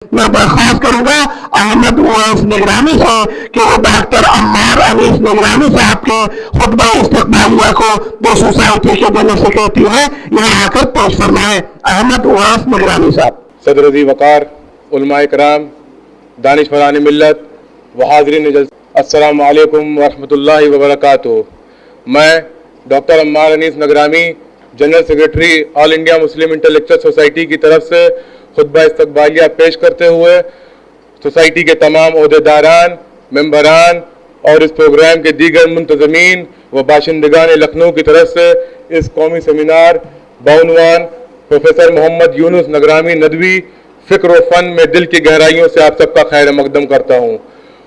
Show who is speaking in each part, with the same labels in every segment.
Speaker 1: मैं दरख्वास्त करूंगा अहमद मुआज निगरानी से कि वो डॉक्टर अम्मार अनीस निगरानी साहब के खुतबा इस्तक़बालिया को जो सोसाइटी के जनरल सेक्रेटरी है यहाँ आकर पेश फरमाए। अहमद मुआज निगरानी साहब।
Speaker 2: सदर ज़ी वक़ार, उलमाए कराम, दानिशवरान मिल्लत व हाज़रीन जल्सा, अस्सलामु अलैकुम व रहमतुल्लाहि व बरकातुहू। मैं डॉक्टर अम्मार अनीस निगरानी, general secretary all India Muslim intellectual society की तरफ से खुतबा इस्तक़बालिया पेश करते हुए सोसाइटी के तमाम ओहदेदारान, मेंबरान और इस प्रोग्राम के दीगर मुंतज़मीन व बाशिंदगान लखनऊ की तरफ से इस कौमी सेमिनार बाउनवान प्रोफेसर मोहम्मद यूनुस निगरानी नदवी फ़िक्र व फ़न में दिल की गहराइयों से आप सबका खैर मक़दम करता हूँ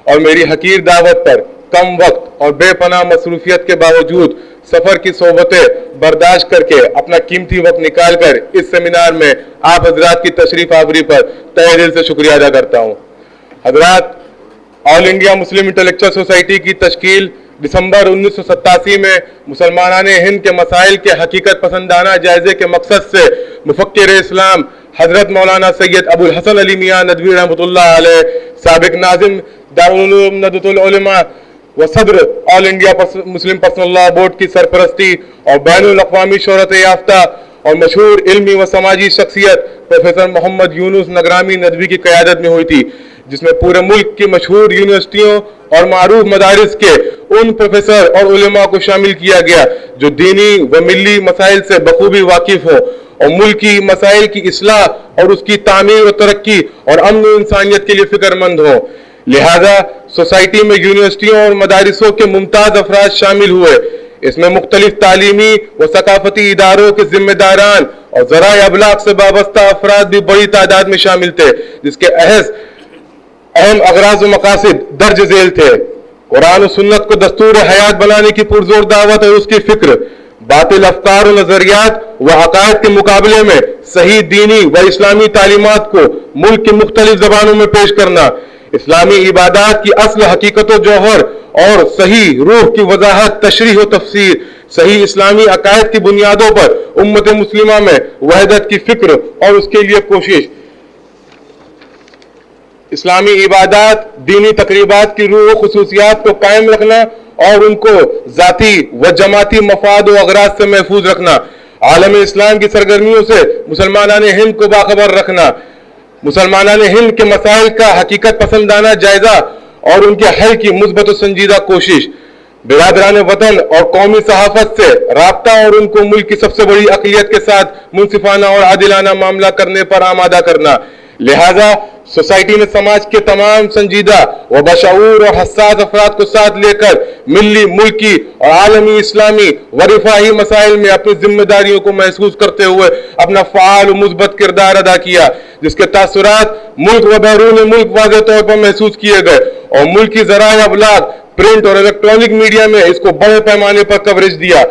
Speaker 2: और मेरी हकीर दावत पर कम वक्त और बेपनाह मसरूफियत के बावजूद सफ़र की सोबतें बर्दाश्त करके अपना कीमती वक्त निकाल कर इस सेमिनार में आप हजरात की तशरीफ आवरी पर तहे दिल से शुक्रिया अदा करता हूँ। हजरात, all India Muslim intellectual society की तश्कील दिसंबर 1987 में मुसलमानान हिंद के मसाइल के हकीकत पसंदाना जायजे के मकसद से मुफक्किर इस्लाम हजरत मौलाना सैयद अबुल हसन अली मियाँ नदवी रहमतुल्लाह अलैह, साबिक नाज़िम दारुल उलूम नदवतुल उलमा व सदर all India Muslim personal law board की सरपरस्ती और बैनुल अक़वामी शोहरत याफ्ता और मशहूर इल्मी व समाजी शख्सियत प्रोफेसर मोहम्मद यूनुस निगरानी नदवी की क़यादत में हुई थी, जिसमें पूरे मुल्क की मशहूर यूनिवर्सिटियों और मारूफ मदारिस के उन प्रोफेसर और उलमा को शामिल किया गया जो दीनी व मिली मसाइल से बखूबी वाकिफ़ हों और मुल्क की मसाइल की इस्लाह और उसकी तामीर व तरक्की और अमन व इंसानियत के लिए फ़िक्रमंद हों। लिहाजा सोसाइटी में यूनिवर्सिटियों और मदारिसों के मुमताज़ अफराद शामिल हुए। इसमें मुख्तलिफ तालीमी व सकाफती इदारों के जिम्मेदारान और ज़राए अबलाग से वाबस्ता अफराद भी बड़ी तादाद में शामिल थे, जिसके अहम अगराज़ व मकासिद दर्ज झेल थे। कुरान और सुन्नत को दस्तूर हयात बनाने की पुरजोर दावत और उसकी फिक्र, बातिल अफकार और नज़रियात व अकायद के मुकाबले में सही दीनी व इस्लामी तालीमात को मुल्क की मुख्तलिफ ज़बानों में पेश करना, इस्लामी इबादात की असल हकीकत व जौहर और सही रूह की वजाहत, तशरीह व तफसीर, सही इस्लामी अकायद की बुनियादों पर उम्मत मुस्लिमा में वहदत की फिक्र और उसके लिए कोशिश, इस्लामी इबादात, दीनी तकरीबात की रूह व खुसूसियात को कायम रखना और उनको ज़ाती व जमाती मफाद व अगराज से महफूज रखना, आलम इस्लाम की सरगर्मियों से मुसलमानान हिंद को बाखबर रखना, मुसलमानान हिंद के मसाइल का हकीकत पसंदाना जायजा और उनके हल की मुस्बत व संजीदा कोशिश, बिरादरान वतन और कौमी सहाफत से राब्ता और उनको मुल्क की सबसे बड़ी अक़लियत के साथ मुनसिफाना और आदिलाना मामला करने पर आमादा करना। लिहाजा सोसाइटी ने समाज के तमाम संजीदा व बशऊर और हसास अफराद को साथ लेकर मिली, मुल्की और आलमी इस्लामी व रिफाही मसाइल में अपनी जिम्मेदारियों को महसूस करते हुए अपना फ़आल व मुस्बत किरदार अदा किया, जिसके तासुरात मुल्क व बैरून मुल्क वाज़ेह तौर पर महसूस किए गए और मुल्क की ज़राए अबलाग, प्रिंट और इलेक्ट्रॉनिक मीडिया में इसको बड़े पैमाने पर कवरेज दिया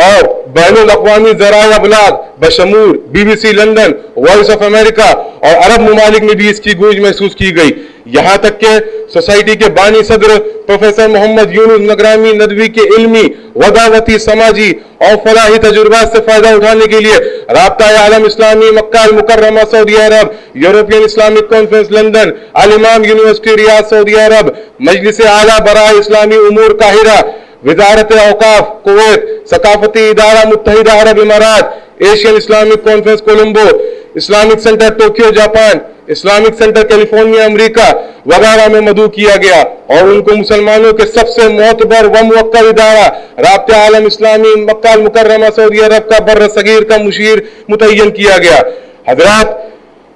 Speaker 2: और बैनुल अक़वामी ज़राए अबलाग बशमूल BBC London, voice of America और अरब ममालिक में भी इसकी गूंज महसूस की गई। यहाँ तक के सोसाइटी के बानी सदर प्रोफेसर मोहम्मद यूनुस निगरानी नदवी के इल्मी, वदावती, समाजी और फलाही तजुर्बात से फ़ायदा उठाने के लिए राब्ता आलम इस्लामी मक्का अल मुकर्रमा सऊदी अरब, यूरोपियन इस्लामिक कॉन्फ्रेंस लंदन, अल इमाम यूनिवर्सिटी रियाद सऊदी अरब, मजलिस आला बराए इस्लामी उमूर काहिरा, वजारत औकाफ कुवैत, सकाफती इदारा मुत्तहिदा अरब इमारात, Asian Islamic conference Colombo, Islamic centre Tokyo Japan, Islamic centre California America वगैरह में मदऊ किया गया और उनको मुसलमानों के सबसे मोतबर व मुवक्कर इदारा राब्ता आलम इस्लामी मक्का अल मुकर्रमा सऊदी अरब का बर्र सगीर का मुशीर मुतय्यन किया गया। हजरात,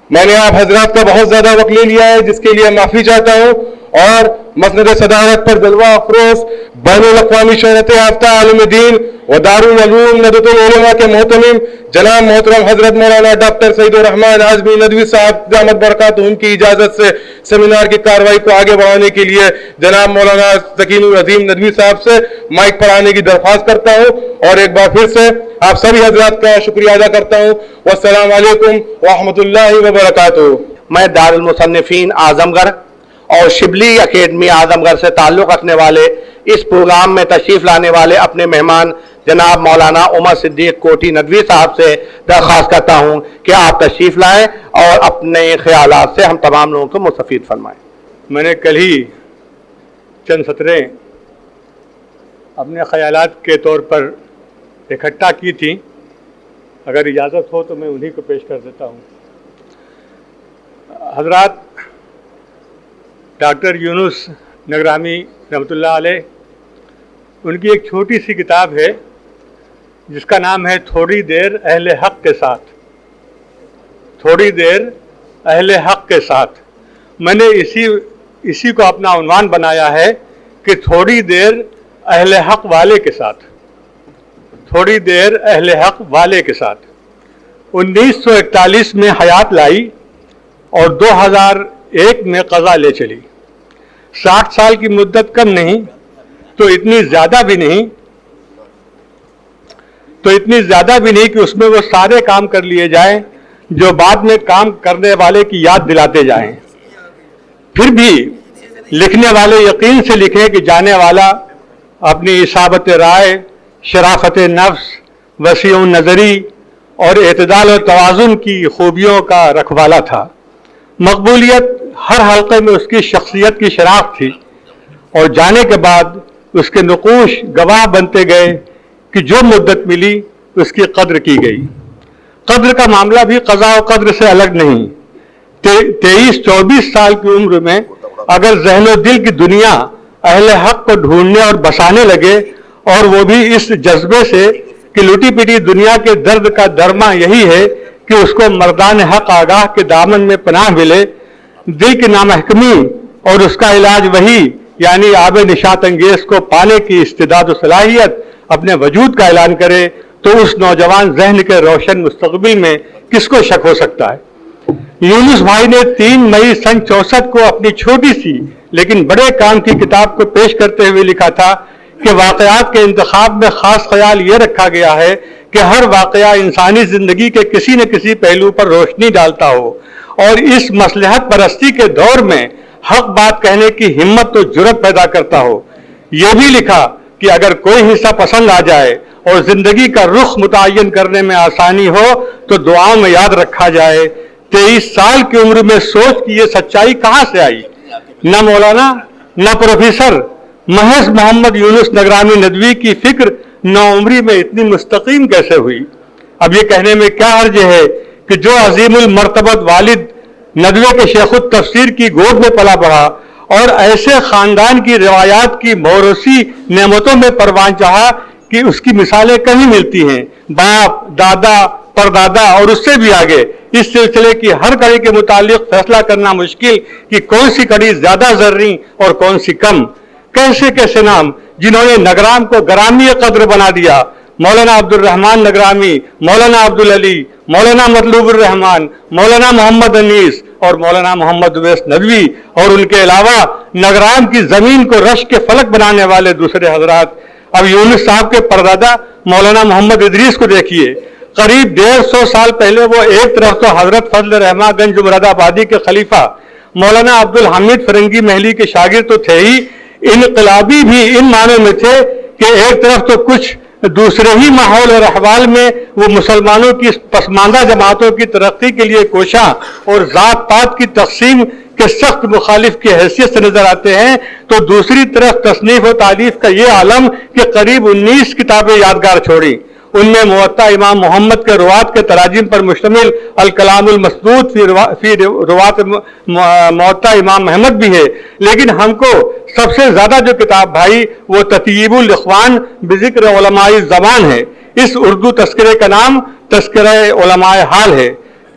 Speaker 2: मैंने आप हजरात का बहुत ज्यादा वक्त ले लिया है, जिसके लिए माफी चाहता हूँ और मसनद सदारत पर जलवा अफरोज बैनुल अक़वामी शोहरत याफ्ता आलिम दीन व दारुल उलूम नदवतुल उलमा के मोहतमिम जनाब मोहतरम हजरत मौलाना डॉक्टर सईदुर रहमान आज़मी नदवी साहब दामत बरकातुहुम की इजाज़त से सेमिनार की कार्रवाई को आगे बढ़ाने के लिए जनाब मौलाना ज़कीनुल अज़ीम नदवी साहब से माइक पर आने की दरख्वास्त करता हूँ और एक बार फिर से आप सभी हजरात का शुक्रिया अदा करता हूँ। वस्सलामु अलैकुम व रहमतुल्लाहि व बरकातुहू।
Speaker 3: मैं दारुल मुसन्निफीन आज़मगढ़ और शिबली अकेडमी आज़मगढ़ से ताल्लुक़ रखने वाले इस प्रोग्राम में तशरीफ़ लाने वाले अपने मेहमान جناب مولانا عمر صدیق کوٹھی ندوی صاحب سے درخواست کرتا ہوں کہ آپ تشریف لائیں اور اپنے خیالات سے ہم تمام لوگوں کو مستفید فرمائیں۔
Speaker 4: میں نے کل ہی چند سطریں اپنے خیالات کے طور پر اکٹھا کی تھیں، اگر اجازت ہو تو میں انہی کو پیش کر دیتا ہوں۔ حضرات، ڈاکٹر یونس نگرامی رحمۃ اللہ علیہ، ان کی ایک چھوٹی سی کتاب ہے جس کا نام ہے تھوڑی دیر اہل حق کے ساتھ۔ تھوڑی دیر اہل حق کے ساتھ، میں نے اسی کو اپنا عنوان بنایا ہے کہ تھوڑی دیر اہل حق والے کے ساتھ، تھوڑی دیر اہل حق والے کے ساتھ۔ 1941 میں حیات لائی اور 2001 میں قضا لے چلی۔ 60 سال کی مدت کم نہیں تو اتنی زیادہ بھی نہیں کہ اس میں وہ سارے کام کر لیے جائیں جو بعد میں کام کرنے والے کی یاد دلاتے جائیں۔ پھر بھی لکھنے والے یقین سے لکھیں کہ جانے والا اپنی اصابت رائے، شرافت نفس، وسیع نظری اور اعتدال و توازن کی خوبیوں کا رکھوالا تھا۔ مقبولیت ہر حلقے میں اس کی شخصیت کی شناخت تھی، اور جانے کے بعد اس کے نقوش گواہ بنتے گئے کہ جو مدت ملی اس کی قدر کی گئی۔ قدر کا معاملہ بھی قضاء و قدر سے الگ نہیں۔ 23-24 سال کی عمر میں اگر ذہن و دل کی دنیا اہل حق کو ڈھونڈنے اور بسانے لگے، اور وہ بھی اس جذبے سے کہ لوٹی پٹی دنیا کے درد کا درما یہی ہے کہ اس کو مردان حق آگاہ کے دامن میں پناہ ملے، دل کی نامحکمی اور اس کا علاج وہی یعنی آب نشاط انگیز کو پانے کی استعداد و صلاحیت اپنے وجود کا اعلان کرے، تو اس نوجوان ذہن کے روشن مستقبل میں کس کو شک ہو سکتا ہے؟ یونس بھائی نے 3 مئی سن 64 کو اپنی چھوٹی سی لیکن بڑے کام کی کتاب کو پیش کرتے ہوئے لکھا تھا کہ واقعات کے انتخاب میں خاص خیال یہ رکھا گیا ہے کہ ہر واقعہ انسانی زندگی کے کسی نہ کسی پہلو پر روشنی ڈالتا ہو، اور اس مصلحت پرستی کے دور میں حق بات کہنے کی ہمت و جرأت پیدا کرتا ہو۔ یہ بھی لکھا کہ اگر کوئی حصہ پسند آ جائے اور زندگی کا رخ متعین کرنے میں آسانی ہو تو دعاؤں میں یاد رکھا جائے۔ 23 سال کی عمر میں سوچ کی یہ سچائی کہاں سے آئی؟ نہ مولانا نہ پروفیسر، محض محمد یونس نگرامی ندوی کی فکر نوعمری میں اتنی مستقیم کیسے ہوئی؟ اب یہ کہنے میں کیا حرج ہے کہ جو عظیم المرتبت والد ندوے کے شیخ التفسیر کی گود میں پلا بڑھا اور ایسے خاندان کی روایات کی موروثی نعمتوں میں پروان چڑھا کہ اس کی مثالیں کہیں ملتی ہیں، باپ، دادا، پردادا اور اس سے بھی آگے، اس سلسلے کی ہر کڑی کے متعلق فیصلہ کرنا مشکل کہ کون سی کڑی زیادہ زرعی اور کون سی کم۔ کیسے کیسے نام جنہوں نے نگرام کو گرامی قدر بنا دیا، مولانا عبد الرحمن نگرامی، مولانا عبدالعلی، مولانا مطلوب الرحمن، مولانا محمد انیس اور مولانا محمد اویس ندوی، اور ان کے علاوہ نگرام کی زمین کو رش کے فلک بنانے والے دوسرے حضرات۔ اب یونس صاحب کے پردادا مولانا محمد ادریس کو دیکھیے، قریب 150 سال پہلے وہ ایک طرف تو حضرت فضل رحمہ گنج مراد آبادی کے خلیفہ مولانا عبد الحمید فرنگی محلی کے شاگرد تو تھے ہی، انقلابی بھی ان معنوں میں تھے کہ ایک طرف تو کچھ دوسرے ہی ماحول اور احوال میں وہ مسلمانوں کی پسماندہ جماعتوں کی ترقی کے لیے کوشاں اور ذات پات کی تقسیم کے سخت مخالف کی حیثیت سے نظر آتے ہیں، تو دوسری طرف تصنیف و تالیف کا یہ عالم کہ قریب 19 کتابیں یادگار چھوڑی، ان میں موطا امام محمد کے روات کے تراجم پر مشتمل الکلام المسدود فی روات موطا امام محمد بھی ہے، لیکن ہم کو سب سے زیادہ جو کتاب بھائی وہ تطیب الاخوان بذکر علماء زمان ہے۔ اس اردو تذکرے کا نام تذکرہ علماء حال ہے۔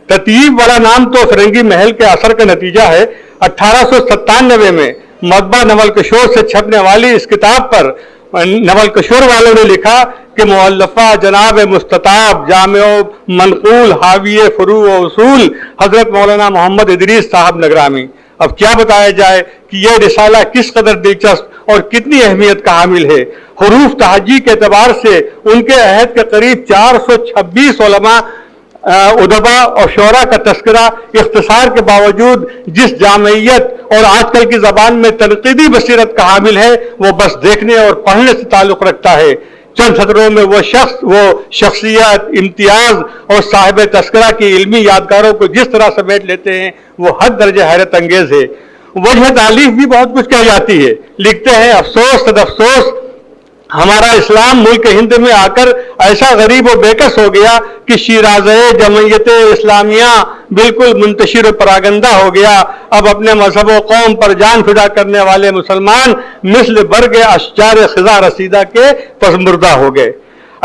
Speaker 4: تطیب والا نام تو فرنگی محل کے اثر کا نتیجہ ہے۔ 1897 میں مطبع نول کشور سے چھپنے والی اس کتاب پر نول کشور والوں نے لکھا کہ مؤلفہ جناب مستطاب جامع منقول حاوی فروع و اصول حضرت مولانا محمد ادریس صاحب نگرامی۔ اب کیا بتایا جائے کہ یہ رسالہ کس قدر دلچسپ اور کتنی اہمیت کا حامل ہے۔ حروف تہجی کے اعتبار سے ان کے عہد کے قریب 426 علماء، ادبا اور شعراء کا تذکرہ اختصار کے باوجود جس جامعیت اور آج کل کی زبان میں تنقیدی بصیرت کا حامل ہے وہ بس دیکھنے اور پڑھنے سے تعلق رکھتا ہے۔ चंद सत्रों में वो शख्स, वो शख्सियत, इम्तियाज और साहिब तस्करा की इल्मी यादगारों को जिस तरह समेट लेते हैं वो हद दर्जे हैरत अंगेज है। वजह तालीफ भी बहुत कुछ कह जाती है। लिखते हैं, अफसोस तदअफसोस हमारा इस्लाम मुल्क हिंद में आकर ऐसा गरीब और बेकस हो गया कि शिराज़े जमयत इस्लामिया बिल्कुल मुंतशिर परागंदा हो गया। अब अपने मजहब व कौम पर जान फिदा करने वाले मुसलमान मिस्ल बर्ग अशजार खिजा रसीदा के पसमुर्दा हो गए।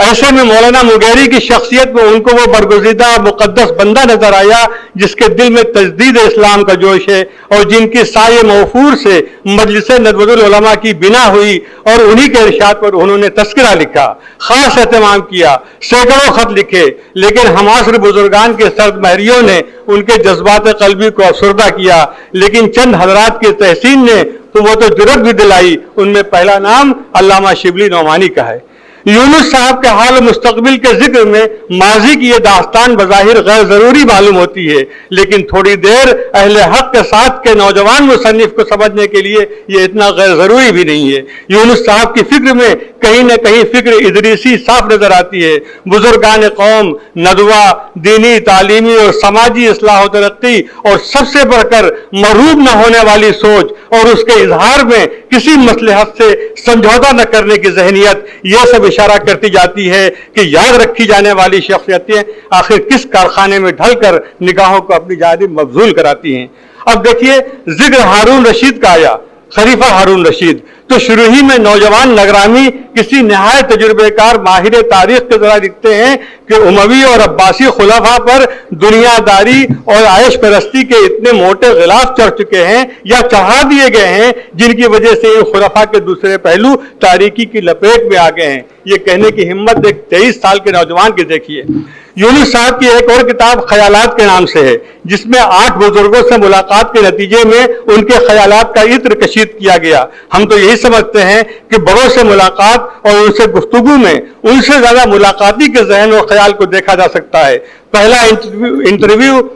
Speaker 4: ऐसे में मौलाना मुगैरी की शख्सियत में उनको वो बरगुज़ीदा मुक़द्दस बंदा नजर आया जिसके दिल में तजदीद इस्लाम का जोश है और जिनकी साये मौफूर से मजलिस नदवतुल उलमा की बिना हुई और उन्हीं के इरशाद पर उन्होंने तस्करा लिखा, खास एहतमाम किया, सैकड़ों खत लिखे, लेकिन हमासर बुजुर्गान के सर्द महरियों ने उनके जज्बात क़ल्बी को अफसरदा किया। लेकिन चंद हजरात की तहसीन ने तो वो तो जुर्रत भी दिलाई। उनमें पहला नाम अल्लामा शिबली नौमानी का है। यूनुस साहब के हाल मुस्तकबिल के जिक्र में माजी की ये दास्तान बज़ाहिर गैर ज़रूरी मालूम होती है, लेकिन थोड़ी देर अहले हक के साथ के नौजवान मुसन्निफ को समझने के लिए ये इतना गैर ज़रूरी भी नहीं है। यूनुस साहब की फिक्र में कहीं न कहीं फिक्र इदरीसी साफ नजर आती है। बुजुर्गान कौम, नदवा, दीनी, तालीमी और समाजी इस्लाह व तरक्की और सबसे बढ़कर महरूब न होने वाली सोच और उसके इजहार में किसी मसलहत से समझौता न करने की जहनियत, यह सब इशारा करती जाती है कि याद रखी जाने वाली शख्सियतें आखिर किस कारखाने में ढलकर निगाहों को अपनी जानिब मबजूल कराती हैं। अब देखिए, जिक्र हारून रशीद का आया, खलीफा हारून रशीद। तो शुरू ही में नौजवान नगरामी किसी नहायत तजुर्बेकार माहिर तारीख के तरह लिखते हैं कि उमवी और अब्बासी खुलाफा पर दुनियादारी और आयश परस्ती के इतने मोटे गिलाफ चढ़ चुके हैं या चढ़ा दिए गए हैं जिनकी वजह से इन खुलाफा के दूसरे पहलू तारीकी की लपेट में आ गए हैं। ये कहने की हिम्मत एक 23 साल के नौजवान की देखिए। यूनुस साहब की एक और किताब ख्यालात के नाम से है, जिसमें 8 बुजुर्गों से मुलाकात के नतीजे में उनके ख्यालात का इत्र कशीद किया गया। हम तो यही समझते हैं कि बड़ों से मुलाकात और उनसे गुफ्तगू में उनसे ज्यादा मुलाकाती के जहन और ख्याल को देखा जा सकता है। पहला इंटरव्यू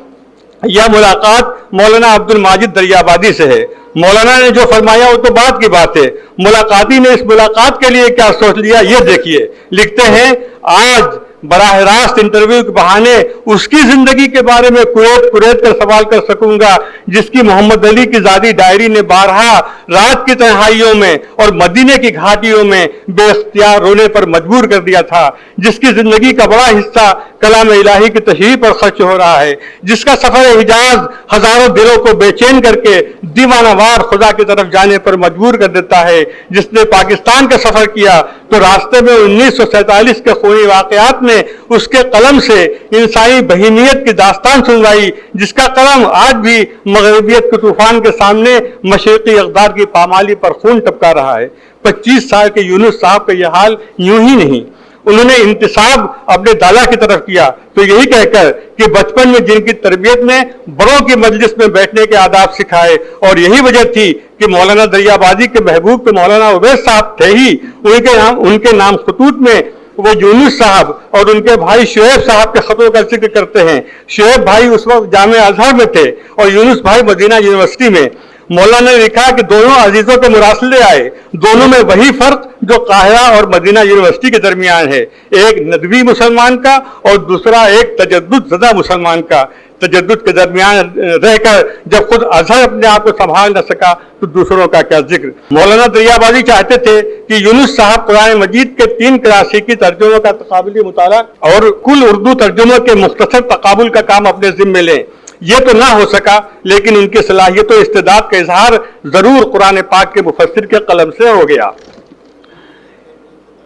Speaker 4: या मुलाकात मौलाना अब्दुल माजिद दरियाबादी से है। मौलाना ने जो फरमाया वो तो बात की बात है, मुलाकाती ने इस मुलाकात के लिए क्या सोच लिया ये देखिए। लिखते हैं, आज बराह रास्त इंटरव्यू के बहाने उसकी जिंदगी के बारे में कुरेद कर सवाल कर सकूंगा जिसकी मोहम्मद अली की जादी डायरी ने बारहा रात की तन्हाइयों में और मदीने की घाटियों में बेख्तियार रोने पर मजबूर कर दिया था, जिसकी जिंदगी का बड़ा हिस्सा कलाम इलाही की तशरीह पर खर्च हो रहा है, जिसका सफर हिजाज हजारों दिलों को बेचैन करके दीवानावार खुदा की तरफ जाने पर मजबूर कर देता है, जिसने पाकिस्तान का सफर किया तो रास्ते में 1947 के खूनी वाकयात ने उसके कलम से इंसानी बहीमियत की दास्तान सुनवाई, जिसका कलम आज भी मगरबियत के तूफान के सामने मशरिकी इक़दार की पामाली पर खून टपका रहा है। 25 साल के यूनुस साहब का यह हाल यूं ही नहीं, उन्होंने इंतिसाब अपने दादा की तरफ किया तो यही कहकर कि बचपन में जिनकी तरबियत ने बड़ों की मजलिस में बैठने के आदाब सिखाए, और यही वजह थी कि मौलाना दरियाबादी के महबूब तो मौलाना उवैस साहब थे ही, उनके नाम खतूत में वो यूनुस साहब और उनके भाई शुएब साहब के खतों का जिक्र करते हैं। शुएब भाई उस वक्त जामिया अज़हर में थे और यूनुस भाई मदीना यूनिवर्सिटी में। मौलाना ने लिखा कि दोनों अजीजों के मुरासले आए, दोनों में वही फर्क जो काहिरा और मदीना यूनिवर्सिटी के दरमियान है, एक नदवी मुसलमान का और दूसरा एक तजद्दुद ज़दा मुसलमान का। तजद्दुद के दरमियान रहकर जब खुद अज़हर अपने आप को संभाल न सका तो दूसरों का क्या जिक्र। मौलाना दरियाबादी चाहते थे कि यूनुस साहब कुरान मजीद के 3 क्लासिकी तर्जुमों का तकाबुली मुताला और कुल उर्दू तर्जुमों के मुख्तसर तकाबुल का काम अपने जिम्मे लें। ये तो ना हो सका, लेकिन उनकी सलाहियत और इस्तेदाद का इजहार जरूर कुरान पाक के मुफस्सिर के कलम से हो गया।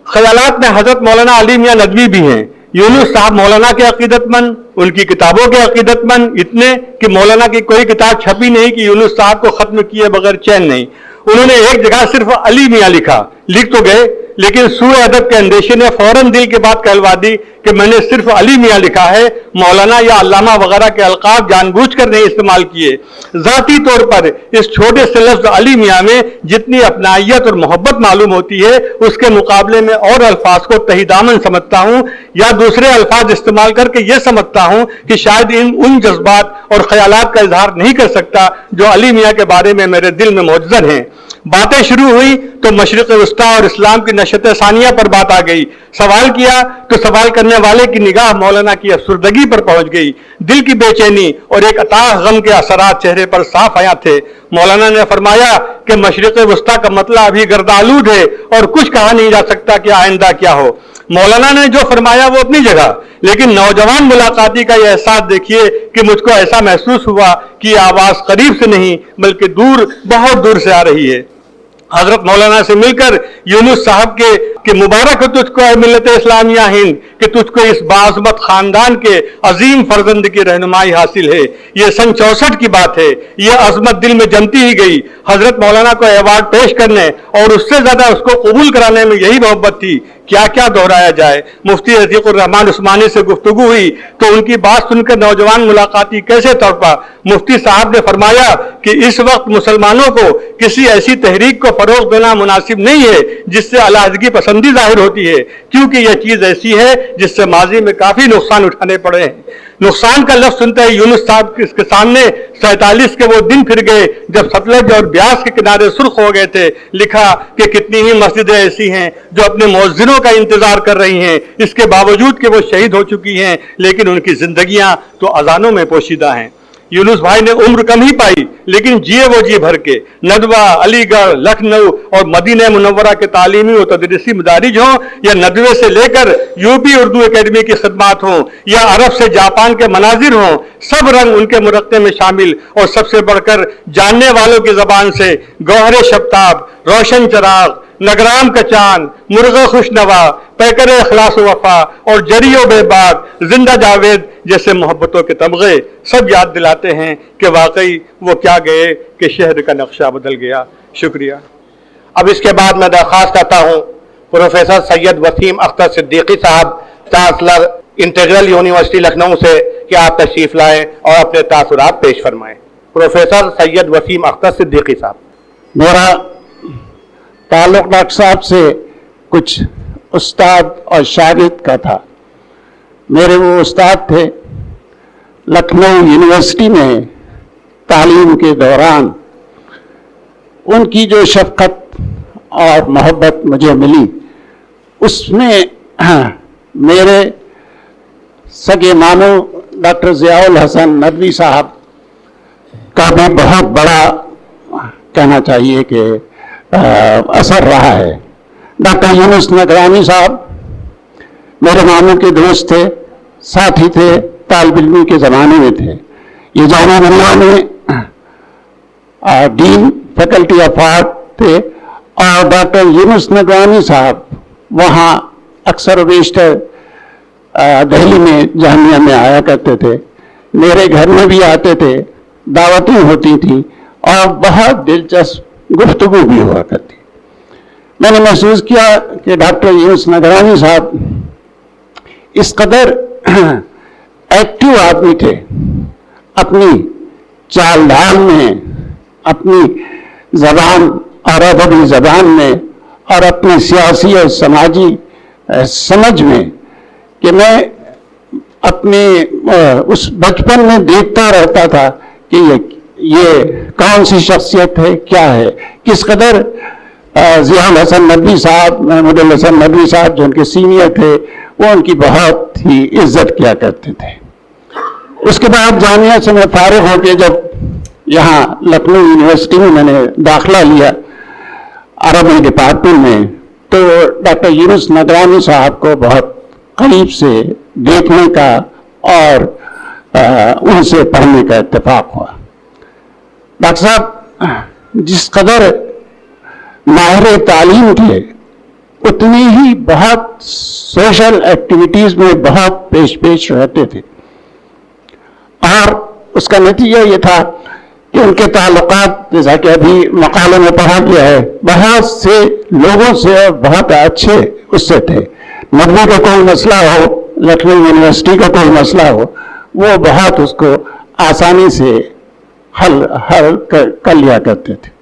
Speaker 4: ख्यालात में हजरत मौलाना अली मियां नदवी भी हैं। यूनुस साहब मौलाना के अकीदतमंद, उनकी किताबों के अकीदतमंद इतने कि मौलाना की कोई किताब छपी नहीं कि यूनुस साहब को खत्म किए बगैर चैन नहीं। उन्होंने एक जगह सिर्फ अली मियां लिखा, लिख तो गए, लेकिन सूए अदब के अंदेशे ने फौरन दिल के बात कहलवा दी कि मैंने सिर्फ अली मियां लिखा है, मौलाना या अल्लामा वगैरह के अलकाब जानबूझकर नहीं इस्तेमाल किए। जाती तौर पर इस छोटे से लफ्ज अली मियां में जितनी अपनाइयत और मोहब्बत मालूम होती है, उसके मुकाबले में और अल्फाज को तहीदामन समझता हूं या दूसरे अल्फाज इस्तेमाल करके यह समझता हूं कि शायद उन जज्बात और ख्यालात का इजहार नहीं कर सकता जो अली मियां के बारे में मेरे दिल में मौजूद हैं। बातें शुरू हुई تو مشرق وسطی اور اسلام کی نشت ثانیہ پر بات آ گئی. سوال کیا تو سوال کرنے والے کی نگاہ مولانا کی افسردگی پر پہنچ گئی. دل کی بے چینی اور ایک اتاہ غم کے اثرات چہرے پر صاف آیا تھے. مولانا نے فرمایا کہ مشرق وسطی کا مسئلہ ابھی گردآلود ہے اور کچھ کہا نہیں جا سکتا کہ آئندہ کیا ہو. مولانا نے جو فرمایا وہ اپنی جگہ، لیکن نوجوان ملاقاتی کا یہ احساس دیکھیے کہ مجھ کو ایسا محسوس ہوا کہ یہ آواز قریب سے نہیں بلکہ دور، بہت دور سے آ رہی ہے. حضرت مولانا سے مل کر یونس صاحب کہ مبارک ہو تجھ کو اے ملت اسلامیہ ہند کہ تجھ کو اس باعظمت خاندان کے عظیم فرزند کی رہنمائی حاصل ہے. یہ سن 64 کی بات ہے. یہ عظمت دل میں جمتی ہی گئی. حضرت مولانا کو ایوارڈ پیش کرنے اور اس سے زیادہ اس کو قبول کرانے میں یہی محبت تھی. کیا کیا دہرایا جائے. مفتی عتیق الرحمان عثمانی سے گفتگو ہوئی تو ان کی بات سن کر نوجوان ملاقاتی کیسے تڑپا. مفتی صاحب نے فرمایا کہ اس وقت مسلمانوں کو کسی ایسی تحریک کو فروغ دینا مناسب نہیں ہے جس سے علیحدگی پسندی ظاہر ہوتی ہے، کیونکہ یہ چیز ایسی ہے جس سے ماضی میں کافی نقصان اٹھانے پڑے ہیں. نقصان کا لفظ سنتے ہی یونس صاحب اس کے سامنے 47 کے وہ دن پھر گئے جب ستلج اور بیاس کے کنارے سرخ ہو گئے تھے. لکھا کہ کتنی ہی مسجدیں ایسی ہیں جو اپنے مؤذنوں کا انتظار کر رہی ہیں، اس کے باوجود کہ وہ شہید ہو چکی ہیں، لیکن ان کی زندگیاں تو اذانوں میں پوشیدہ ہیں. یونس بھائی نے عمر کم ہی پائی لیکن جیے وہ جی بھر کے. ندوہ، علی گڑھ، لکھنؤ اور مدینہ منورہ کے تعلیمی و تدریسی مدارج ہوں یا ندوے سے لے کر یوپی اردو اکیڈمی کی خدمات ہوں یا عرب سے جاپان کے مناظر ہوں، سب رنگ ان کے مرقع میں شامل. اور سب سے بڑھ کر جاننے والوں کی زبان سے گوہر شبتاب، روشن چراغ، نگرام کا چاند، مرغ خوش نوا، پیکر اخلاص و وفا اور جری و بے باک، زندہ جاوید جیسے محبتوں کے تمغے سب یاد دلاتے ہیں کہ واقعی وہ کیا گئے کہ شہر کا نقشہ بدل گیا. شکریہ.
Speaker 3: اب اس کے بعد میں درخواست کرتا ہوں پروفیسر سید وسیم اختر صدیقی صاحب، چانسلر انٹیگرل یونیورسٹی لکھنؤ سے کہ آپ تشریف لائیں اور اپنے تاثرات پیش فرمائیں. پروفیسر سید وسیم اختر صدیقی صاحب.
Speaker 1: میرا تعلق ڈاکٹر صاحب سے کچھ استاد اور شاگرد کا تھا. میرے وہ استاد تھے. لکھنؤ یونیورسٹی میں تعلیم کے دوران ان کی جو شفقت اور محبت مجھے ملی، اس میں میرے سگے ماموں ڈاکٹر ضیاء الحسن ندوی صاحب کا بھی بہت بڑا کہنا چاہیے کہ اثر رہا ہے. ڈاکٹر یونس نگرانی صاحب میرے ماموں کے دوست تھے، ساتھی تھے، طالب علمی کے زمانے میں تھے. یہ جامعہ ملیہ میں ڈین فیکلٹی آف آرٹ تھے اور ڈاکٹر یونس نگرانی صاحب وہاں اکثر و بیشتر دہلی میں جامعہ میں آیا کرتے تھے. میرے گھر میں بھی آتے تھے، دعوتیں ہوتی تھیں اور بہت دلچسپ گفتگو بھی ہوا کرتی. میں نے محسوس کیا کہ ڈاکٹر یونس نگرانی صاحب اس قدر ایکٹیو آدمی تھے، اپنی چال ڈھال میں، اپنی زبان اور ادبی زبان میں اور اپنی سیاسی اور سماجی سمجھ میں، کہ میں اپنے اس بچپن میں دیکھتا رہتا تھا کہ یہ کون سی شخصیت ہے، کیا ہے. کس قدر ضیاء الحسن ندوی صاحب، محمود الحسن ندوی صاحب جو ان کے سینئر تھے، وہ ان کی بہت ہی عزت کیا کرتے تھے. اس کے بعد جامعہ سے میں فارغ ہو کے جب یہاں لکھنؤ یونیورسٹی میں نے داخلہ لیا عربی ڈپارٹمنٹ میں، تو ڈاکٹر یونس نگرانی صاحب کو بہت قریب سے دیکھنے کا اور ان سے پڑھنے کا اتفاق ہوا. ڈاکٹر صاحب جس قدر ماہر تعلیم تھے، اتنی ہی بہت سوشل ایکٹیویٹیز میں بہت پیش رہتے تھے. اور اس کا نتیجہ یہ تھا کہ ان کے تعلقات، جیسا کہ ابھی مقالے میں پڑھا گیا ہے، بہت سے لوگوں سے بہت اچھے اس سے تھے. ندوی کا کوئی مسئلہ ہو، لکھنؤ یونیورسٹی کا کوئی مسئلہ ہو، وہ بہت اس کو آسانی سے حل کر لیا کرتے تھے.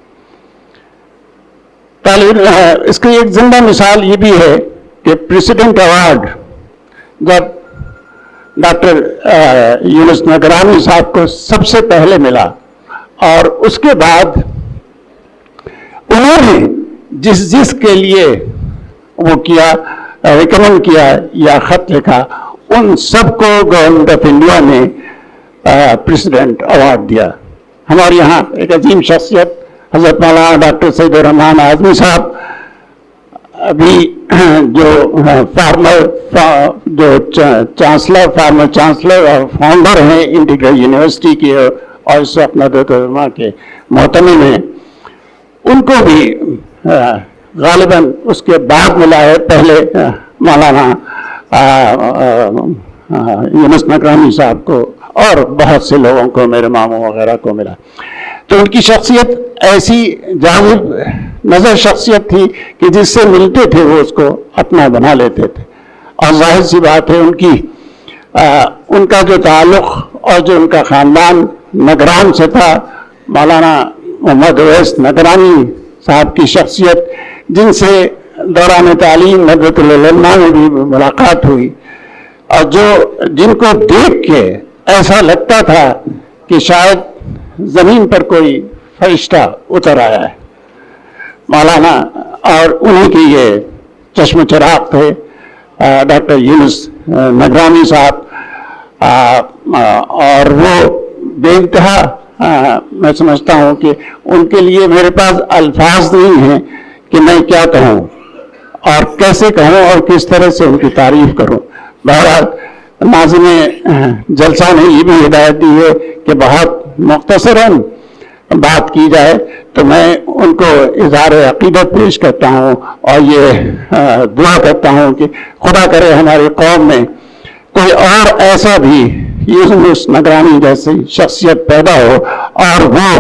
Speaker 1: اس کی ایک زندہ مثال یہ بھی ہے کہ پریسیڈنٹ ایوارڈ جب ڈاکٹر یونس نگرانی صاحب کو سب سے پہلے ملا، اور اس کے بعد انہوں نے
Speaker 5: जिस के लिए वो किया, रिकमेंड किया या खत लिखा, उन सबको गवर्नमेंट ऑफ इंडिया ने प्रेसिडेंट अवार्ड दिया। हमारे यहाँ एक अजीम शख्सियत हजरत मौलाना डॉक्टर सैयद रहमान आज़मी साहब, अभी जो फॉर्मर चांसलर और फाउंडर हैं इंटीग्रल यूनिवर्सिटी के और इस वक्त नदवत के मोहतमिम हैं, उनको भी गालिबन उसके बाद मिला है। पहले मौलाना यूनुस नगरानी साहब को और बहुत से लोगों को, मेरे मामू वगैरह को मिला। तो उनकी शख्सियत ऐसी जाहिर नजर शख्सियत थी कि जिससे मिलते थे वो उसको अपना बना लेते थे। और जाहिर सी बात है उनका जो ताल्लुक़ और जो उनका ख़ानदान नगरान से था, मौलाना मोहम्मद अवैस नगरानी साहब की शख्सियत, जिनसे दौरान तालीम नदवतुल उलमा में भी मुलाकात हुई और जिनको देख के ऐसा लगता था कि शायद ज़मीन पर कोई फरिश्ता उतर आया है, मौलाना। और उन्हीं की ये चश्म चिराग थे डॉक्टर यूनुस नगरानी साहब। और वो बेइंतहा मैं समझता हूँ कि उनके लिए मेरे पास अल्फाज नहीं हैं कि मैं क्या कहूँ और कैसे कहूँ और किस तरह से उनकी तारीफ करूँ। बहरहाल नाज़िम जलसा ने ये भी हिदायत दी है कि बहुत मुख्तसरन बात की जाए, तो मैं उनको इज़हार अक़ीदत पेश करता हूँ और ये दुआ करता हूँ कि खुदा करे हमारी कौम में कोई और ऐसा भी यूनुस नगरानी जैसी शख्सियत पैदा हो और वो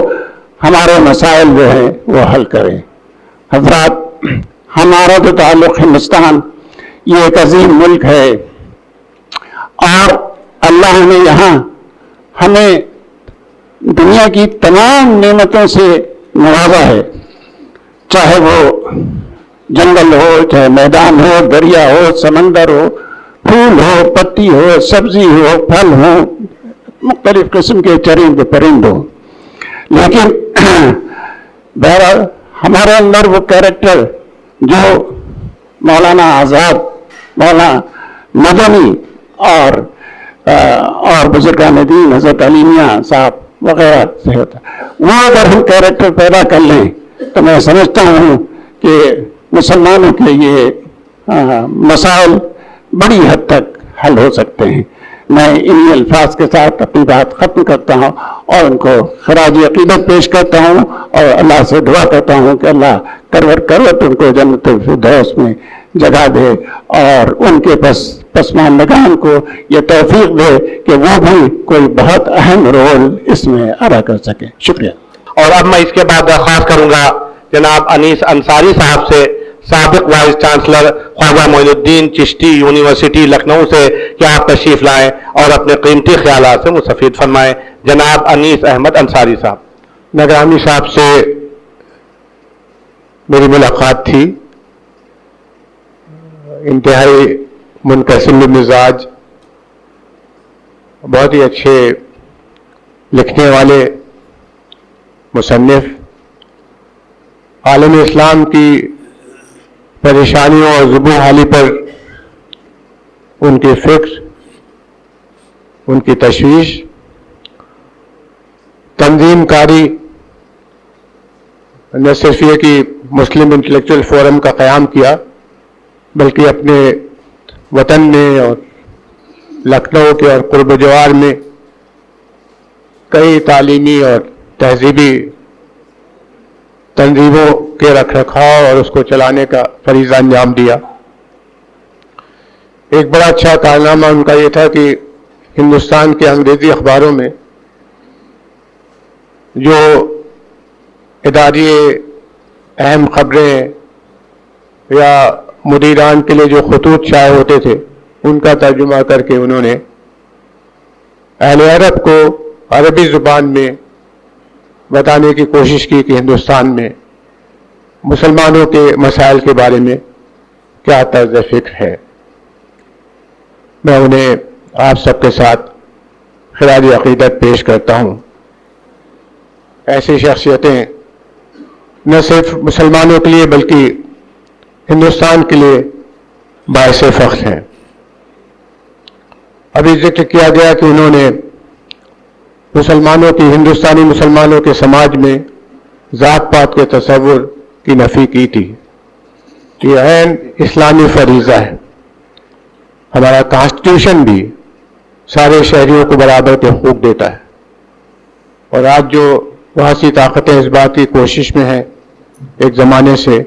Speaker 5: हमारे मसाइल जो हैं वो हल करे। हज़रात, हमारा जो ताल्लुक़ हिंदुस्तान, ये एक अजीम मुल्क है और अल्लाह ने यहाँ हमें दुनिया की तमाम नेमतों से नवाजा है, चाहे वो जंगल हो, चाहे मैदान हो, दरिया हो, समंदर हो, फूल हो, पत्ती हो, सब्जी हो, फल हो, मुख्तलिफ किस्म के चरिंद परिंद हो। लेकिन बहरहाल हमारे अंदर वो कैरेक्टर जो मौलाना आज़ाद, मौलाना मदनी और बुजुर्गान दीन हज़रत अली मियां साहब वगैरह से होता, वो अगर हम कैरेक्टर पैदा कर लें तो मैं समझता हूँ कि मुसलमानों के ये मसाइल बड़ी हद तक हल हो सकते हैं। मैं इन्हीं अल्फाज के साथ अपनी बात ख़त्म करता हूँ और उनको खराज अक़ीदत पेश करता हूँ और अल्लाह से दुआ करता हूँ कि अल्लाह करवट उनको जन्नतुल फिरदौस में जगह दे और उनके पसमानदगान को ये तौफीक दे कि वो भी कोई बहुत अहम रोल इसमें अदा कर सके। शुक्रिया।
Speaker 3: और अब मैं इसके बाद दरख्वास्त करूंगा जनाब अनीस अंसारी साहब से, साबिक vice chancellor Khwaja Moinuddin Chishti university Lucknow से, कि आप तशरीफ लाएं और अपने कीमती ख्यालात से मुस्तफीद फरमाएं। जनाब अनीस अहमद अंसारी साहब।
Speaker 6: नगरानी साहब से मेरी मुलाकात थी, इंतहाई मुनकसिम मिजाज, बहुत ही अच्छे लिखने वाले मुसन्निफ, आलम इस्लाम की परेशानियों और ज़ुबून हाली पर उनकी फिक्र, उनकी तशवीश, तंजीमकारी, न सिर्फ ये कि मुस्लिम इंटेलेक्चुअल फोरम का क़याम किया बल्कि अपने वतन में और लखनऊ के और कुर्ब जवार में कई तालीमी और तहजीबी तंजीमों के रखरखाव और उसको चलाने का फरीज़ा अंजाम दिया। एक बड़ा अच्छा कारनामा उनका ये था कि हिंदुस्तान के अंग्रेज़ी अखबारों में जो इदारी अहम खबरें या मुदीरान के लिए जो खतूत शाये होते थे उनका तर्जुमा करके उन्होंने अहले अरब को अरबी ज़ुबान में बताने की कोशिश की कि हिंदुस्तान में मुसलमानों के मसाइल के बारे में क्या तर्ज़ फ़िक्र है। मैं उन्हें आप सबके साथ खिराज अक़ीदत पेश करता हूँ। ऐसी शख्सियतें न सिर्फ मुसलमानों के लिए बल्कि हिंदुस्तान के लिए बायस फख्र हैं। अभी जिक्र किया गया कि उन्होंने मुसलमानों की, हिंदुस्तानी मुसलमानों के समाज में ज़ात पात के तसव्वुर की नफ़ी की थी। ये ऐन इस्लामी फरीज़ा है। हमारा कॉन्स्टिट्यूशन भी सारे शहरियों को बराबर के हकूक़ देता है, और आज जो बहुत सी ताकतें इस बात की कोशिश में हैं एक ज़माने से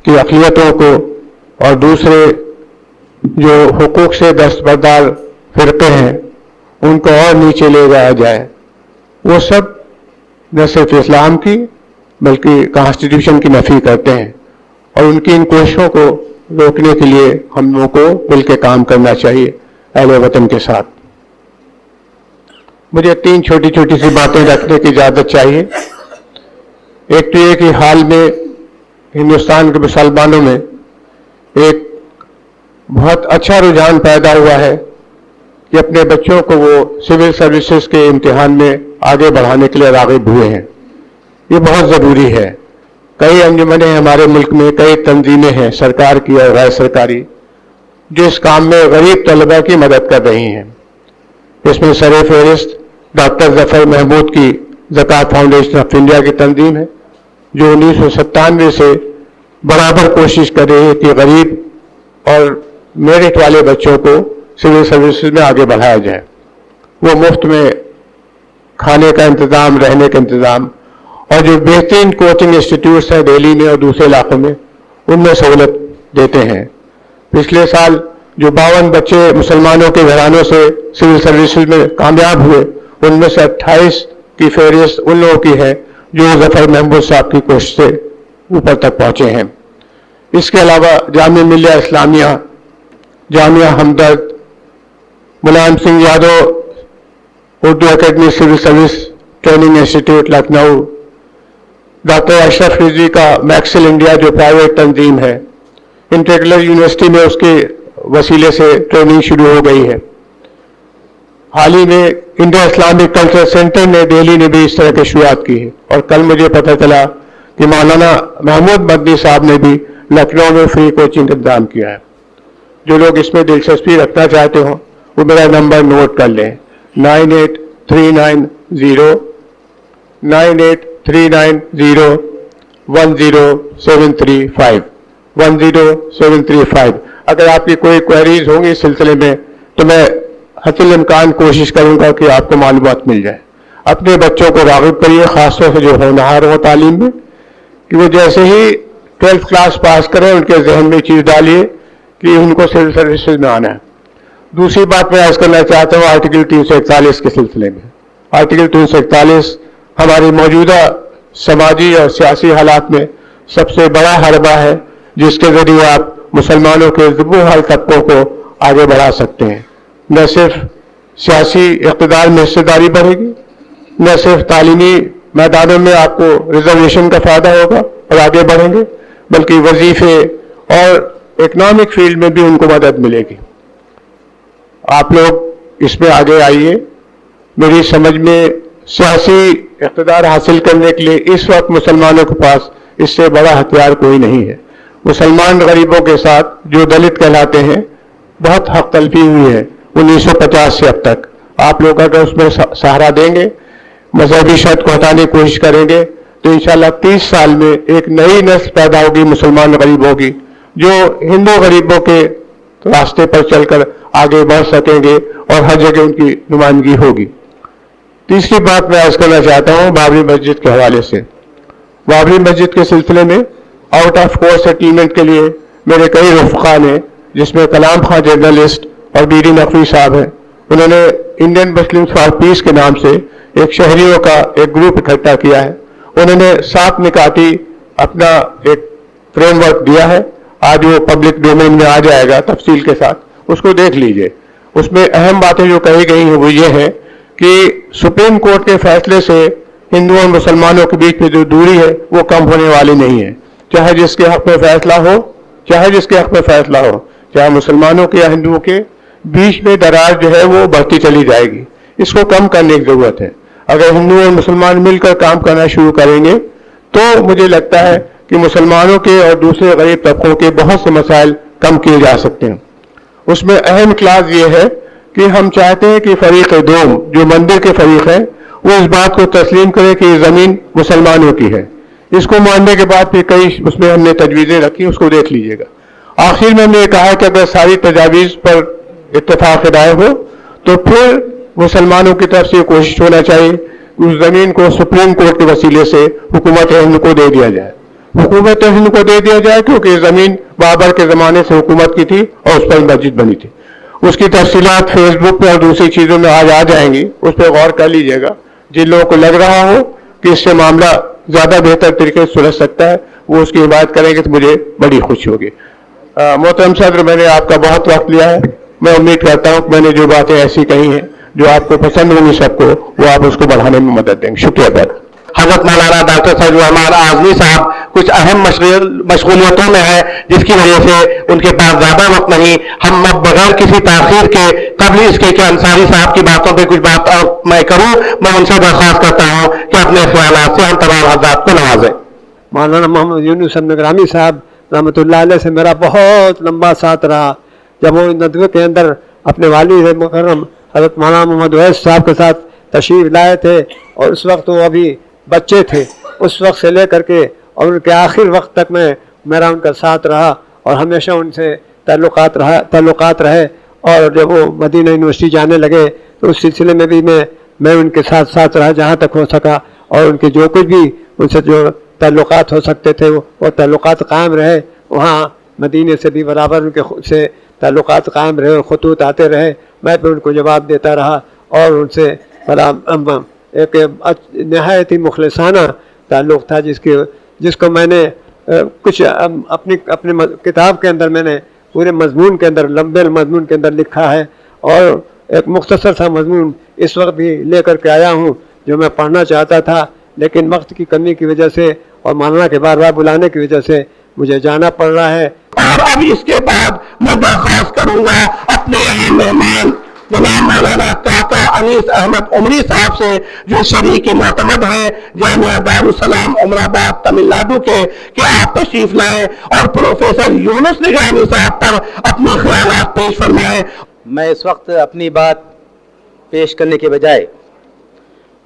Speaker 6: कि अक़लियतों को और दूसरे जो हुकूक से दस्तबरदार फ़िरक़े हैं उनको और नीचे ले जाया जाए, वो सब न सिर्फ इस्लाम की बल्कि कॉन्स्टिट्यूशन की नफ़ी करते हैं, और उनकी इन कोशिशों को रोकने के लिए हम लोगों को मिल के काम करना चाहिए अहले वतन के साथ। मुझे 3 छोटी छोटी सी बातें रखने की इजाज़त चाहिए। एक तो ये कि हाल में हिंदुस्तान के मुसलमानों में एक बहुत अच्छा रुझान पैदा हुआ है कि अपने बच्चों को वो सिविल सर्विसेज के इम्तिहान में आगे बढ़ाने के लिए राग़िब हुए हैं। ये बहुत ज़रूरी है। कई अंजुमनें हमारे मुल्क में, कई तंजीमें हैं सरकार की और गैर सरकारी, जो इस काम में गरीब तलबा की मदद कर रही हैं। इसमें सर फहरिस्त डॉक्टर ज़फ़र महमूद की ज़कात फाउंडेशन ऑफ इंडिया की तंजीम है, जो 1997 से बराबर कोशिश कर रही है कि गरीब और मेरिट वाले बच्चों को सिविल सर्विसेज में आगे बढ़ाया जाए। वो मुफ्त में खाने का इंतज़ाम, रहने का इंतज़ाम, और जो बेहतरीन कोचिंग इंस्टीट्यूट्स हैं दिल्ली में और दूसरे इलाकों में, उनमें सहूलत देते हैं। पिछले साल जो 52 बच्चे मुसलमानों के घरानों से सिविल सर्विसेज में कामयाब हुए, उनमें से 28 की फहरिस्त उन लोगों की है जो ज़फ़र महमूद साहब की कोशिश से ऊपर तक पहुँचे हैं। इसके अलावा Jamia Millia Islamia, Jamia Hamdard, Mulayam Singh Yadav Urdu academy civil service training institute Lucknow, doctor Ashraf Rizvi का मैक्सिल इंडिया जो प्राइवेट तंजीम है, इंटीग्रल यूनिवर्सिटी में उसके वसीले से ट्रेनिंग शुरू हो गई है। हाल ही में इंडिया इस्लामिक कल्चर सेंटर ने दिल्ली ने भी इस तरह की शुरुआत की है, और कल मुझे पता चला कि मौलाना महमूद मदनी साहब ने भी लखनऊ में फ्री कोचिंग इंतजाम किया है। जो लोग इसमें दिलचस्पी रखना चाहते हो वो मेरा नंबर नोट कर लें, 9839010735 अगर आपकी कोई क्वेरीज होंगी इस सिलसिले में तो मैं हसल इम्कान कोशिश करूंगा कि आपको मालूमात मिल जाए। अपने बच्चों को राग़िब करिए, खासतौर से जो होनहार हो तालीम में, कि वो जैसे ही 12th क्लास पास करें उनके जहन में चीज़ डालिए कि उनको सिविल सर्विसेज में आना है। दूसरी बात मैं अर्ज करना चाहता हूँ आर्टिकल 341 के सिलसिले में। आर्टिकल 341 हमारी मौजूदा समाजी और सियासी हालात में सबसे बड़ा हरबा है जिसके जरिए आप मुसलमानों के ज़ुबू हर तबकों को आगे बढ़ा सकते हैं। न सिर्फ सियासी इक़्तिदार में हिस्सेदारी बढ़ेगी, न सिर्फ तालीमी मैदानों में आपको रिजर्वेशन का फ़ायदा होगा और आगे बढ़ेंगे, बल्कि वजीफे और इकनॉमिक फील्ड में भी उनको मदद मिलेगी। आप लोग इसमें आगे आइए। मेरी समझ में सियासी इक़्तिदार हासिल करने के लिए इस वक्त मुसलमानों के पास इससे बड़ा हथियार कोई नहीं है। मुसलमान गरीबों के साथ जो दलित कहलाते हैं बहुत हक तलफी हुई है 1950 से अब तक। आप लोग अगर उसमें सहारा देंगे, मजहबी शर्त को हटाने की कोशिश करेंगे तो इंशाल्लाह 30 साल में एक नई नस्ल पैदा होगी मुसलमान गरीबों की, जो हिंदू गरीबों के रास्ते पर चलकर आगे बढ़ सकेंगे और हर जगह उनकी नुमाइंदगी होगी। तीसरी बात मैं अर्ज करना चाहता हूँ बाबरी मस्जिद के हवाले से। बाबरी मस्जिद के सिलसिले में आउट ऑफ कोर्ट सेटलमेंट के लिए मेरे कई रफ़क़ा ने, जिसमें कलाम खां जर्नलिस्ट और बीडी नकवी साहब हैं, उन्होंने इंडियन मुस्लिम्स फॉर पीस के नाम से एक शहरियों का एक ग्रुप इकट्ठा किया है। उन्होंने 7 निकाती अपना एक फ्रेमवर्क दिया है। आज वो पब्लिक डोमेन में आ जाएगा तफसील के साथ, उसको देख लीजिए। उसमें अहम बातें जो कही गई हैं वो ये है कि सुप्रीम कोर्ट के फैसले से हिंदुओं और मुसलमानों के बीच में जो दूरी है वो कम होने वाली नहीं है। चाहे जिसके हक में फैसला हो, चाहे जिसके हक में फैसला हो, चाहे मुसलमानों के या हिंदुओं के बीच में दरार जो है वो बढ़ती चली जाएगी। इसको कम करने की जरूरत है। अगर हिंदू और मुसलमान मिलकर काम करना शुरू करेंगे تو मुझे लगता है कि मुसलमानों के और दूसरे गरीब तबकों के बहुत से मसाइल कम किए जा सकते हैं। उसमें अहम क्लास ये है कि हम चाहते हैं कि फरीक दोम जो मंदिर के फरीक हैं वो इस बात को तस्लीम करे कि ये ज़मीन मुसलमानों की है। इसको मानने के बाद फिर कई उसमें हमने तजवीज़ें रखी, उसको देख लीजिएगा। आखिर में हमने कहा कि अगर सारी तजावीज़ पर इत्तेफाक राय हो तो फिर मुसलमानों की तरफ से कोशिश होना चाहिए कि उस ज़मीन को सुप्रीम कोर्ट के वसीले से हुकूमत हिंद को दे दिया जाए। हुकूमत हिंद को दे दिया जाए क्योंकि ज़मीन बाबर के ज़माने से हुकूमत की थी और उस पर मस्जिद बनी थी। उसकी तफसीलात फेसबुक पर और दूसरी चीज़ों में आज आ जाएंगी, उस पर गौर कर लीजिएगा। जिन लोगों को लग रहा हो कि इससे मामला ज़्यादा बेहतर तरीके से सुलझ सकता है वो उसकी हिमायत करेंगे तो मुझे बड़ी खुशी होगी। मोहतरम सदर, मैंने आपका बहुत वक्त लिया है। मैं उम्मीद करता हूँ कि मैंने जो बातें ऐसी कही हैं जो आपको पसंद होंगी सबको, वो आप उसको बढ़ाने में मदद देंगे। शुक्रिया सर।
Speaker 3: हजरत मौलाना डॉक्टर सैयद उमर आज़मी साहब कुछ अहम मशगूलियतों में है जिसकी वजह से उनके पास ज़्यादा वक्त नहीं। हम अब बगैर किसी ताख़ीर के कबल इसके कि अंसारी साहब की बातों पे कुछ बात और मैं करूं, मैं उनसे दरख्वास्त करता हूं कि अपने ख्यालात से हम तमाम हज़रात को नवाजें।
Speaker 7: मौलाना मोहम्मद यूनुस नगरामी साहब रहमतुल्लाह अलैह से मेरा बहुत लंबा साथ रहा। जब वो नदवे के अंदर अपने वालिद मुकर्रम हज़रत मौलाना मोहम्मद उवैस साहब के साथ तशरीफ़ लाए थे और उस वक्त वो अभी बच्चे थे, उस वक्त से लेकर के और उनके आखिर वक्त तक मेरा उनका साथ रहा और हमेशा उनसे ताल्लुकात रहे। और जब वो मदीना यूनिवर्सिटी जाने लगे तो उस सिलसिले में भी मैं उनके साथ रहा जहाँ तक हो सका और उनके जो कुछ भी उनसे जो ताल्लुकात हो सकते थे वो ताल्लुकात कायम रहे। वहाँ मदीने से भी बराबर उनके से ताल्लुकात कायम रहे और खतूत आते रहे। मैं भी उनको जवाब देता रहा और उनसे बड़ा एक नहायत ही मुखलिसाना ताल्लुक़ था जिसको मैंने कुछ अपनी किताब के अंदर मैंने पूरे मजमून के अंदर लंबे मजमून के अंदर लिखा है और एक मुख्तसर सा मजमून इस वक्त भी लेकर के आया हूँ जो मैं पढ़ना चाहता था, लेकिन वक्त की कमी की वजह से और मौलाना के बार बार बुलाने की वजह से मुझे जाना पड़ रहा है।
Speaker 1: और अब इसके बाद मैं दरख्वास्त करूंगा अपने मेहमान जनाब मौलाना काका अनीस अहमद उमरी साहब से जो शरीक मोतमद है जामिया दारुस्सलाम उमराबाद तमिलनाडु के, कि आप तशरीफ लाए और प्रोफेसर यूनुस निगरानी साहब पर अपने ख्यालात पेश फरमाएं।
Speaker 8: मैं इस वक्त अपनी बात पेश करने के बजाय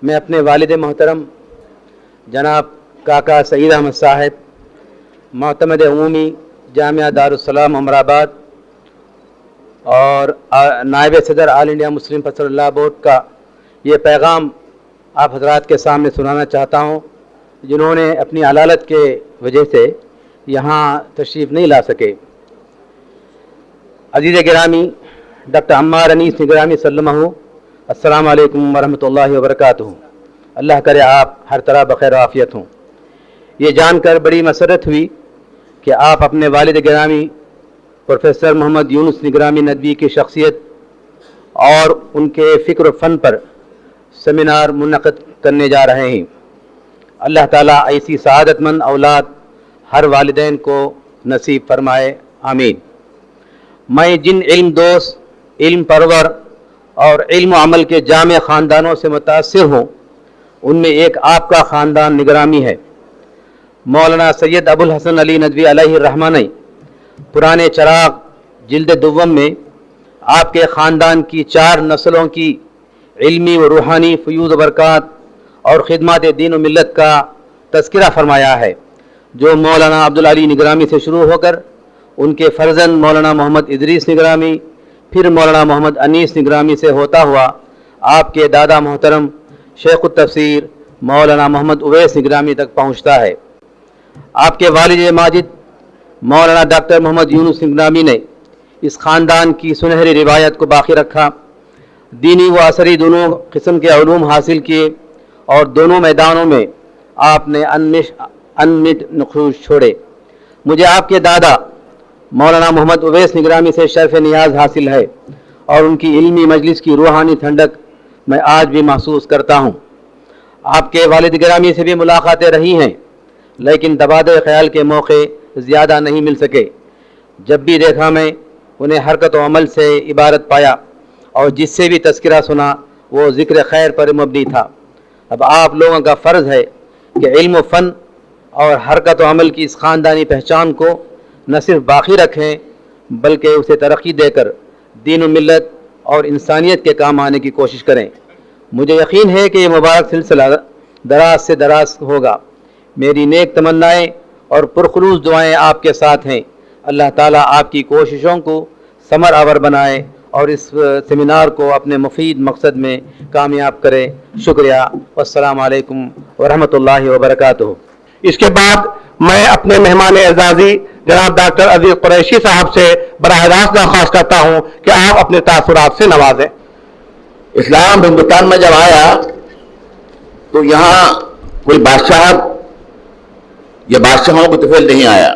Speaker 8: मैं अपने वालिद मोहतरम जनाब काका सईद अहमद साहब मोतमद उमूमी जामिया दारुस्सलाम उमराबाद और नायब सदर ऑल इंडिया मुस्लिम फसलुल्लाह बोर्ड का ये पैगाम आप हजरात के सामने सुनाना चाहता हूँ, जिन्होंने अपनी अलालत के वजह से यहाँ तशरीफ़ नहीं ला सके। अजीज़ गिरामी डॉक्टर अम्मार अनीस निगरामी सल्लल्लाहु अस्सलामु अलैकुम वरहमतुल्लाहि वबरकातुहू। अल्लाह करे आप हर तरह बखैर आफ़ियत हों। ये जानकर बड़ी मसरत हुई कि आप अपने वालिद गिरामी प्रोफेसर मोहम्मद यूनुस निगरामी नदवी की शख्सियत और उनके फ़िक्र फ़न पर सेमिनार मुनक़िद करने जा रहे हैं। अल्लाह ताला ऐसी सआदतमंद औलाद हर वालिदैन को नसीब फरमाए, आमीन। मैं जिन इल्म दोस्त, इल्म परवर और इल्म अमल के जामे ख़ानदानों से मुतासिर हूँ उनमें एक आपका ख़ानदान निगरामी है। मौलाना सैयद अबुल हसन अली नदवी अलैहि रहमानी पुराने चराग जिल्द दुव्वम में आपके ख़ानदान की 4 नस्लों की इल्मी व रूहानी फ़यूज़ बरक़ात और ख़िदमत दीन व मिल्लत का तज़किरा फ़रमाया है, जो मौलाना अब्दुल अली निगरामी से शुरू होकर उनके फ़र्जंद मौलाना मोहम्मद इदरीस निगरामी, फिर मौलाना मोहम्मद अनीस निगरामी से होता हुआ आपके दादा मोहतरम शेख तफसीर मौलाना मोहम्मद उवैस निगरामी तक पहुँचता है। आपके वालिद माजिद मौलाना डॉक्टर मोहम्मद यूनुस निगरामी ने इस ख़ानदान की सुनहरी रिवायत को बाकी रखा। दीनी व असरी दोनों किस्म के उलूम हासिल किए और दोनों मैदानों में आपने अनमिट नक़ूश छोड़े। मुझे आपके दादा मौलाना मोहम्मद उवैस निगरामी से शर्फ़ नियाज़ हासिल है और उनकी इल्मी मजलिस की रूहानी ठंडक मैं आज भी महसूस करता हूँ। आपके वालिद गिरामी से भी मुलाकातें रही हैं, लेकिन तबादले ख़याल के मौके ज़्यादा नहीं मिल सके। जब भी देखा मैं उन्हें हरकत व अमल से इबारत पाया और जिससे भी तज़किरा सुना वो ज़िक्र खैर पर मबनी था। अब आप लोगों का फ़र्ज़ है कि इल्म व फ़न اور حرکت و عمل کی اس خاندانی پہچان کو نہ صرف باقی رکھیں بلکہ اسے ترقی دے کر دین و ملت اور انسانیت کے کام آنے کی کوشش کریں۔ مجھے یقین ہے کہ یہ مبارک سلسلہ دراز سے دراز ہوگا۔ میری نیک تمنائیں اور پرخلوص دعائیں آپ کے ساتھ ہیں۔ اللہ تعالیٰ آپ کی کوششوں کو ثمر آور بنائے اور اس سیمینار کو اپنے مفید مقصد میں کامیاب کرے۔ شکریہ، والسلام علیکم ورحمۃ اللہ وبرکاتہ۔
Speaker 3: اس کے بعد میں اپنے مہمان اعزازی جناب ڈاکٹر عزیز قریشی صاحب سے براہ راست درخواست کرتا ہوں کہ آپ اپنے تاثرات سے نوازیں۔
Speaker 9: اسلام ہندوستان میں جب آیا تو یہاں کوئی بادشاہ یا بادشاہوں کو طفیل نہیں آیا،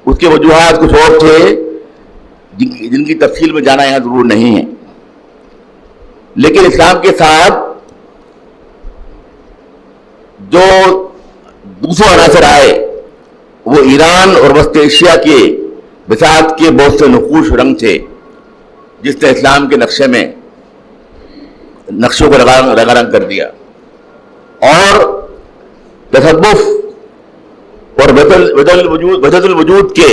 Speaker 9: اس کے وجوہات کچھ اور تھے جن کی تفصیل میں جانا یہاں ضرور نہیں ہے، لیکن اسلام کے ساتھ جو دوسرے عناصر آئے وہ ایران اور وسط ایشیا کے بساط کے بہت سے نقوش رنگ تھے جس نے اسلام کے نقشوں کو رنگا رنگ کر دیا، اور تصوف اور وحدت الوجود کے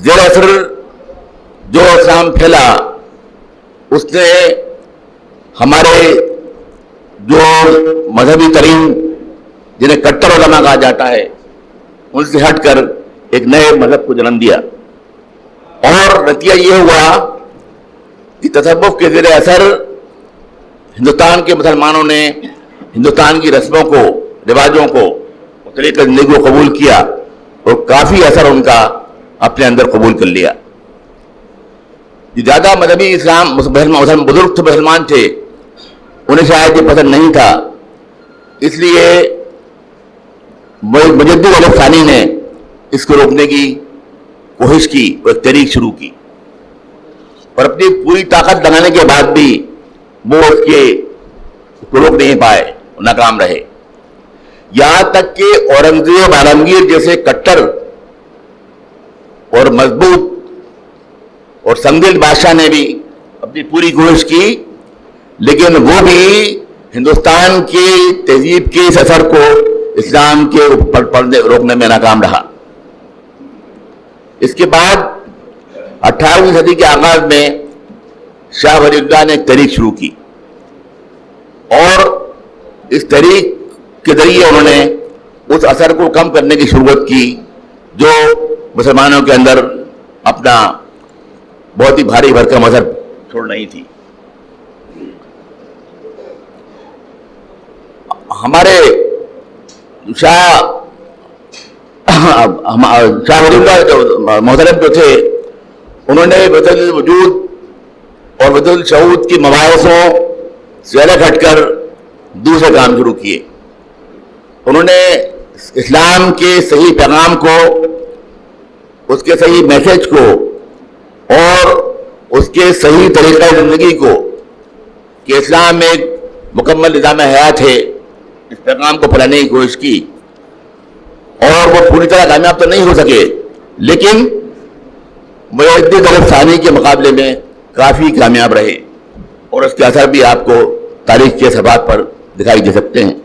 Speaker 9: زیر اثر جو اسلام پھیلا اس نے ہمارے جو مذہبی ترین جنہیں کٹر علماء کہا جاتا ہے ان سے ہٹ کر ایک نئے مذہب کو جنم دیا، اور نتیجہ یہ ہوا کہ تصوف کے زیر اثر ہندوستان کے مسلمانوں نے ہندوستان کی رسموں کو، رواجوں کو، طریقہ زندگی کو قبول کیا اور کافی اثر ان کا اپنے اندر قبول کر لیا۔ جو زیادہ مذہبی اسلام بزرگ تھے، مسلمان تھے، انہیں شاید یہ پسند نہیں تھا، اس لیے مجدد علی ثانی نے اس کو روکنے کی کوشش کی اور ایک تحریک شروع کی، اور اپنی پوری طاقت لگانے کے بعد بھی وہ اس کو روک نہیں پائے، ناکام رہے، یہاں تک کہ اورنگزیب عالمگیر جیسے کٹر اور مضبوط اور سنگدل بادشاہ نے بھی اپنی پوری کوشش کی، لیکن وہ بھی ہندوستان کی تہذیب کے اس اثر کو اسلام کے روکنے میں ناکام رہا۔ اس کے بعد 18ویں صدی کے آغاز میں شاہ ولی اللہ نے ایک تحریک شروع کی، اور اس تحریک کے ذریعے انہوں نے اس اثر کو کم کرنے کی شروعات کی جو مسلمانوں کے اندر اپنا بہت ہی بھاری بھرکم اثر چھوڑ رہی تھی۔ ہمارے شاہ ولی اللہ محترم جو تھے انہوں نے وحدت الوجود اور وحدت الشعود کی مباحثوں سے الگ ہٹ کر دوسرے کام شروع کیے۔ انہوں نے اسلام کے صحیح پیغام کو، اس کے صحیح میسج کو اور اس کے صحیح طریقہ زندگی کو کہ اسلام ایک مکمل نظام حیات ہے، اس پیغام کو پھیلانے کی کوشش کی، اور وہ پوری طرح کامیاب تو نہیں ہو سکے لیکن مجدد علی ثانی کے مقابلے میں کافی کامیاب رہے، اور اس کے اثر بھی آپ کو تاریخ کے صفحات پر دکھائی دے سکتے ہیں۔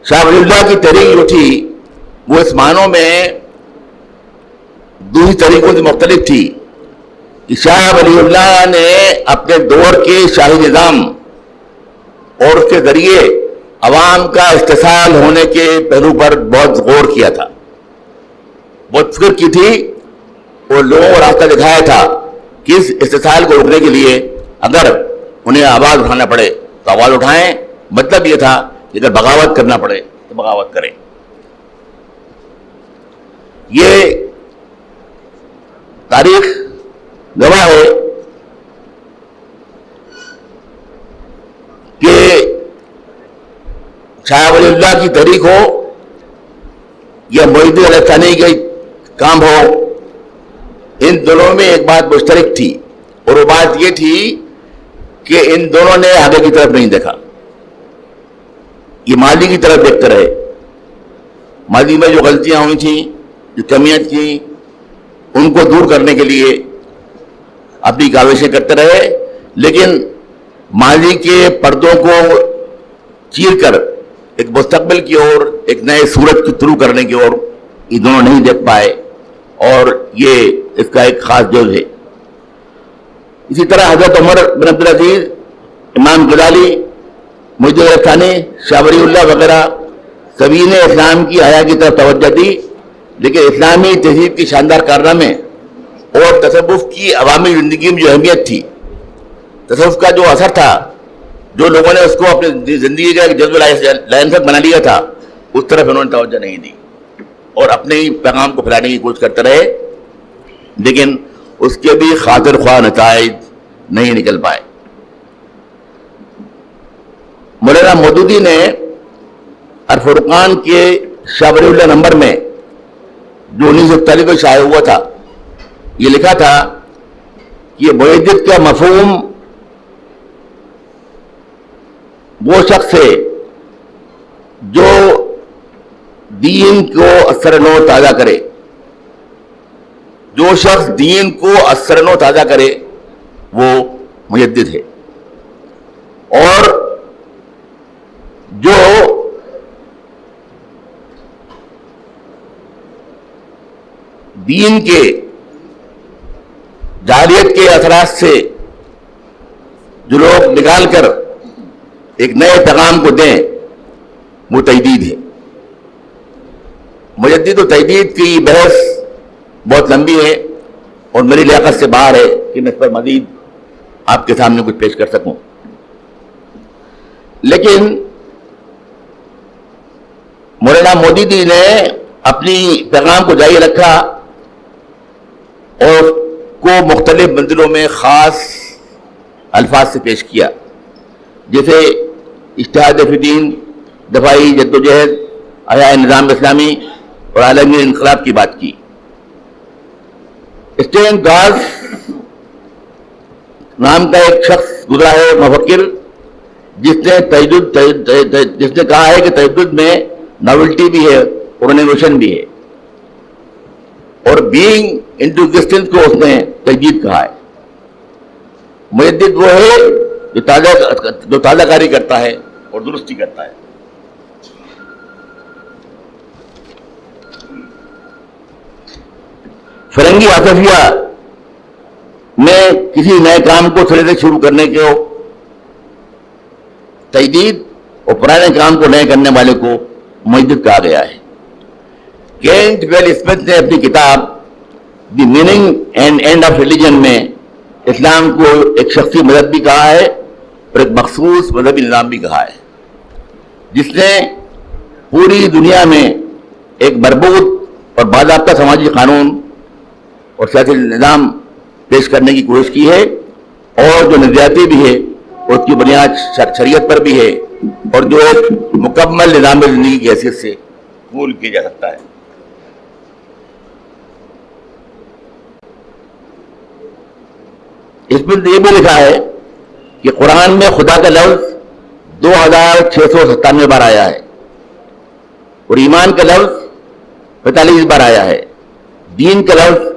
Speaker 9: شاہ ولی اللہ کی تحریک جو تھی وہ اس معنوں میں دوسری طریقوں سے مختلف تھی کہ شاہ ولی اللہ نے اپنے دور کے شاہی نظام اور اس کے ذریعے عوام کا استحصال ہونے کے پہلو پر بہت غور کیا تھا، بہت فکر کی تھی، اور لوگوں کو راستہ دکھایا تھا کہ اس استحصال کو روکنے کے لیے اگر انہیں آواز اٹھانا پڑے تو آواز اٹھائیں، مطلب یہ تھا کہ اگر بغاوت کرنا پڑے تو بغاوت کریں۔ یہ تاریخ گواہ ہے کہ شاہ ولی اللہ کی تحریک ہو یا مجدد علی ثانی کے کام ہو، ان دونوں میں ایک بات مشترک تھی، اور وہ بات یہ تھی کہ ان دونوں نے آگے کی طرف نہیں دیکھا، یہ ماضی کی طرف دیکھتے رہے۔ ماضی میں جو غلطیاں ہوئی تھیں، جو کمیاں تھیں، ان کو دور کرنے کے لیے اپنی کاوشیں کرتے رہے، لیکن ماضی کے پردوں کو چیر کر ایک مستقبل کی اور ایک نئے سورج کی طلوع کرنے کی اور یہ دونوں نہیں دیکھ پائے، اور یہ اس کا ایک خاص جز ہے۔ اسی طرح حضرت عمر بن عبدالعزیز، امام غزالی، محی الدین ثانی، شاہ ولی اللہ وغیرہ سبھی نے اسلام کی حیا کی طرف توجہ دی، لیکن اسلامی تہذیب کی شاندار کارنامے اور تصوف کی عوامی زندگی میں جو اہمیت تھی، تصوف کا جو اثر تھا، جو لوگوں نے اس کو اپنی زندگی کا ایک جذب لائنسک بنا لیا تھا، اس طرف انہوں نے توجہ نہیں دی اور اپنے ہی پیغام کو پھیلانے کی کوشش کرتے رہے، لیکن اس کے بھی خاطر خواہ نتائج نہیں نکل پائے۔ مولانا مودودی نے الفرقان کے شاہ ولی اللہ نمبر میں جو 1941 میں شائع ہوا تھا، یہ لکھا تھا کہ یہ مجدد کا مفہوم وہ شخص ہے جو دین کو اثر نو تازہ کرے، جو شخص دین کو اثر نو تازہ کرے وہ مجدد ہے، اور جو دین کے جاہلیت کے اثرات سے جو لوگ نکال کر ایک نئے پیغام کو دیں وہ تجدید ہے۔ مجدد و تجدید کی بحث بہت لمبی ہے اور میری لیاقت سے باہر ہے کہ میں اس پر مزید آپ کے سامنے کچھ پیش کر سکوں، لیکن مولانا مودودی نے اپنی پیغام کو جاری رکھا اور کو مختلف منزلوں میں خاص الفاظ سے پیش کیا، جیسے اجتہاد فی دین، دفاعی جدوجہد، احیاء نظام اسلامی اور عالمی انقلاب کی بات کی۔ اسٹین گاز نام کا ایک شخص گزرا ہے مفکر، جس نے کہا ہے کہ تجدد میں ناولٹی بھی ہے اور انوویشن بھی ہے، اور بینگ انٹو ایگزسٹنس کو اس نے تجدید کہا ہے۔ مجدد وہ ہے جو تازہ کاری کرتا ہے اور درستی کرتا ہے۔ فرنگی عاطفیہ میں کسی نئے کام کو سرے سے شروع کرنے کو تجدید اور پرانے کام کو نئے کرنے والے کو مجدد کہا گیا ہے۔ کینٹ ویل اسمتھ نے اپنی کتاب the meaning and and of religion میں اسلام کو ایک شخصی مذہب بھی کہا ہے اور ایک مخصوص مذہبی نظام بھی کہا ہے، جس نے پوری دنیا میں ایک مربوط اور باضابطہ سماجی قانون اور سیاسی نظام پیش کرنے کی کوشش کی ہے، اور جو نظریاتی بھی ہے اور اس کی بنیاد شریعت پر بھی ہے، اور جو ایک مکمل نظام زندگی کی حیثیت سے قبول کیا جا سکتا ہے۔ اس میں یہ بھی لکھا ہے کہ قرآن میں خدا کا لفظ 2697 بار آیا ہے، اور ایمان کا لفظ 45 بار آیا ہے، دین کا لفظ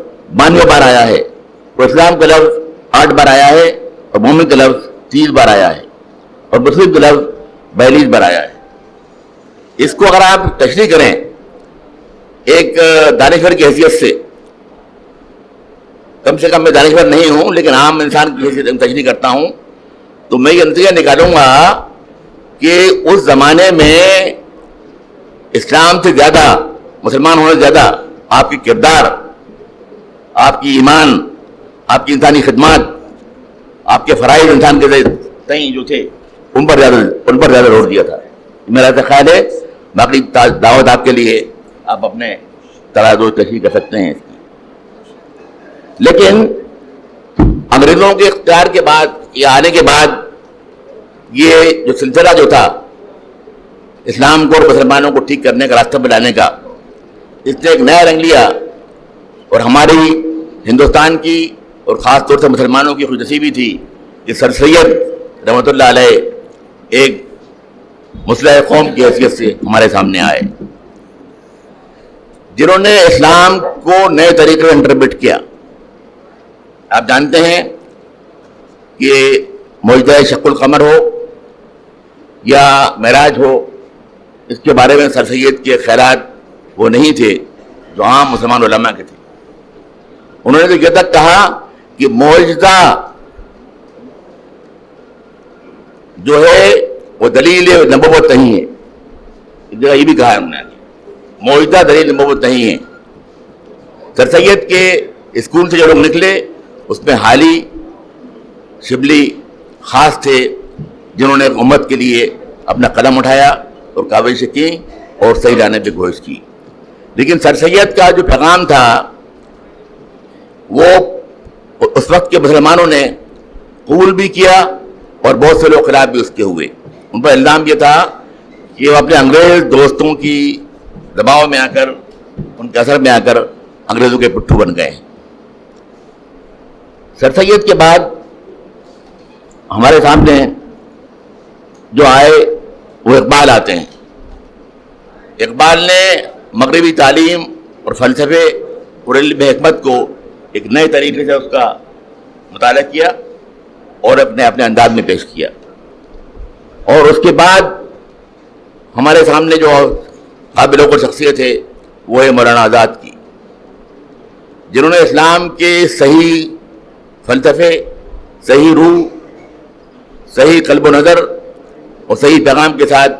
Speaker 9: 92 بار آیا ہے، اور اسلام کا لفظ 8 بار آیا ہے، اور مومن کا لفظ 30 بار آیا ہے، اور مسلم کا لفظ 42 بار آیا ہے۔ اس کو اگر آپ تشریح کریں ایک دانشور کی حیثیت سے، کم سے کم میں دانشور نہیں ہوں لیکن عام انسان کی حیثیت تشریح کرتا ہوں، تو میں یہ نتیجہ نکالوں گا کہ اس زمانے میں اسلام سے زیادہ، مسلمان ہونے سے زیادہ آپ کی کردار، آپ کی ایمان، آپ کی انسانی خدمات، آپ کے فرائض انسان کے تئیں جو تھے ان پر زیادہ زور دیا تھا۔ میرا تو خیال ہے، باقی دعوت آپ کے لیے، آپ اپنے ترازو تشریح کر سکتے ہیں اس کی۔ لیکن انگریزوں کے اختیار کے بعد یا آنے کے بعد یہ جو سلسلہ جو تھا اسلام کو اور مسلمانوں کو ٹھیک کرنے کا، راستہ پہ لانے کا، اس نے ایک نیا رنگ لیا، اور ہماری ہندوستان کی اور خاص طور سے مسلمانوں کی خوش نصیبی تھی کہ سر سید رحمۃ اللہ علیہ ایک مصلح قوم کی حیثیت سے ہمارے سامنے آئے، جنہوں نے اسلام کو نئے طریقے سے انٹرپریٹ کیا۔ آپ جانتے ہیں کہ معجزہ شق القمر ہو یا معراج ہو اس کے بارے میں سر سید کے خیالات وہ نہیں تھے جو عام مسلمان علماء کے تھے. انہوں نے تو یہ تک کہا کہ معجزہ جو ہے وہ دلیل نبوت نہیں ہے. ایک جگہ یہ بھی کہا ہے انہوں نے معجزہ دلیل نبوت نہیں ہے. سر سید کے اسکول سے جو لوگ نکلے اس میں حالی شبلی خاص تھے جنہوں نے امت کے لیے اپنا قلم اٹھایا اور کاوشیں کی اور صحیح لانے پہ کوشش کی. لیکن سر سید کا جو پیغام تھا وہ اس وقت کے مسلمانوں نے قبول بھی کیا اور بہت سے لوگ خلاف بھی اس کے ہوئے. ان پر الزام یہ تھا کہ وہ اپنے انگریز دوستوں کی دباؤ میں آ کر ان کے اثر میں آ کر انگریزوں کے پٹھو بن گئے. سر سید کے بعد ہمارے سامنے جو آئے وہ اقبال آتے ہیں. اقبال نے مغربی تعلیم اور فلسفے اور علم حکمت کو ایک نئے طریقے سے اس کا مطالعہ کیا اور اپنے انداز میں پیش کیا. اور اس کے بعد ہمارے سامنے جو قابل و شخصیت ہے وہ ہے مولانا آزاد کی، جنہوں نے اسلام کے صحیح فلسفے، صحیح روح، صحیح قلب و نظر اور صحیح پیغام کے ساتھ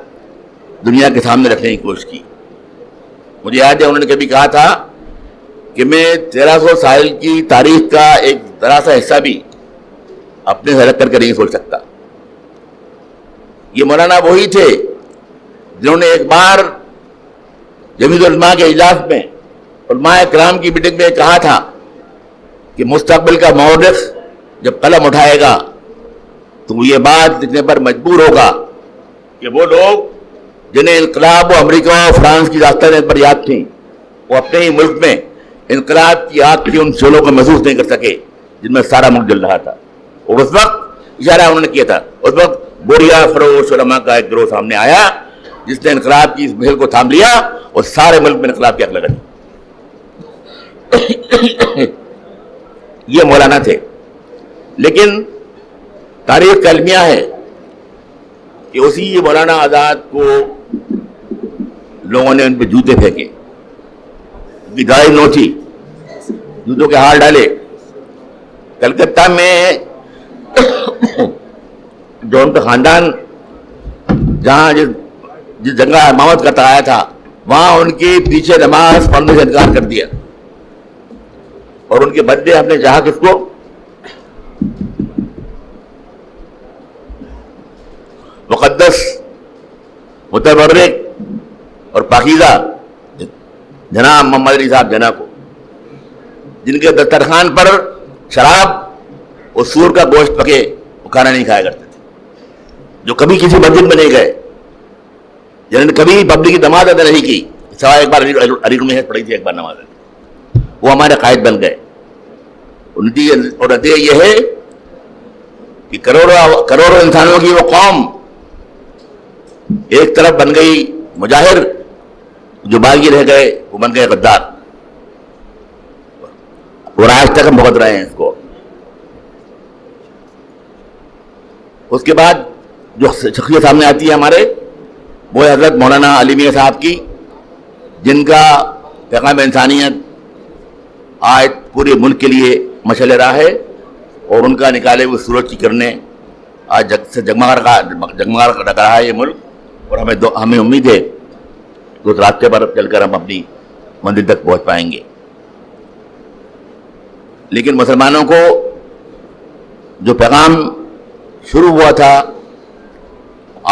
Speaker 9: دنیا کے سامنے رکھنے کی کوشش کی. مجھے یاد ہے انہوں نے کبھی کہا تھا کہ میں 1300 سال کی تاریخ کا ایک ذرا سا حصہ بھی اپنے سے رکھ کر نہیں سوچ سکتا. یہ مولانا وہی تھے جنہوں نے ایک بار جمیع العلماء کے اجلاس میں علماء کرام کی میٹنگ میں کہا تھا کہ مستقبل کا مورخ جب قلم اٹھائے گا تو وہ یہ بات لکھنے پر مجبور ہوگا کہ وہ لوگ جنہیں انقلاب و امریکہ و فرانس کی داستانیں پر یاد تھیں وہ اپنے ہی ملک میں انقلاب کی آگ کی ان شعلوں کو محسوس نہیں کر سکے جن میں سارا ملک جل رہا تھا. اور اس وقت اشارہ انہوں نے کیا تھا، اس وقت بوریا فروش علماء کا ایک گروہ سامنے آیا جس نے انقلاب کی اس محل کو تھام لیا اور سارے ملک میں انقلاب کی آگ لگا دی. یہ مولانا تھے. لیکن تاریخ کا المیہ ہے کہ اسی مولانا آزاد کو لوگوں نے ان پہ جوتے پھینکے، ان کی داڑھی نوچی، جوتوں کے ہار ڈالے. کلکتہ میں جو ان کا خاندان جہاں جس جگہ امامت کرتا آیا تھا وہاں ان کے پیچھے نماز پڑھنے سے انکار کر دیا اور ان کے بدلے ہم نے چاہا کس کو مقدس، متبرک اور پاکیزہ جناب محمد علی صاحب جناح کو، جن کے دسترخوان پر شراب اور سور کا گوشت پکے وہ کھانا نہیں کھایا کرتے تھے، جو کبھی کسی مسجد میں نہیں گئے، جنہوں نے کبھی پبلک کی نماز ادا نہیں کی سوائے ایک بار علی میں پڑھی تھی ایک بار نماز، وہ ہمارے قائد بن گئے. اور نتیجہ یہ ہے کہ کروڑوں انسانوں کی وہ قوم ایک طرف بن گئی مجاہر، جو باغی رہ گئے وہ بن گئے غدار، اور آج تک ہم بھگت رہے ہیں اس کو. اس کے بعد جو شخصیت سامنے آتی ہے ہمارے وہ حضرت مولانا علی میاں صاحب کی، جن کا پیغام انسانیت آج پورے ملک کے لیے مشعل راہ ہے اور ان کا نکالے ہوئے سورج کی کرنیں آج جگمگا رہا ہے یہ ملک. اور ہمیں امید ہے کہ اس راستے پر چل کر ہم اپنی منزل تک پہنچ پائیں گے. لیکن مسلمانوں کو جو پیغام شروع ہوا تھا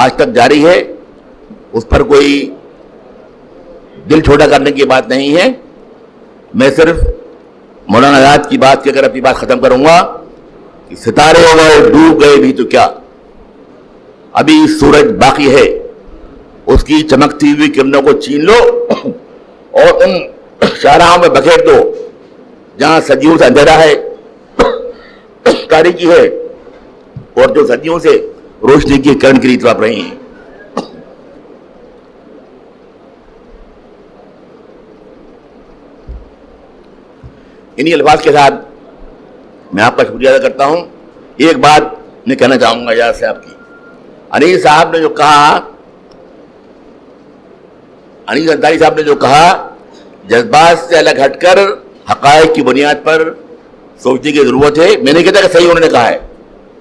Speaker 9: آج تک جاری ہے، اس پر کوئی دل چھوٹا کرنے کی بات نہیں ہے. میں صرف مولانا آزاد کی بات کہہ کر اپنی بات ختم کروں گا کہ ستارے ہو گئے ڈوب گئے بھی تو کیا، ابھی سورج باقی ہے، اس کی چمکتی ہوئی کرنوں کو چھین لو اور ان شاہراہوں میں بکھیر دو جہاں صدیوں سے اندھیرا ہے، تاریکی ہے، اور جو صدیوں سے روشنی کی کرن کی طرف رہی ہیں. انہی الفاظ کے ساتھ میں آپ کا شکریہ ادا کرتا ہوں. ایک بات میں کہنا چاہوں گا اجازت سے آپ کی. انیس صاحب نے جو کہا अनीस अंसारी साहब ने जो कहा, जज्बात से अलग हटकर हक़ाइक़ की बुनियाद पर सोचने की ज़रूरत है। मैं नहीं कहता कि सही उन्होंने कहा है,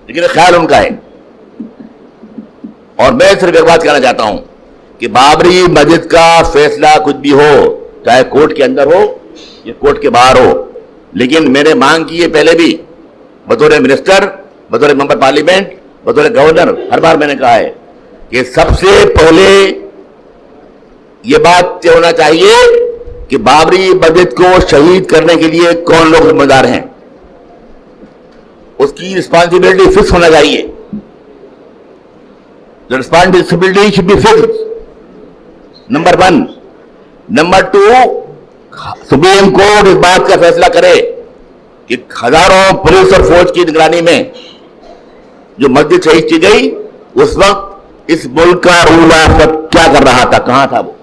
Speaker 9: लेकिन ख्याल उनका है। और मैं सिर्फ एक बात कहना चाहता हूँ कि बाबरी मस्जिद का फैसला कुछ भी हो, चाहे कोर्ट के अंदर हो या कोर्ट के बाहर हो, लेकिन मैंने मांग की है पहले भी, बतौर मिनिस्टर, बतौर मेंबर पार्लियामेंट, बतौर गवर्नर, हर बार मैंने कहा है कि सबसे पहले ये बात तय होना चाहिए कि बाबरी मस्जिद को शहीद करने के लिए कौन लोग जिम्मेदार हैं, उसकी रिस्पॉन्सिबिलिटी फिक्स होना चाहिए। The responsibility should be fixed. Number 1। Number 2, supreme court इस बात का फैसला करे कि हजारों पुलिस और फौज की निगरानी में जो मस्जिद शहीद की गई, उस वक्त इस मुल्क का रूल ऑफ लॉ क्या कर रहा था, कहां था वो,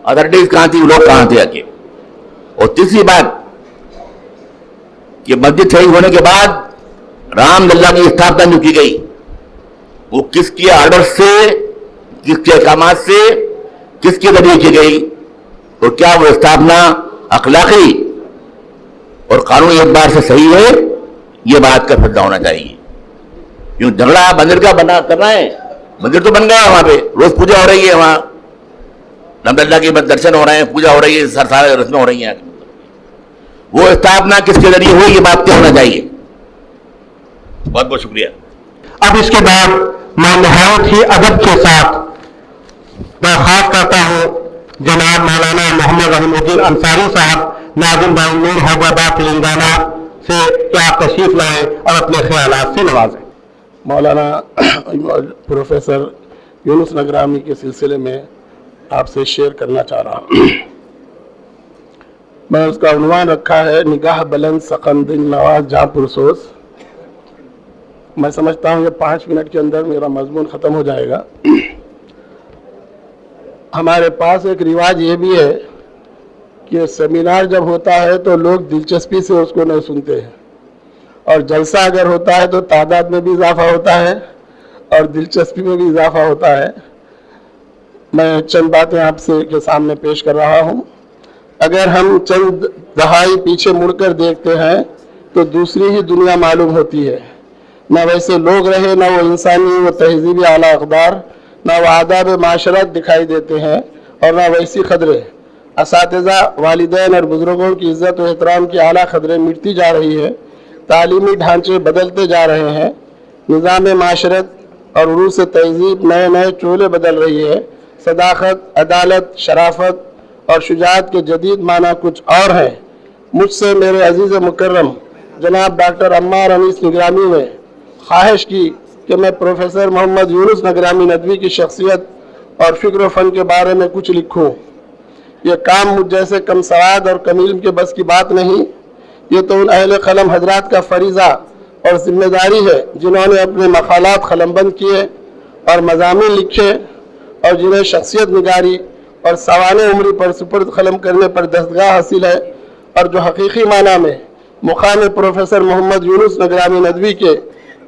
Speaker 9: अथॉरिटीज कहां थी, लोग कहां थे आके। और तीसरी बात कि मस्जिद शहीद होने के बाद रामलल्ला की स्थापना जो की गई, वो किसके आर्डर से, किसके अहकामात से, किसके जरिए की गई, तो क्या वो स्थापना अखलाकी और कानूनी एतबार से सही है, ये बात का फैसला होना चाहिए। क्यों झगड़ा मंदिर का बना करना है, मंदिर तो बन गया, वहां पे रोज पूजा हो रही है, वहां रामलल्ला के दर्शन हो रहे हैं, पूजा हो रही है, सारे रस्में हो रही हैं, वो स्थापना किसके जरिए हुई, ये बात क्या होना चाहिए। बहुत बहुत शुक्रिया।
Speaker 1: अब इसके बाद मैं नहायत ही अदब के साथ दरख्वास्त करता हूँ जनाब मौलाना मोहम्मद रहीमुद्दीन अंसारी साहब नाज़िम भाई नूर हैदराबाद तेलंगाना से कि आप तशरीफ लाएं और अपने ख्यालात से नवाजें।
Speaker 10: मौलाना प्रोफेसर यूनुस नगरामी के सिलसिले में आपसे शेयर करना चाह रहा हूँ। मैं उसका उन्वान रखा है निगाह बुलंद सकन दिल नवाज जहाँ पुरसोस। मैं समझता हूँ ये 5 मिनट के अंदर मेरा मजमून ख़त्म हो जाएगा। हमारे पास एक रिवाज ये भी है कि सेमिनार जब होता है तो लोग दिलचस्पी से उसको नहीं सुनते हैं, और जलसा अगर होता है तो तादाद में भी इजाफा होता है और दिलचस्पी में भी इजाफा होता है। मैं चंद बातें आपसे के सामने पेश कर रहा हूँ। अगर हम चंद दहाई पीछे मुड़कर देखते हैं तो दूसरी ही दुनिया मालूम होती है। न वैसे लोग रहे, न वो इंसानी व तहजीबी आला अक़दार, न वो आदाब माशरत दिखाई देते हैं, और न वैसी खदरें। असातिज़ा, वालिदैन और बुज़ुर्गों की इज़्ज़त व एहतराम की आला खदरें मिटती जा रही है। तालीमी ढांचे बदलते जा रहे हैं। निज़ाम माशरत और उरूस तहजीब नए नए चोले बदल रही है। सदाकत, अदालत, शराफत और शुजाअत के जदीद माना कुछ और हैं। मुझसे मेरे अजीज़ मुकर्रम जनाब डॉक्टर अम्मार अनीस निगरामी ने ख्वाहिश की कि मैं प्रोफेसर मोहम्मद यूनुस नगरामी नदवी की शख्सियत और फ़िक्र फ़न के बारे में कुछ लिखूं। ये काम मुझ जैसे कम सवाद और कम इल्म के बस की बात नहीं, ये तो उन अहले कलम हजरात का फरीज़ा और जिम्मेदारी है जिन्होंने अपने मकालात कलमबंद किए और मज़ामीन लिखे और जिन्हें शख्सियत निगारी और सवाने उम्री पर सुपर्द कलम करने पर दस्तगाह हासिल है, और जो हकीकी माना में मुकाम प्रोफेसर मोहम्मद यूनुस नगरामी नदवी के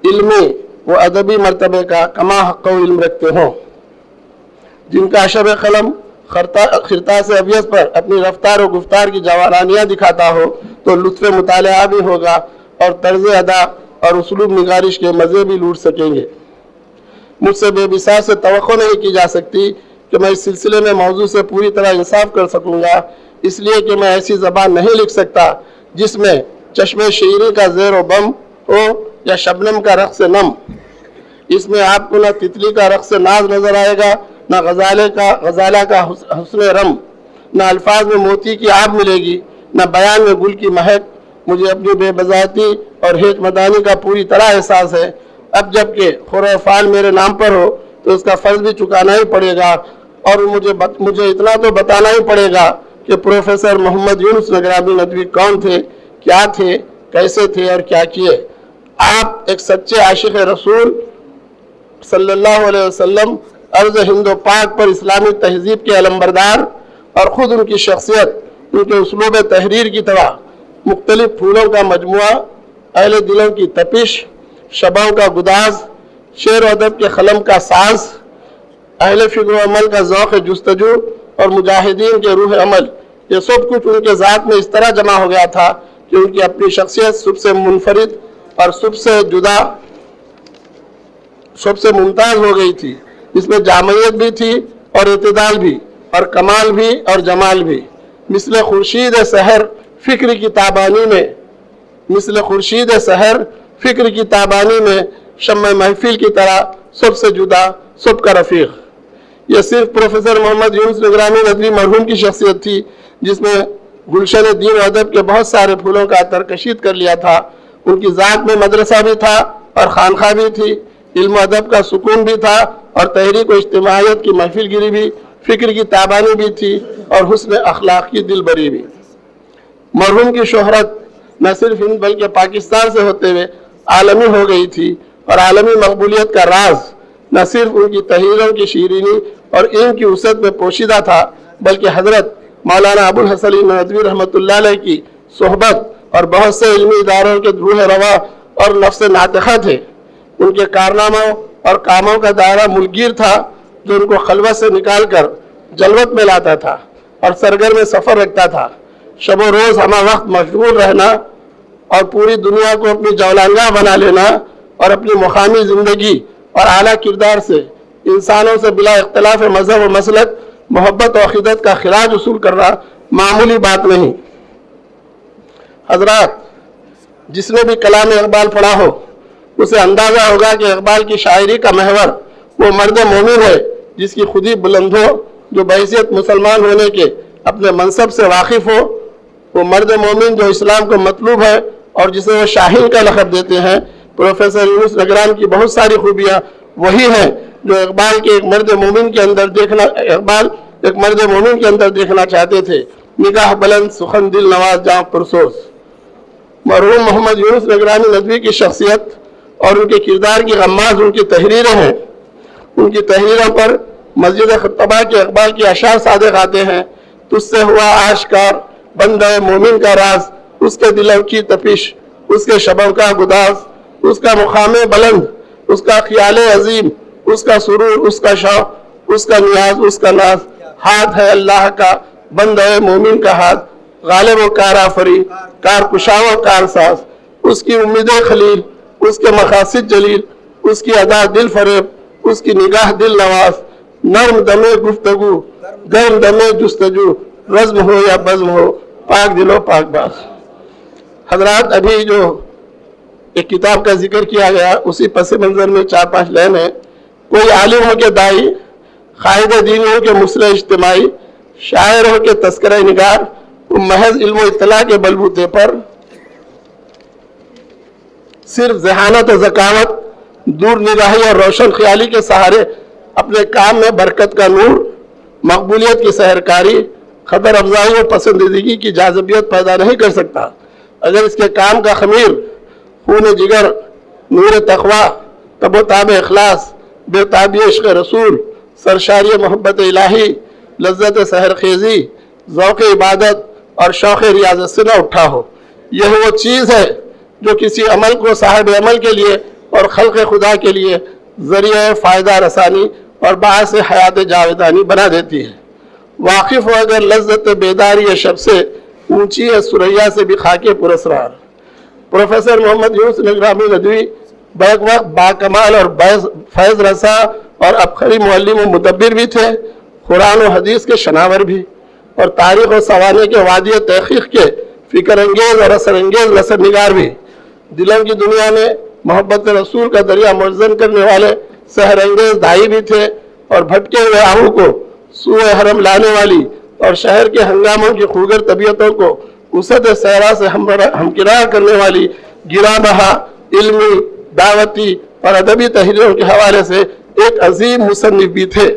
Speaker 10: इल्मी व अदबी मर्तबे का कमा हक़ व इल्म रखते हों, जिनका अशब कलम खिरता से अबियस पर अपनी रफ्तार और गुफ्तार की जवारानियाँ दिखाता हो तो लुत्फ़ मुतालिया भी होगा और तर्ज अदा और उसलूब निगारिश के मज़े भी लूट सकेंगे। मुझसे बेबिसार से तवक्को नहीं की जा सकती कि मैं इस सिलसिले में मौजू से पूरी तरह इंसाफ कर सकूँगा, इसलिए कि मैं ऐसी ज़बान नहीं लिख सकता जिसमें चश्मे शीरी का ज़ेर व बम हो या शबनम का रक़्स नम। इसमें आपको न तितली का रक़्स नाज नज़र आएगा, न गज़ाला का हुस्न रम, न अल्फाज में मोती की आब मिलेगी, न बयान में गुल की महक। मुझे अपनी बेबज़ाती और हेच मदानी का पूरी तरह एहसास है। अब जबकि खुराफान मेरे नाम पर हो तो उसका फ़र्ज भी चुकाना ही पड़ेगा, और मुझे इतना तो बताना ही पड़ेगा कि प्रोफेसर मोहम्मद यूनुस नगरामी नदवी कौन थे, क्या थे, कैसे थे और क्या किए। आप एक सच्चे आशिक़ रसूल सल्लल्लाहु अलैहि वसल्लम, अर्ज़ हिंदो पाक पर इस्लामी तहजीब के अलमबरदार, और ख़ुद उनकी शख्सियत, उनके उसलूब तहरीर की तरह मुख्तलिफ फूलों का मजमुआ, अहले दिलों की तपिश, शबाओं का गुदाज, शेर व अदब के कलम का साज, अहले फ़िक्र व अमल का ज़ौक़ जुस्तजू اور مجاہدین کے روح عمل، یہ سب کچھ ان کے ذات میں اس طرح جمع ہو گیا تھا کہ ان کی اپنی شخصیت سب سے منفرد اور سب سے جدا، سب سے ممتاز ہو گئی تھی، اس میں جامعیت بھی تھی اور اعتدال بھی اور کمال بھی اور جمال بھی۔ مثل خورشید سحر فکر کی تابانی میں، مثل خورشید سحر فکر کی تابانی میں، شمع محفل کی طرح سب سے جدا، سب کا رفیق۔ یہ صرف پروفیسر محمد یونس نگرامی ندوی مرحوم کی شخصیت تھی جس میں گلشن دین و ادب کے بہت سارے پھولوں کا عطر کشید کر لیا تھا۔ ان کی ذات میں مدرسہ بھی تھا اور خانخواہ بھی تھی، علم و ادب کا سکون بھی تھا اور تحریک و اجتماعیت کی محفل گیری بھی، فکر کی تابانی بھی تھی اور حسن اخلاق کی دل بری بھی۔ مرحوم کی شہرت نہ صرف ہند بلکہ پاکستان سے ہوتے ہوئے عالمی ہو گئی تھی، اور عالمی مقبولیت کا راز نہ صرف ان کی تحریروں کی شیرینی اور علم کی وسعت میں پوشیدہ تھا، بلکہ حضرت مولانا ابو الحسن ندوی رحمۃ اللہ علیہ کی صحبت اور بہت سے علمی اداروں کے روح روا اور نفس ناطقہ تھے۔ ان کے کارناموں اور کاموں کا دائرہ ملکگیر تھا جو ان کو خلوت سے نکال کر جلوت میں لاتا تھا اور سرگرم سفر رکھتا تھا۔ شب و روز ہمہ وقت مشغول رہنا اور پوری دنیا کو اپنی جولانگاہ بنا لینا اور اپنی مقامی زندگی اور اعلیٰ کردار سے انسانوں سے بلا اختلاف مذہب و مسلک محبت و عقیدت کا خراج وصول کرنا معمولی بات نہیں۔ حضرات، جس نے بھی کلام اقبال پڑھا ہو اسے اندازہ ہوگا کہ اقبال کی شاعری کا محور وہ مرد مومن ہے جس کی خودی بلند ہو، جو بحیثیت مسلمان ہونے کے اپنے منصب سے واقف ہو، وہ مرد مومن جو اسلام کو مطلوب ہے اور جسے وہ شاہین کا لقب دیتے ہیں۔ پروفیسر یونس نگران کی بہت ساری خوبیاں وہی ہیں جو اقبال کے ایک مرد مومن کے اندر دیکھنا چاہتے تھے۔ نگاہ بلند، سخن دل نواز، جاں پرسوز۔ مرحوم محمد یونس نگرانی ندوی کی شخصیت اور ان کے کردار کی غماز ان کی تحریریں ہیں۔ ان کی تحریروں پر مسجد خطبہ کے اقبال کی اشعار صادق آتے ہیں۔ تجھ سے ہوا آشکار بندہ مومن کا راز، اس کے دلوں کی تپش، اس کے شبوں کا گداز، اس کا مقام بلند، اس کا خیال عظیم، اس کا سرور، اس کا شوق، اس کا نیاز، اس کا ناز۔ ہاتھ ہے اللہ کا، بندہ مومن کا ہاتھ، غالب و کار آفری، کار کشا و کار ساز۔ اس کی امید خلیل، اس کے مقاصد جلیل، اس کی ادا دل فریب، اس کی نگاہ دل نواز۔ نرم دمے گفتگو، گرم دمے جستجو، رزم ہو یا بزم ہو، پاک دل و پاک باز۔ حضرات، ابھی جو ایک کتاب کا ذکر کیا گیا اسی پس منظر میں 4-5 لائن ہیں۔ کوئی عالم ہو کے دائی، قائد دین ہو کے مصلح اجتماعی، شاعر ہو کے تذکرہ نگار، وہ محض علم و اطلاع کے بلبوتے پر صرف ذہانت و ذکاوت، دور نگاہی اور روشن خیالی کے سہارے اپنے کام میں برکت کا نور، مقبولیت کی سحرکاری، خطر افزائی اور پسندیدگی کی جاذبیت پیدا نہیں کر سکتا اگر اس کے کام کا خمیر خون جگر، نور تقوی، تب و تاب اخلاص، بے تابی عشق رسول، سرشاری محبت الہی، لذت سحر خیزی، ذوق عبادت اور شوق ریاضت سے نہ اٹھا ہو۔ یہ وہ چیز ہے جو کسی عمل کو صاحب عمل کے لیے اور خلق خدا کے لیے ذریعہ فائدہ رسانی اور باعث حیات جاودانی بنا دیتی ہے۔ واقف ہو اگر لذت بیداری شب سے، اونچی ہے سریا سے بھی خاک پراسرار۔ پروفیسر محمد یونس نگرامی ندوی بیک وقت باکمال اور فیض رسا اور ابخری معلم و مدبر بھی تھے، قرآن و حدیث کے شناور بھی، اور تاریخ و سوانح کے وادی تحقیق کے فکر انگیز اور اثر انگیز لسر نگار بھی۔ دلوں کی دنیا میں محبت رسول کا دریا مرزن کرنے والے سحر انگیز دائی بھی تھے، اور بھٹکے ہوئے آہو کو سوئے حرم لانے والی اور شہر کے ہنگاموں کی خوگر طبیعتوں کو وسعت صحرا سے ہمکنار کرنے والی گرا بہا علمی، دعوتی اور ادبی تحریروں کے حوالے سے ایک عظیم مصنف بھی تھے۔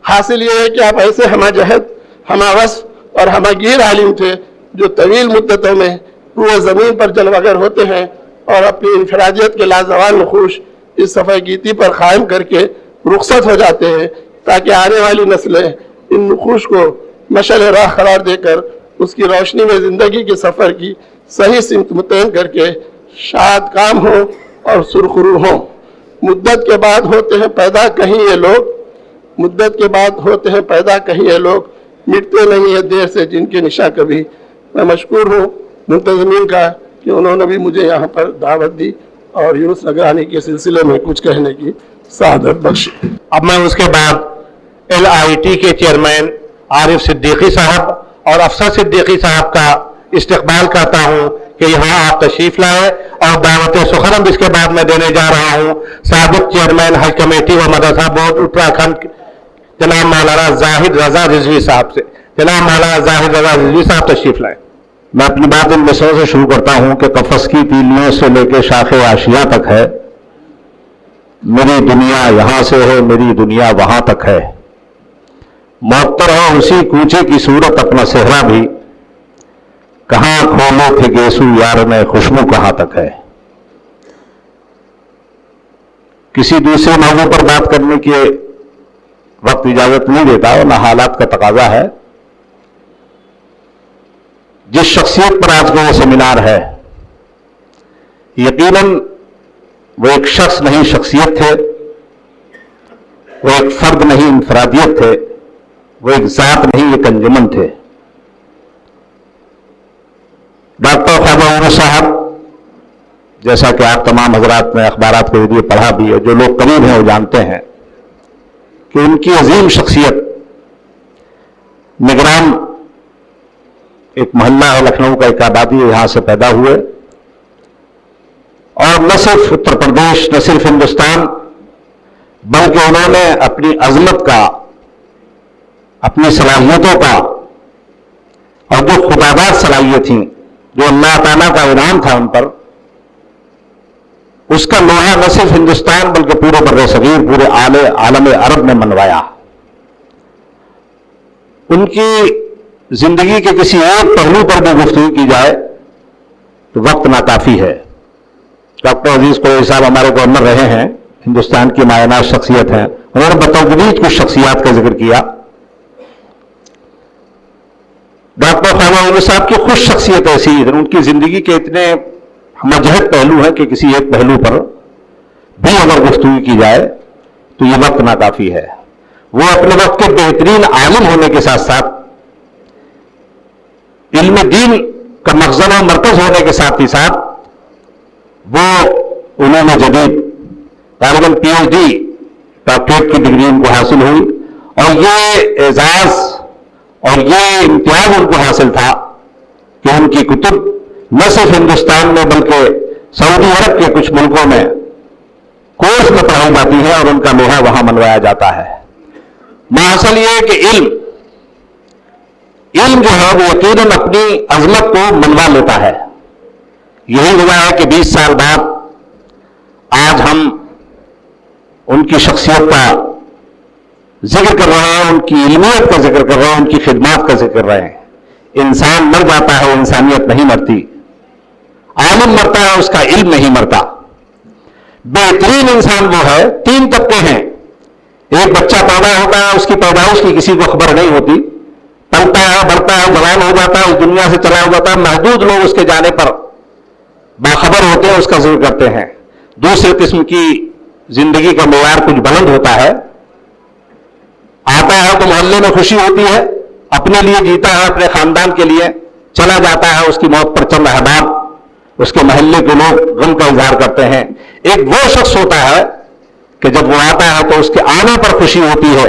Speaker 10: حاصل یہ ہے کہ آپ ایسے ہمہ جہد، ہمہ وصف اور ہمہ گیر عالم تھے جو طویل مدتوں میں روح زمین پر جلوگر ہوتے ہیں اور اپنی انفرادیت کے لازوال نقوش اس صفحہ گیتی پر قائم کر کے رخصت ہو جاتے ہیں، تاکہ آنے والی نسلیں ان نقوش کو مشعل راہ قرار دے کر اس کی روشنی میں زندگی کے سفر کی صحیح سمت متعین کر کے شاد کام ہوں اور سرخرو ہوں۔ مدت کے بعد ہوتے ہیں پیدا کہیں یہ لوگ، मुद्दत के बाद होते हैं पैदा कहीं ये लोग, मिटते नहीं है देर से जिनके निशा कभी। मैं मशकूर हूँ मुंतज़मीन का कि उन्होंने भी मुझे यहाँ पर दावत दी और यूनुस नगरानी के सिलसिले में कुछ कहने की सआदत बख्शी।
Speaker 3: अब मैं उसके बाद LIT के चेयरमैन आरिफ सिद्दीकी साहब और अफसर सिद्दीकी साहब का इस्तकबाल करता हूँ कि यहाँ आप तशरीफ लाए, और दावत सुखरम इसके बाद मैं देने जा रहा हूँ साबिक चेयरमैन हज कमेटी व मदरसा बोर्ड उत्तराखंड जनाब मौलाना जाहिद रजा रिजवी साहब से। जनाब मौलाना जाहिद रजा रिजवी साहब तशरीफ लाए।
Speaker 5: मैं अपनी बात इन मिसरों से शुरू करता हूं कि कफस की तीलियों से लेकर शाखे आशिया तक है, मेरी दुनिया यहां से है, मेरी दुनिया वहां तक है। मुअत्तर है उसी कूचे की सूरत अपना सेहरा भी, कहां खोले थे गेसू यार में खुशबू कहां तक है। किसी दूसरे मौजू पर बात करने के वक्त इजाजत नहीं देता और न हालात का तकाजा है। जिस शख्सियत पर आज का वो सेमिनार है, यकीनन वो एक शख्स नहीं शख्सियत थे, वो एक फर्द नहीं इंफरादियत थे, वो एक जात नहीं एक अंजुमन थे। डॉक्टर ख्वाजा उमर साहब, जैसा कि आप तमाम हजरात ने अखबारात के जरिए पढ़ा भी है, जो लोग करीब हैं वो जानते हैं कि उनकी अजीम शख्सियत निगरान एक मोहल्ला है लखनऊ का, एक आबादी है, यहां से पैदा हुए और न सिर्फ उत्तर प्रदेश न सिर्फ हिंदुस्तान बल्कि उन्होंने अपनी अजमत का, अपनी सलाहियतों का और जो खुदादार सलाहियत थी, जो अल्लाह ताला का इनाम था उन पर, उसका लोहा न सिर्फ हिंदुस्तान बल्कि पूरे बर्रे सगीर, पूरे आलम अरब में मनवाया। उनकी जिंदगी के किसी एक पहलू पर भी गुफ्तगू की जाए तो वक्त नाकाफी है। डॉक्टर अजीज कोई साहब हमारे गवर्नर रहे हैं, हिंदुस्तान की मायनात शख्सियत हैं, उन्होंने बतौदीद कुछ शख्सियात का जिक्र किया। डॉक्टर ख्वाजा उमर साहब की खुश शख्सियत ऐसी है, उनकी जिंदगी के इतने मजहद पहलू हैं कि किसी एक पहलू पर भी अगर गुफ्तगू की जाए तो ये वक्त नाकाफी है। वो अपने वक्त के बेहतरीन आलिम होने के साथ साथ इल्म दीन का मखज़न और मरकज होने के साथ ही साथ वो उन्होंने जदीद तकरीबन PhD डॉक्टरेट की डिग्री उनको हासिल हुई और ये एजाज और ये इम्तियाज उनको हासिल था कि उनकी कुतुब न सिर्फ हिंदुस्तान में बल्कि सऊदी अरब के कुछ मुल्कों में कोर्स में पढ़ाई जाती है और उनका लोहा वहां मनवाया जाता है। माहसल ये है कि इल्म जो है वो यकीनन अपनी अजमत को मनवा लेता है। यही वजह है कि 20 साल बाद आज हम उनकी शख्सियत का जिक्र कर रहे हैं, उनकी इल्मियत का जिक्र कर रहे हैं, उनकी खिदमत का जिक्र कर रहे हैं। इंसान मर जाता है, इंसानियत नहीं मरती। आलिम मरता है, उसका इल्म नहीं मरता। बेहतरीन इंसान वो है, 3 तबके हैं। एक बच्चा पैदा होता है, उसकी पैदाइश की किसी को खबर नहीं होती, पलता है, बढ़ता है, जवान हो जाता है, उस दुनिया से चला जाता है। महदूद लोग उसके जाने पर बाखबर होते हैं, उसका जिक्र करते हैं। दूसरे किस्म की जिंदगी का मेयार कुछ बुलंद होता है, आता है तो मोहल्ले में खुशी होती है, अपने लिए जीता है, अपने खानदान के लिए, चला जाता है, उसकी मौत पर चंद अहबाब उसके मोहल्ले के लोग गम का इजहार करते हैं। एक वो शख्स होता है कि जब वो आता है तो उसके आने पर खुशी होती है।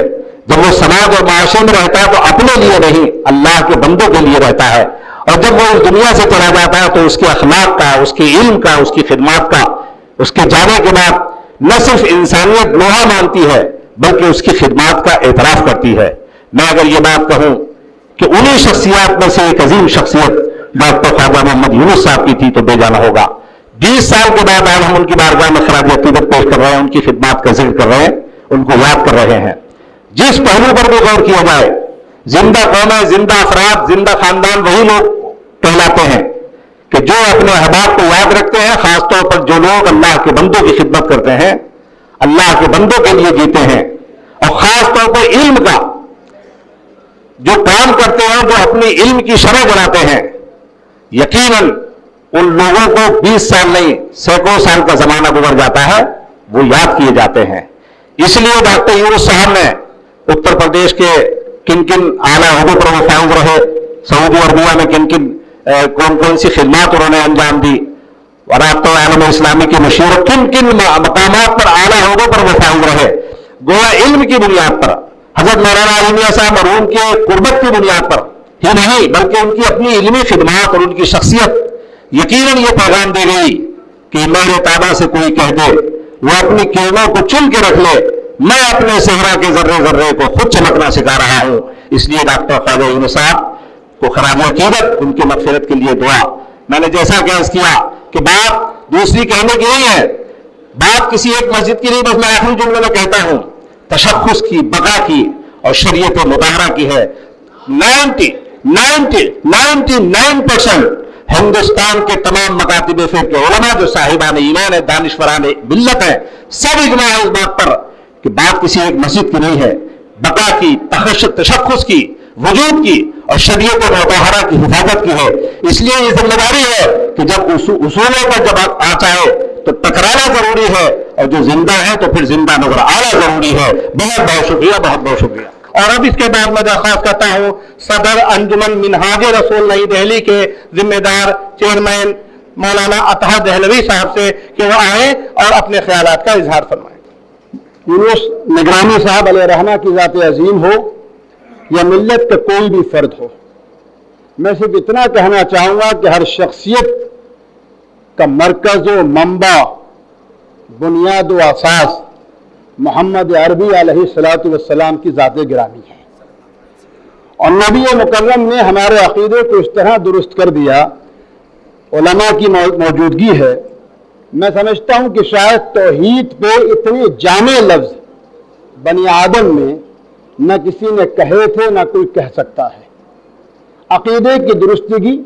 Speaker 5: जब वो समाज और माशरे में रहता है तो अपने लिए नहीं, अल्लाह के बंदों के लिए रहता है। और जब वो इस दुनिया से चला जाता है तो उसके अखलाक का, उसके इल्म का, उसकी खिदमत का, उसके जाने के बाद न सिर्फ इंसानियत लोहा मानती है बल्कि उसकी खिदमत का एतराफ करती है। मैं अगर ये बात कहूं कि उन्हीं शख्सियत में से एक अजीम शख्सियत डॉक्टर ख्वाजा मोहम्मद यूनुस साहब की थी तो बेजाना होगा। 20 साल के बाद आज हम उनकी बारगाह में खराज अकीदत पेश कर रहे हैं, उनकी खिदमत का जिक्र कर रहे हैं, उनको याद कर रहे हैं। जिस पहलू पर भी गौर किया जाए, जिंदा कौमें, जिंदा अफराद, जिंदा खानदान वही लोग कहलाते हैं कि जो अपने अहबाब को याद रखते हैं। खासतौर पर जो लोग अल्लाह के बंदों की खिदमत करते हैं, अल्लाह के बंदों के लिए जीते हैं और खासतौर पर इल्म का जो काम करते हैं, जो अपनी इल्म की शरह बनाते हैं, यकीनन उन लोगों को 20 साल नहीं सैकड़ों साल का जमाना गुजर जाता है, वो याद किए जाते हैं। इसलिए डॉक्टर यूनुस साहब ने
Speaker 3: उत्तर प्रदेश के किन किन आला अहदों पर वो फाइज रहे, सऊदी अरबिया में किन किन कौन कौन सी खिदमत उन्होंने अंजाम दी, और आप तो आलम इस्लामी के मशहूर किन किन मकामात पर आला अहदों पर वो फाइज रहे। गोया इल्म की बुनियाद पर, हजरत मौलाना अली मियां साहब मरहूम के कुर्बत की बुनियाद पर ही नहीं, बल्कि उनकी अपनी इल्मी खिदमत और उनकी शख्सियत यकीनन ये पैगाम दे गई कि मेरे ताबा से कोई कह दे, वो अपनी किरणों को चुन के रख ले, मैं अपने सेहरा के जर्रे जर्रे को खुद चमकना सिखा रहा हूं। इसलिए डॉक्टर ख्वाजा यूनुस साहब को खराब अकीदत, उनकी मगफिरत के लिए दुआ। मैंने जैसा अर्ज किया कि बात दूसरी कहने की नहीं है, बात किसी एक मस्जिद की नहीं, बस मैं आखिरी जुमले में कहता हूं, तशख्खुस की, बका की और शरीयत मुताहरा की है। 99% हिंदुस्तान के तमाम मकातिब फिक्र उलमा जो साहिबान ईमान है, दानिशवरान मिल्लत है, सब इजमा है इस बात पर कि बात किसी एक मस्जिद की नहीं है, बका की, तशख्खुस की, वजूद की और शरीयत मुताहरा की हिफाजत की है। इसलिए ये जिम्मेदारी है कि जब उसूलों पर जब आ चाहे तो टकराना जरूरी है, और जो जिंदा है तो फिर जिंदा नजर आना जरूरी है। बहुत बहुत शुक्रिया, बहुत बहुत शुक्रिया। और अब इसके बाद मैं दरख्वास्त करता हूं सदर अंजुमन मिनहाज रसूल नई दिल्ली के जिम्मेदार चेयरमैन मौलाना अतहा दहलवी साहब से कि वो आए और अपने ख्यालात का इजहार फरमाएं।
Speaker 7: यूनुस निगरानी साहब अलैहि रहमा की ज़ात अजीम हो या मिल्लत का कोई भी फर्द हो, मैं सिर्फ इतना कहना चाहूँगा कि हर शख्सियत का मरकज़ व मंबा, बुनियाद व असास मोहम्मद अरबी अलैहिस्सलातु वस्सलाम की ज़ात गिरामी है। और नबी मुकर्रम ने हमारे अक़ीदे को इस तरह दुरुस्त कर दिया, उलमा की मौजूदगी है। मैं समझता हूँ कि शायद तौहीद पे इतने जामे लफ्ज़ बनी आदम में न किसी ने कहे थे न कोई कह सकता है। अक़ीदे की दुरुस्तगी,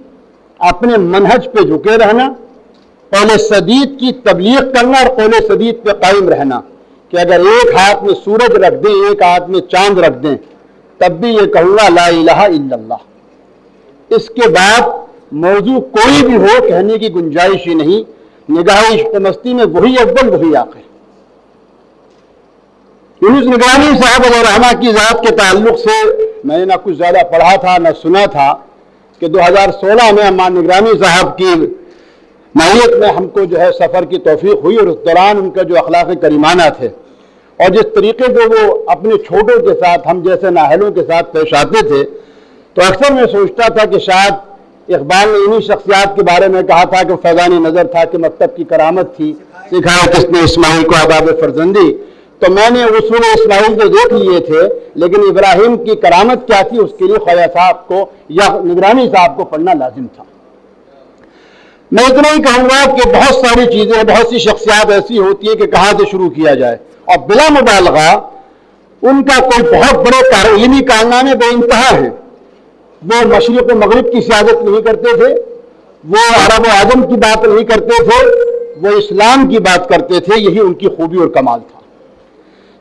Speaker 7: अपने मनहज पे झुके रहना, कौले सदीद की तबलीग करना और कौले सदीद पे कायम रहना कि अगर एक हाथ में सूरज रख दें, एक हाथ में चांद रख दें, तब भी ये कहूँगा ला इलाहा इल्लल्लाह। इसके बाद मौजू कोई भी हो, कहने की गुंजाइश ही नहीं। निगाह इश्क मस्ती में वही अव्वल वही आखिर। यूनुस निगरानी साहब अलैहि रहमा की ज़ात के ताल्लुक से मैंने ना कुछ ज़्यादा पढ़ा था न सुना था कि 2016 में अम्मा निगरानी साहब की माहियत में हमको जो है सफ़र की तौफीक हुई, और उस दौरान उनका जो अखलाक़ करीमाना थे और जिस तरीके से वो अपने छोटों के साथ, हम जैसे नाहलों के साथ पेश आते थे, तो अक्सर मैं सोचता था कि शायद इकबाल ने इन्हीं शख्सियात के बारे में कहा था कि फैज़ान नज़र था कि मकतब की करामत थी, सिखाया किसने इस्माइल को आदाब फर्जंदी। तो मैंने उसूल इस्माइल तो देख लिए थे, लेकिन इब्राहिम की करामत क्या थी उसके लिए ख्वाजा साहब को या निगरानी साहब को पढ़ना लाजिम था। मैं इतना ही कहूँगा कि बहुत सारी चीज़ें, बहुत सी शख्सियात ऐसी होती है कि कहाँ से शुरू किया जाए, और बिला मुबालगा उनका कोई बहुत बड़े इल्मी कारनामे बेइंतहा हैं। वो मशरिक़ व मगरिब की सियासत नहीं करते थे, वो अरब व आजम की बात नहीं करते थे, वो इस्लाम की बात करते थे। यही उनकी खूबी और कमाल था।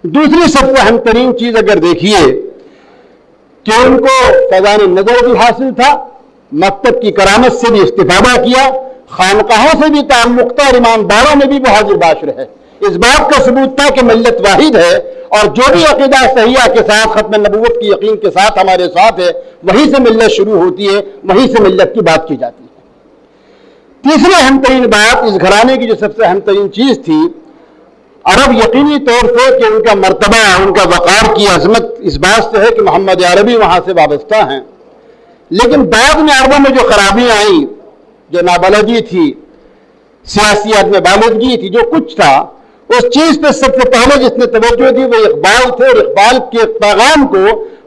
Speaker 7: दूसरी सबसे अहम तरीन चीज़ अगर देखिए कि उनको फैज़ान नज़र भी हासिल था, मकतब की करामत से भी इस्तिफादा किया, खानकाहों से भी ताल्लुक़ था, और ईमानदारों में भी वो हाजिर बाशिर है। इस बात का सबूत था कि मिल्लत वाहिद है, और जो भी अक़ीदा सहिया के साथ, खत्म नबूवत की यकीन के साथ हमारे साथ है, वहीं से मिल्लत शुरू होती है, वहीं से मिल्लत की बात की जाती है। तीसरी अहम तरीन बात, इस घराने की जो सबसे अहम तरीन चीज़ थी, अरब यकीनी तौर से कि उनका मर्तबा, उनका वक़ार की अजमत इस बात से है कि मोहम्मद अरबी वहाँ से वाबस्ता हैं। लेकिन बाद में अरबों में जो खराबियाँ आई, जो नाबलगी थी, सियासियत में बालिदगी थी, जो कुछ था, उस चीज़ पे सबसे पहले जिसने तवज्जो दी वो इकबाल थे। और इकबाल के पैगाम को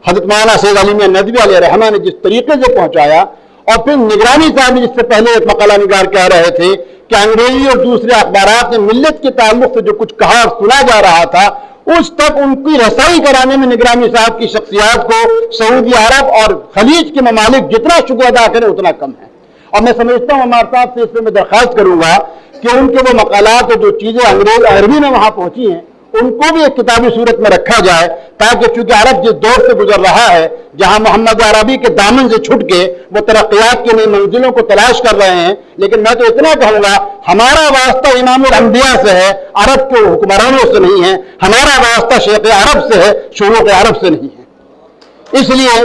Speaker 7: हज़रत मौलाना सैयद अली मियां नदवी अलैहि रहमा ने जिस तरीके से पहुँचाया, और फिर निगरानी साहब जिससे पहले एक मकाला निगार कह रहे थे कि अंग्रेजी और दूसरे अखबारात ने मिल्लत के ताल्लुक से जो कुछ कहा और सुना जा रहा था, उस तक उनकी रसाई कराने में निगरानी साहब की शख्सियात को सऊदी अरब और खलीज के ममालिक जितना शुक्र अदा करें उतना कम है। और मैं समझता हूँ अमार साहब से इसमें मैं दरख्वास्त करूँगा कि उनके वो मकालात और जो चीज़ें अंग्रेज अरबी में वहाँ पहुँची हैं,
Speaker 3: ان کو بھی ایک کتابی صورت میں رکھا جائے، تاکہ چونکہ عرب جس دور سے گزر رہا ہے جہاں محمد عربی کے دامن سے چھٹ کے وہ ترقیات کی نئی منزلوں کو تلاش کر رہے ہیں، لیکن میں تو اتنا کہوں گا ہمارا واسطہ امام الانبیاء سے ہے، عرب کے حکمرانوں سے نہیں ہے، ہمارا واسطہ شیخ عرب سے ہے، شیوخ عرب سے نہیں ہے۔ اس لیے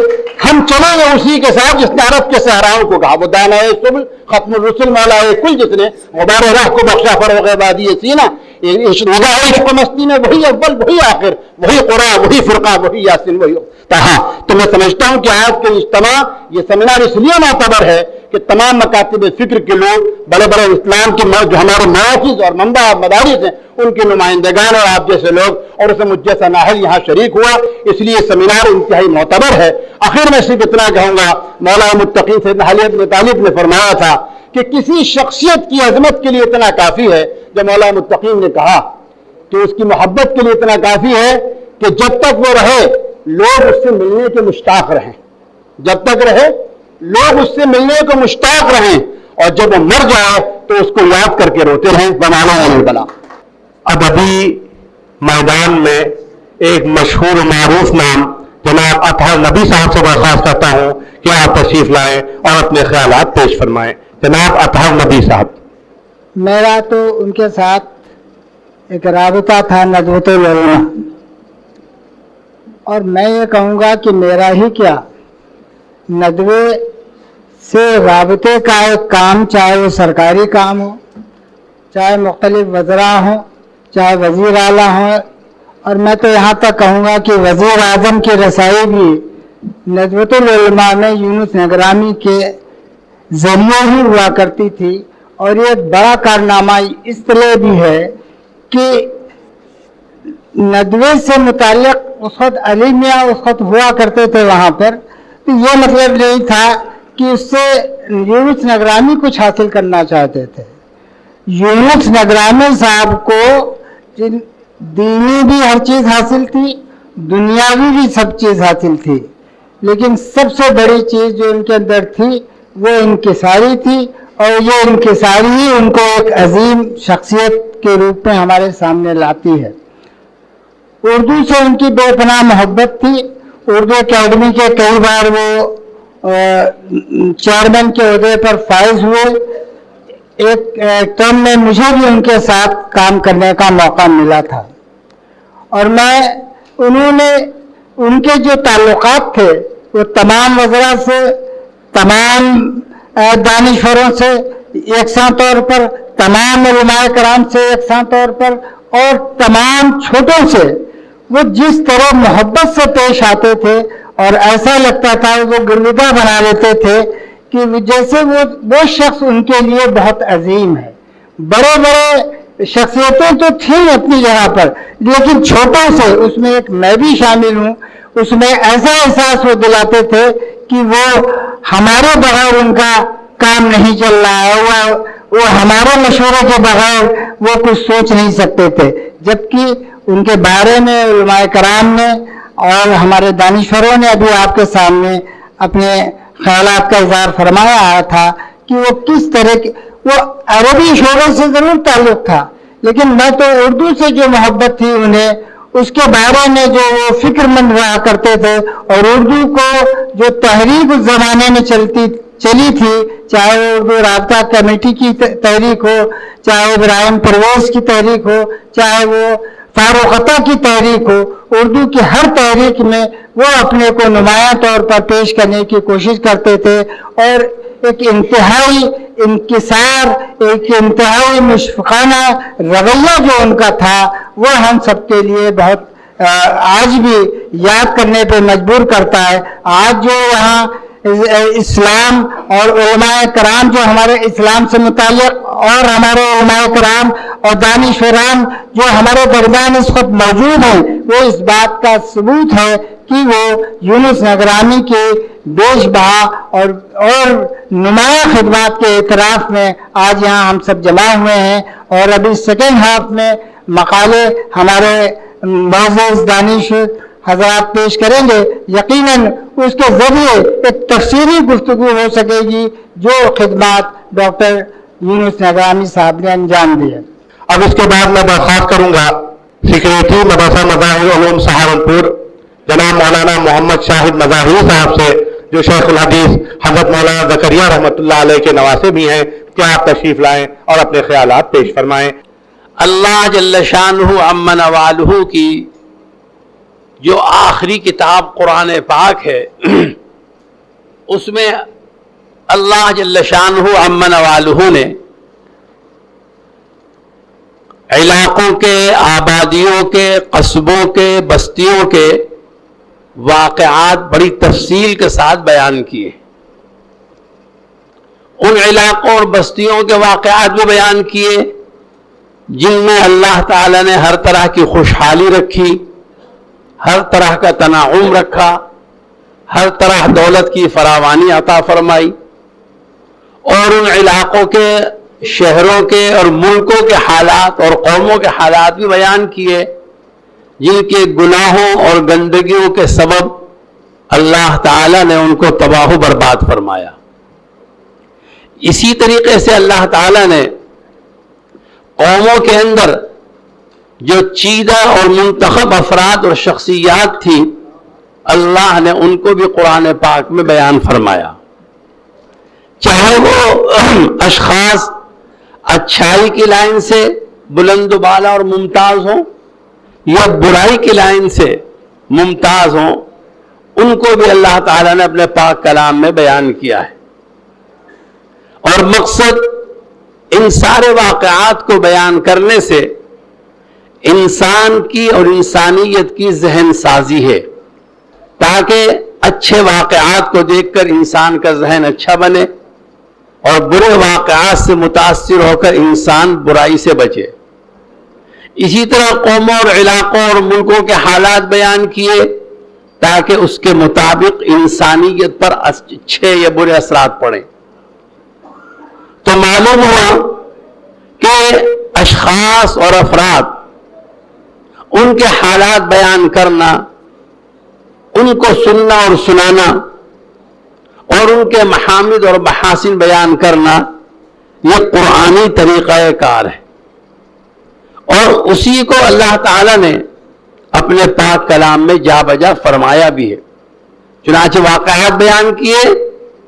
Speaker 3: ہم چلیں گے اسی کے ساتھ جس نے عرب کے صحراؤں کو کہا، وہ دانہ صبح ختم الرسل مولا کل، جس نے غبار راہ کو بخشا فروغ وادی سینہ، نگاہ عشق مستی میں وہی اول وہی آخر، وہی قرآن وہی فرقہ وہی یاسین وہی تہا۔ تو میں سمجھتا ہوں کہ آج کے اجتماع یہ سیمینار اس لیے معتبر ہے کہ تمام مکاتب فکر کے لوگ، بڑے بڑے اسلام کے جو ہمارے مراکز اور منبع مدارس ہیں، ان کے نمائندگان اور آپ جیسے لوگ اور اسے مجھ جیسا نااہل یہاں شریک ہوا، اس لیے سیمینار انتہائی معتبر ہے۔ آخر میں صرف اتنا کہوں گا، مولا متقی سیدنا علی بن طالب نے فرمایا تھا کہ کسی شخصیت کی عظمت کے لیے اتنا کافی ہے، جو مولا متقی نے کہا کہ اس کی محبت کے لیے اتنا کافی ہے کہ جب تک وہ رہے لوگ اس سے ملنے کے مشتاق رہیں، جب تک رہے لوگ اس سے ملنے کو مشتاق رہیں، اور جب وہ مر جائے تو اس کو یاد کر کے روتے رہیں۔ بنانا نہیں بنا۔
Speaker 1: اب ابھی میدان میں ایک مشہور و معروف نام جناب اطہر نبی صاحب سے درخواست کرتا ہوں کہ آپ تشریف لائیں اور اپنے خیالات پیش فرمائیں۔ جناب اطہر نبی صاحب۔
Speaker 11: میرا تو ان کے ساتھ ایک رابطہ تھا ندوۃ العلماء، اور میں یہ کہوں گا کہ میرا ہی کیا، ندوے سے رابطے کا ایک کام، چاہے وہ سرکاری کام ہو، چاہے مختلف وزراء ہوں، چاہے وزیر اعلیٰ ہوں، اور میں تو یہاں تک کہوں گا کہ وزیر اعظم کی رسائی بھی ندوۃ العلماء میں یونس نگرامی کے ذریعے ہی ہوا کرتی تھی۔ اور یہ ایک بڑا کارنامہ اس طرح بھی ہے کہ ندوے سے متعلق اس وقت علی میاں اس وقت ہوا کرتے تھے وہاں پر، تو یہ مطلب نہیں تھا کہ اس سے یونس نگرامی کچھ حاصل کرنا چاہتے تھے۔ یونس نگرامی صاحب کو دینی بھی ہر چیز حاصل تھی، دنیاوی بھی سب چیز حاصل تھی، لیکن سب سے بڑی چیز جو ان کے اندر تھی وہ انکساری تھی، اور یہ انکساری ہی ان کو ایک عظیم شخصیت کے روپ میں ہمارے سامنے لاتی ہے۔ اردو سے ان کی بے پناہ محبت تھی۔ اردو اکیڈمی کے کئی بار وہ چیئرمین کے عہدے پر فائز ہوئے۔ ایک ٹرم میں مجھے بھی ان کے ساتھ کام کرنے کا موقع ملا تھا، اور انہوں نے ان کے جو تعلقات تھے وہ تمام وزراء سے، تمام دانشوروں سے یکساں طور پر، تمام علماء کرام سے یکساں طور پر، اور تمام چھوٹوں سے وہ جس طرح محبت سے پیش آتے تھے، اور ایسا لگتا تھا وہ گرویدہ بنا لیتے تھے کہ جیسے وہ شخص ان کے لیے بہت عظیم ہے۔ بڑے بڑے شخصیتیں تو تھیں اپنی جگہ پر، لیکن چھوٹوں سے، اس میں ایک میں بھی شامل ہوں، اس میں ایسا احساس وہ دلاتے تھے کہ وہ ہمارے بغیر ان کا کام نہیں چل رہا ہے، وہ ہمارے مشورے کے بغیر وہ کچھ سوچ نہیں سکتے تھے۔ جبکہ ان کے بارے میں علماء کرام نے اور ہمارے دانشوروں نے ابھی آپ کے سامنے اپنے خیالات کا اظہار فرمایا تھا کہ وہ کس طرح کے، وہ عربی شعبے سے ضرور تعلق تھا، لیکن میں تو اردو سے جو محبت تھی انہیں، اس کے بارے میں جو وہ فکر مند رہا کرتے تھے، اور اردو کو جو تحریک اس زمانے میں چلی تھی، چاہے وہ اردو رابطہ کمیٹی کی تحریک ہو، چاہے ابراہیم پرویز کی تحریک ہو، چاہے وہ فاروق عطا کی تحریک ہو، اردو کی ہر تحریک میں وہ اپنے کو نمایاں طور پر پیش کرنے کی کوشش کرتے تھے، اور ایک انتہائی انکسار، ایک انتہائی مشفقانہ رویہ جو ان کا تھا، وہ ہم سب کے لیے بہت آج بھی یاد کرنے پہ مجبور کرتا ہے۔ آج جو یہاں اسلام اور علماء کرام جو ہمارے اسلام سے متعلق، اور ہمارے علماء کرام اور دانشوران جو ہمارے درمیان اس وقت موجود ہیں، وہ اس بات کا ثبوت ہے کہ وہ یونس نگرامی کے بیش بہا اور نمایاں خدمات کے اعتراف میں آج یہاں ہم سب جمع ہوئے ہیں۔ اور ابھی سیکنڈ ہاف میں مقالے ہمارے معزز دانش حضرات پیش کریں گے، یقیناً اس کے ذریعے ایک تفصیلی گفتگو ہو سکے گی جو خدمات ڈاکٹر یونس نگرامی صاحب نے انجام دیے۔
Speaker 1: اب اس کے بعد میں درخواست کروں گا
Speaker 3: सिक्रेटरी मदरसा मज़ाहिर उलूम सहारनपुर जनाब मौलाना मोहम्मद शाहिद मज़ाहिरी साहब से, जो शेखुल हदीस हज़रत मौलाना ज़करिया रहमतुल्लाह अलैह के नवासे भी हैं, क्या आप तशरीफ लाएं और अपने ख्यालात पेश फरमाएं।
Speaker 12: अल्लाह जल्ल शानुहु अम्मा नवालुहु की जो आखिरी किताब कुरान पाक है, उसमें अल्लाह जल्ल शानुहु अम्मा नवालुहु ने इलाकों के, आबादियों के, कस्बों के, बस्तियों के वाक़यात बड़ी तफसील के साथ बयान किए। उन इलाकों और बस्तियों के वाक़यात भी बयान किए जिनमें अल्लाह ताला ने हर तरह की खुशहाली रखी, हर तरह का तनाउम रखा, हर तरह दौलत की फरावानी अता फरमाई, और उन इलाकों के, शहरों के और मुल्कों के हालात और कौमों के हालात भी बयान किए जिनके गुनाहों और गंदगियों के सबब अल्लाह ताला ने उनको तबाह बर्बाद फरमाया। इसी तरीके से अल्लाह ताला ने कौमों के अंदर जो चीदा और मुंतखब अफराद और शख्सियात थी, अल्लाह ने उनको भी कुरान पाक में बयान फरमाया। चाहे वो अशखास अच्छाई की लाइन से बुलंद बाला और मुमताज हों या बुराई की लाइन से मुमताज हों, उनको भी अल्लाह ताला ने अपने पाक कलाम में बयान किया है। और मकसद इन सारे वाक़यात को बयान करने से इंसान की और इंसानियत की जहन साजी है, ताकि अच्छे वाक़यात को देखकर इंसान का जहन अच्छा बने और बुरे वाक़यात से मुतासिर होकर इंसान बुराई से बचे। इसी तरह कौमों और इलाकों और मुल्कों के हालात बयान किए ताकि उसके मुताबिक इंसानियत पर अच्छे या बुरे असरात पड़े। तो मालूम हुआ कि अशखास और अफराद, उनके हालात बयान करना, उनको सुनना और सुनाना और उनके महामिद और महासिन बयान करना, यह कुरानी तरीक़ा कार है और उसी को अल्लाह ताला ने अपने पाक कलाम में जा बजा फरमाया भी है। चुनांचे वाक़यात बयान किए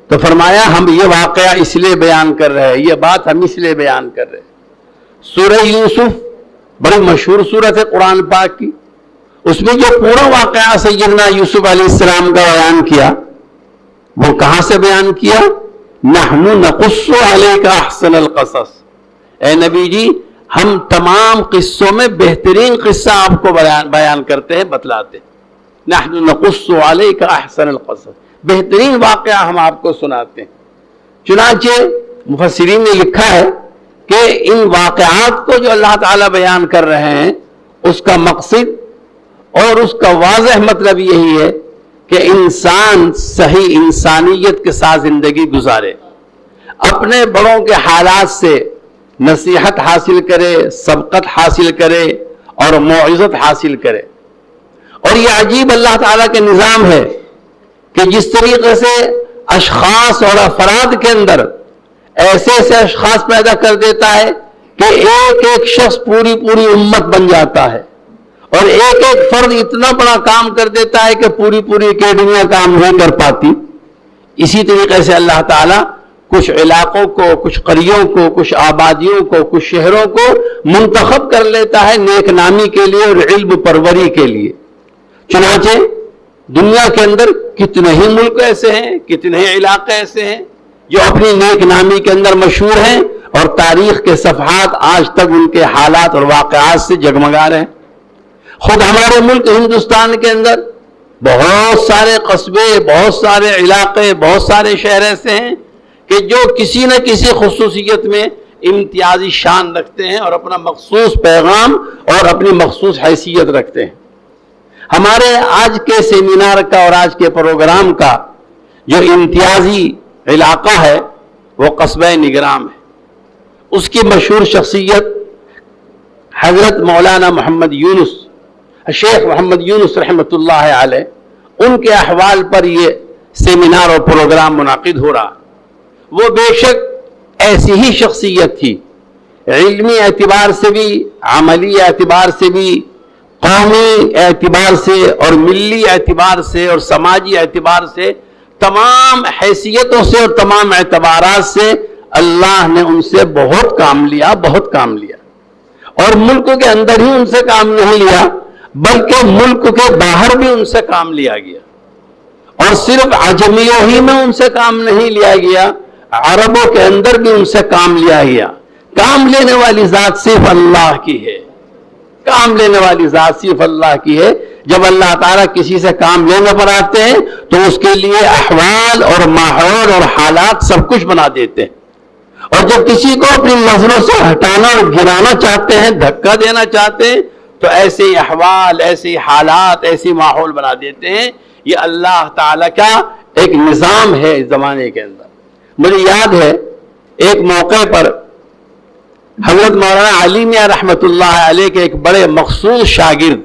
Speaker 12: तो फरमाया हम ये वाक़या इसलिए बयान कर रहे हैं, ये बात हम इसलिए बयान कर रहे हैं। सूरह यूसुफ बड़ी मशहूर सूरत है कुरान पाक की, उसमें जो पूरा वाक़या सैयदना यूसुफ अलैहिस्सलाम का बयान किया, वो कहां से बयान किया? नहनु नकुस्सु अलैका अहसनल क़सस, ए नबी जी हम तमाम किस्सों में बेहतरीन किस्सा आपको बयान करते हैं, बतलाते हैं। नहनु नकुस्सु अलैका अहसनल क़सस, बेहतरीन वाक़या हम आपको सुनाते हैं। चुनांचे मुफस्सिरीन ने लिखा है कि इन वाक़यात को जो अल्लाह ताला बयान कर रहे हैं, उसका मकसद और उसका वाज़ह मतलब यही है कि इंसान सही इंसानियत के साथ जिंदगी गुजारे, अपने बड़ों के हालात से नसीहत हासिल करे, सबकत हासिल करे और मौइज़त हासिल करे। और यह अजीब अल्लाह ताला के निज़ाम है कि जिस तरीके से अशखास और अफराद के अंदर ऐसे ऐसे अशखास पैदा कर देता है कि एक एक शख्स पूरी पूरी उम्मत बन जाता है और एक एक फर्द इतना बड़ा काम कर देता है कि पूरी पूरी अकेडमियां काम नहीं कर पाती। इसी तरीके से अल्लाह ताला कुछ इलाकों को, कुछ करियों को, कुछ आबादियों को, कुछ शहरों को मुंतखब कर लेता है नेक नामी के लिए और इल्म परवरी के लिए। चुनांचे दुनिया के अंदर कितने ही मुल्क ऐसे हैं, कितने ही इलाके ऐसे हैं जो अपनी नेक नामी के अंदर मशहूर हैं और तारीख के सफ़हात आज तक उनके हालात और वाक़यात से जगमगा रहे हैं। खुद हमारे मुल्क हिंदुस्तान के अंदर बहुत सारे कस्बे, बहुत सारे इलाके, बहुत सारे शहर ऐसे हैं कि जो किसी न किसी खुसूसियत में इम्तियाजी शान रखते हैं और अपना मखसूस पैगाम और अपनी मखसूस हैसियत रखते हैं। हमारे आज के सेमिनार का और आज के प्रोग्राम का जो इम्तियाजी इलाका है वो कस्बा निगराम है। उसकी मशहूर शख्सियत हजरत मौलाना मोहम्मद यूनुस, शेख मोहम्मद यूनुस रहमतुल्लाह अलैह, उनके अहवाल पर ये सेमिनार और प्रोग्राम मुनाकिद हो रहा। वो बेशक ऐसी ही शख्सियत थी, इल्मी एतबार से भी, अमली एतबार से भी, قومی اعتبار سے اور ملی اعتبار سے اور سماجی اعتبار سے تمام حیثیتوں سے اور تمام اعتبارات سے اللہ نے ان سے بہت کام لیا، بہت کام لیا. اور ملک کے اندر ہی ان سے کام نہیں لیا بلکہ ملک کے باہر بھی ان سے کام لیا گیا. اور صرف عجمیوں ہی میں ان سے کام نہیں لیا گیا، عربوں کے اندر بھی ان سے کام لیا گیا. کام لینے والی ذات صرف اللہ کی ہے، کام لینے والی ذات صرف اللہ کی ہے. جب اللہ تعالیٰ کسی سے کام لینے پر آتے ہیں تو اس کے لیے احوال اور ماحول اور حالات سب کچھ بنا دیتے ہیں. اور جب کسی کو اپنی نظروں سے ہٹانا اور گرانا چاہتے ہیں، دھکا دینا چاہتے ہیں، تو ایسے احوال، ایسے حالات، ایسی ماحول بنا دیتے ہیں. یہ اللہ تعالیٰ کا ایک نظام ہے اس زمانے کے اندر. مجھے یاد ہے ایک موقع پر حضرت مولانا علی میاں رحمۃ اللہ علیہ کے ایک بڑے مخصوص شاگرد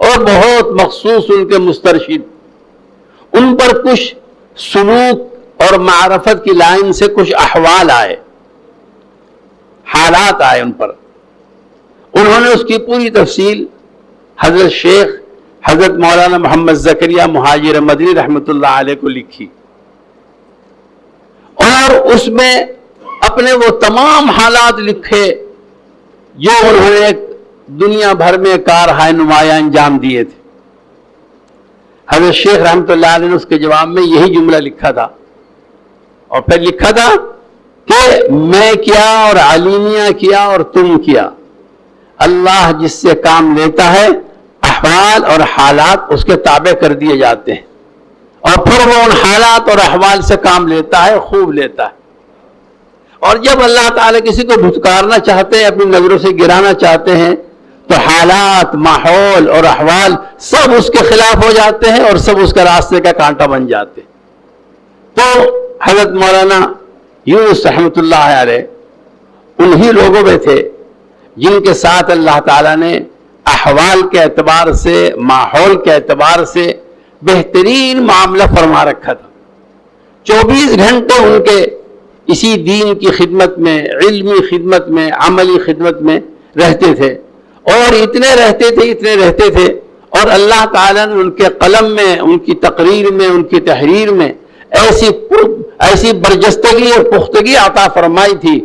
Speaker 12: اور بہت مخصوص ان کے مسترشد، ان پر کچھ سلوک اور معرفت کی لائن سے کچھ احوال آئے، حالات آئے ان پر. انہوں نے اس کی پوری تفصیل حضرت شیخ حضرت مولانا محمد زکریا مہاجر مدنی رحمۃ اللہ علیہ کو لکھی، اور اس میں اپنے وہ تمام حالات لکھے جو انہوں نے دنیا بھر میں کارہائے نمایاں انجام دیے تھے. حضرت شیخ رحمۃ اللہ علیہ نے اس کے جواب میں یہی جملہ لکھا تھا، اور پھر لکھا تھا کہ میں کیا اور علیمیہ کیا اور تم کیا، اللہ جس سے کام لیتا ہے احوال اور حالات اس کے تابع کر دیے جاتے ہیں، اور پھر وہ ان حالات اور احوال سے کام لیتا ہے، خوب لیتا ہے. اور جب اللہ تعالیٰ کسی کو دھتکارنا چاہتے ہیں، اپنی نظروں سے گرانا چاہتے ہیں، تو حالات، ماحول اور احوال سب اس کے خلاف ہو جاتے ہیں اور سب اس کے راستے کا کانٹا بن جاتے ہیں. تو حضرت مولانا یونس رحمۃ اللہ علیہ انہی لوگوں میں تھے جن کے ساتھ اللہ تعالیٰ نے احوال کے اعتبار سے، ماحول کے اعتبار سے بہترین معاملہ فرما رکھا تھا. 24 گھنٹے ان کے اسی دین کی خدمت میں، علمی خدمت میں، عملی خدمت میں رہتے تھے، اور اتنے رہتے تھے اور اللہ تعالیٰ نے ان کے قلم میں، ان کی تقریر میں، ان کی تحریر میں ایسی برجستگی اور پختگی عطا فرمائی تھی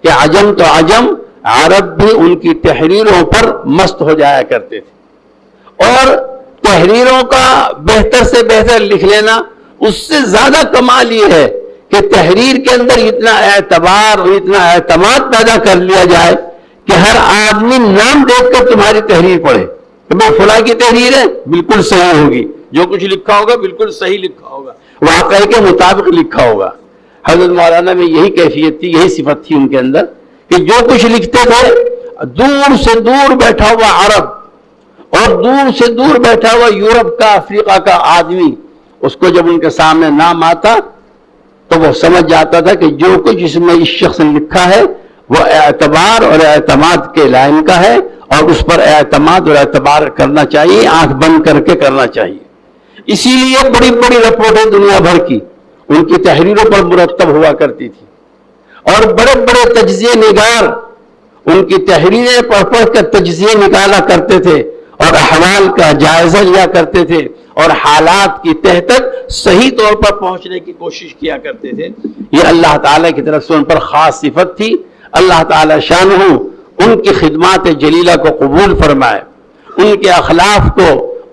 Speaker 12: کہ عجم تو عجم، عرب بھی ان کی تحریروں پر مست ہو جایا کرتے تھے. اور تحریروں کا بہتر سے بہتر لکھ لینا، اس سے زیادہ کمال یہ ہے کہ تحریر کے اندر اتنا اعتبار اور اتنا اعتماد پیدا کر لیا جائے کہ ہر آدمی نام دیکھ کر تمہاری تحریر پڑھے کہ میں فلاں کی تحریر ہے، بالکل صحیح ہوگی، جو کچھ لکھا ہوگا بالکل صحیح لکھا ہوگا، واقعے کے مطابق لکھا ہوگا. حضرت مولانا میں یہی کیفیت تھی، یہی صفت تھی ان کے اندر کہ جو کچھ لکھتے تھے، دور سے دور بیٹھا ہوا عرب اور دور سے دور بیٹھا ہوا یورپ کا، افریقہ کا آدمی، اس کو جب ان کے سامنے نام آتا تو وہ سمجھ جاتا تھا کہ جو کچھ اس میں اس شخص نے لکھا ہے وہ اعتبار اور اعتماد کے لائن کا ہے، اور اس پر اعتماد اور اعتبار کرنا چاہیے، آنکھ بند کر کے کرنا چاہیے. اسی لیے بڑی بڑی رپورٹیں دنیا بھر کی ان کی تحریروں پر مرتب ہوا کرتی تھی، اور بڑے بڑے تجزیے نگار ان کی تحریریں پڑھ پڑھ کر تجزیے نکالا کرتے تھے اور احوال کا جائزہ لیا کرتے تھے اور حالات کی تہ تک صحیح طور پر پہنچنے کی کوشش کیا کرتے تھے. یہ اللہ تعالیٰ کی طرف سے ان پر خاص صفت تھی. اللہ تعالیٰ شانہ ان کی خدمات جلیلہ کو قبول فرمائے، ان کے اخلاق کو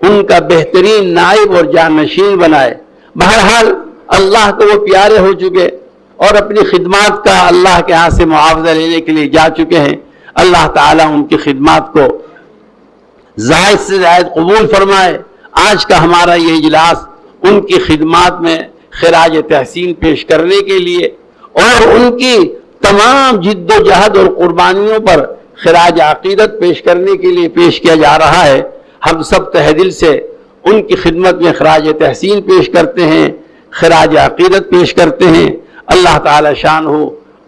Speaker 12: ان کا بہترین نائب اور جانشین بنائے. بہرحال اللہ کو وہ پیارے ہو چکے اور اپنی خدمات کا اللہ کے ہاں سے معاوضہ لینے کے لیے جا چکے ہیں. اللہ تعالیٰ ان کی خدمات کو زائد سے زائد قبول فرمائے. آج کا ہمارا یہ اجلاس ان کی خدمات میں خراج تحسین پیش کرنے کے لیے اور ان کی تمام جد و جہد اور قربانیوں پر خراج عقیدت پیش کرنے کے لیے پیش کیا جا رہا ہے. ہم سب تہ دل سے ان کی خدمت میں خراج تحسین پیش کرتے ہیں، خراج عقیدت پیش کرتے ہیں. اللہ تعالی شان ہو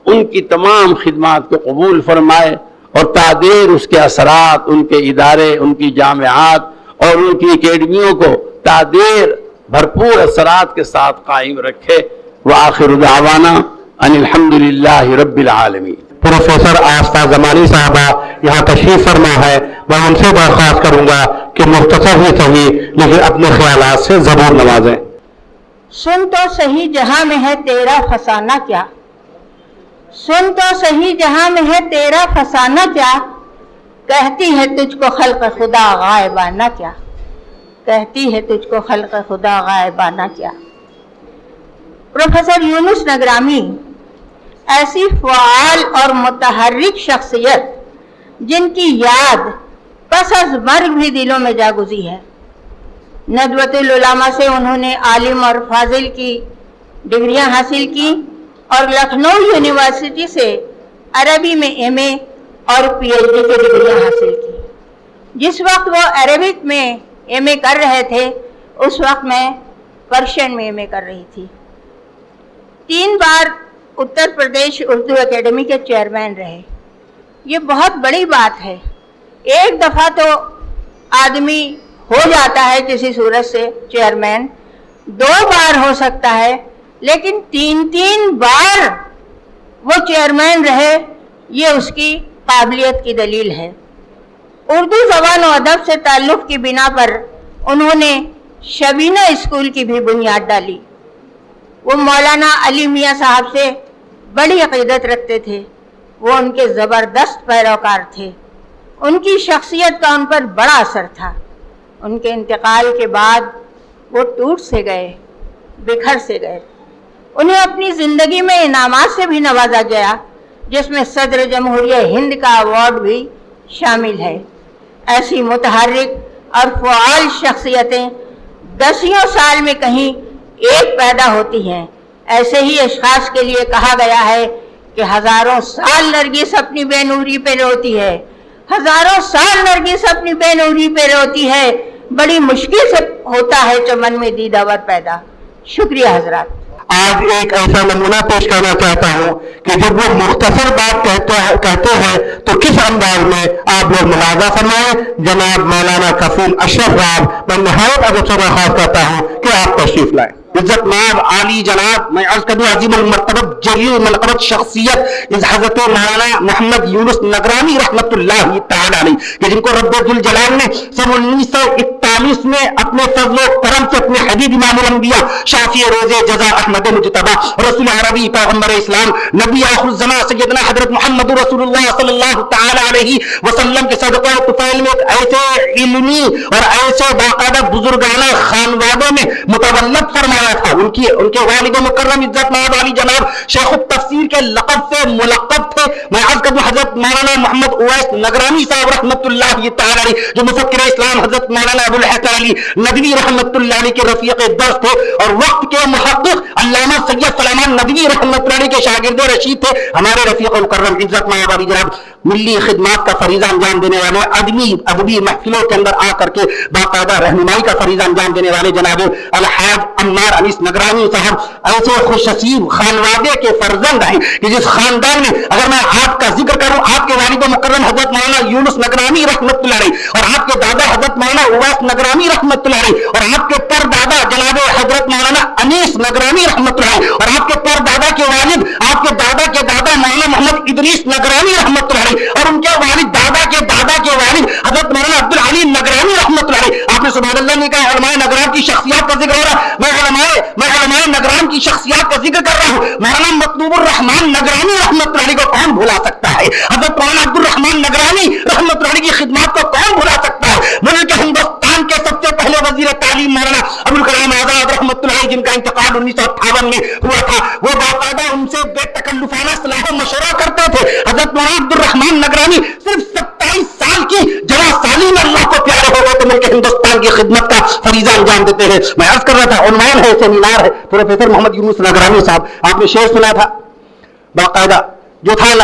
Speaker 12: ان کی تمام خدمات کو قبول فرمائے اور تعدیر اس کے اثرات، ان کے ادارے، ان کی جامعات اور ان کی اکیڈمیوں کو تعدیر بھرپور اثرات کے ساتھ قائم رکھے. وآخر دعوانا ان الحمدللہ رب العالمین.
Speaker 3: प्रोफेसर आस्था जमानी साहबा यहाँ तशरीफ फरमा है, मैं उनसे दरख्वास्त करूंगा कि मुख्तसर ही सही लेकिन अपने ख्यालात से जरूर नवाजें।
Speaker 13: सुन तो सही जहां में है तेरा फसाना क्या, सुन तो सही जहां में है तेरा फसाना क्या, कहती है तुझको खल्क खुदा गायबाना क्या, कहती है तुझको खल्क खुदा गायबाना क्या। प्रोफेसर यूनुस नगरामी ऐसी फ़आल और मुतहर्रिक शख्सियत जिनकी याद पस अज़ मर्ग भी दिलों में जागुज़ी है। नदवतुल उलमा से उन्होंने आलिम और फाजिल की डिग्रियां हासिल की और लखनऊ यूनिवर्सिटी से अरबी में एमए और पीएचडी की डिग्रियां हासिल की। जिस वक्त वो अरबिक में एमए कर रहे थे उस वक्त मैं पर्शियन में एमए कर रही थी। 3 बार उत्तर प्रदेश उर्दू एकेडमी के चेयरमैन रहे। ये बहुत बड़ी बात है। एक दफ़ा तो आदमी हो जाता है किसी सूरत से चेयरमैन, 2 बार हो सकता है, लेकिन 3 बार वो चेयरमैन रहे, ये उसकी काबिलियत की दलील है। उर्दू ज़बान और अदब से ताल्लुक़ की बिना पर उन्होंने शबीना स्कूल की भी बुनियाद डाली। वो मौलाना अली मियाँ साहब से बड़ी अक़ीदत रखते थे, वो उनके ज़बरदस्त पैरोकार थे। उनकी शख्सियत का उन पर बड़ा असर था। उनके इंतकाल के बाद वो टूट से गए, बिखर से गए। उन्हें अपनी ज़िंदगी में इनामात से भी नवाजा गया, जिसमें सदर जमहूरिया हिंद का अवार्ड भी शामिल है। ऐसी मुतहर्रिक और फ़आल शख्सियतें 10 साल में कहीं एक पैदा होती हैं। ऐसे ही अशख़ास के लिए कहा गया है कि हज़ारों साल नरगिस अपनी बेनूरी पे रोती है, हज़ारों साल नरगिस अपनी बेनूरी पे रोती है, बड़ी मुश्किल से होता है चमन में दीदावर पैदा। शुक्रिया हजरात।
Speaker 3: आज एक ऐसा नमूना पेश करना चाहता हूँ कि जब वो मुख्तसर बात कहते हैं तो किस अंदाज में आप लोग मुलाजा फरमाएं। जनाब मौलाना कफील अशरफ साहब, मैं नहायत अदब से दरख्वास्त करता हूँ कि आप तशरीफ लाएं। इज्जत नाब आली जनाब, मैं अर्ज करूँ अजीम मर्तबत जलील मनक़बत शख्सियत इस हज़रत मौलाना मोहम्मद यूनुस नगरानी रहमतुल्लाह तआला अलैह कि जिनको रब्बुल जलाल ने सन 1941 में अपने फज़्ल व करम से अपने हबीब इमामुल अंबिया शाफ़ी रोज़े जज़ा अहमद मुज्तबा रसूल अरबी पैगम्बर इस्लाम नबी आखिर ज़मां सय्यदना हज़रत मोहम्मद रसूलुल्लाह सल्लल्लाहु तआला अलैहि वसल्लम के सदक़े तुफ़ैल में एक ऐसे इल्मी और ऐसे बाकायदा बुजुर्गाना खानवादों में मुतवल्लद फरमाया था। उनके वालिद मुकर्रम इज्जत नाब अली जनाब शेख तफसीर के लक़ब से मुलक़ब थे। मैं अर्ज़ करूँ हज़रत मौलाना मोहम्मद उवैस नगरानी साहब रहमतुल्लाह तआला अलैह जो मुफ़क्किर इस्लाम हज़रत मौलाना अबुल हसन अली नदवी रहमतुल्लाह अलैह के रफ़ीक़ दर्स थे और वक्त के मुहक़्क़िक़ अल्लामा सैयद सलेमान नदवी रहमतुल्लाह अलैह के शागिर्द रशीद थे। हमारे रफ़ीक़ मुकर्रम इज्जत नाब अली जनाब मिली खिदमत का फरीज़ा अंजाम देने वाले, अदबी महफिलों के अंदर आकर के बाकायदा रहनुमाई का फरीज़ा अंजाम देने वाले जनाब अलहाज अम्मार अनीस नगरानी साहब ऐसे खुशनसीब खानवादे के फर्जंद हैं कि जिस खानदान में अगर मैं आपका जिक्र करूं, आपके वालिद मुकर्रम हज़रत मौलाना यूनुस नगरानी रहमतुल्लाह अलैह और आपके दादा हज़रत मौलाना उवैस नगरानी रहमतुल्लाह अलैह और आपके परदादा जनाब हज़रत मौलाना अनीस नगरानी रहमतुल्लाह अलैह और आपके परदादा के वालिद आपके दादा के दादा मौलाना मोहम्मद इदरीस नगरानी रहमतुल्लाह अलैह और उनके वालिद दादा के वालिद हज़रत मौलाना अब्दुल अली नगरानी रहमतुल्लाह अलैह। आपने सुभान अल्लाह ने कहा उलमाए नगरान की शख्सियत का जिक्र हो रहा है। मैं उलमाए नगरान की शख्सियत का जिक्र कर रहा हूँ। मौलाना मतलूबुर रहमान नगरानी रहमतुल्लाह अलैह को कौन भुला सकता है? हज़रत मौलाना अब्दुल रहमान नगरानी रहमतुल्लाह अलैह की खिदमत को कौन भुला सकता है? मुल्क हिंदुस्तान के सबसे पहले वजीर तालीम मौलाना अबुल कलाम आजाद रहमतुल्लाह अलैह जिनका इंतकाल 1958 में हुआ था, वो बाकायदा उनसे बेतकल्लुफाना सलाह मशवरा करते थे। हज़रत मौलाना अब्दुल रहमान नगरानी सिर्फ 27 साल की जवा साली में अल्लाह को प्यारे हो गए तो मुल्क हिंदुस्तान की खिदमत का फरीजा अंजाम देते हैं। मैं अर्ज कर रहा था उन्वान है, सेमिनार है, प्रोफेसर मोहम्मद यूनुस नगरानी साहब आपने शेर सुना था बाकायदा जो था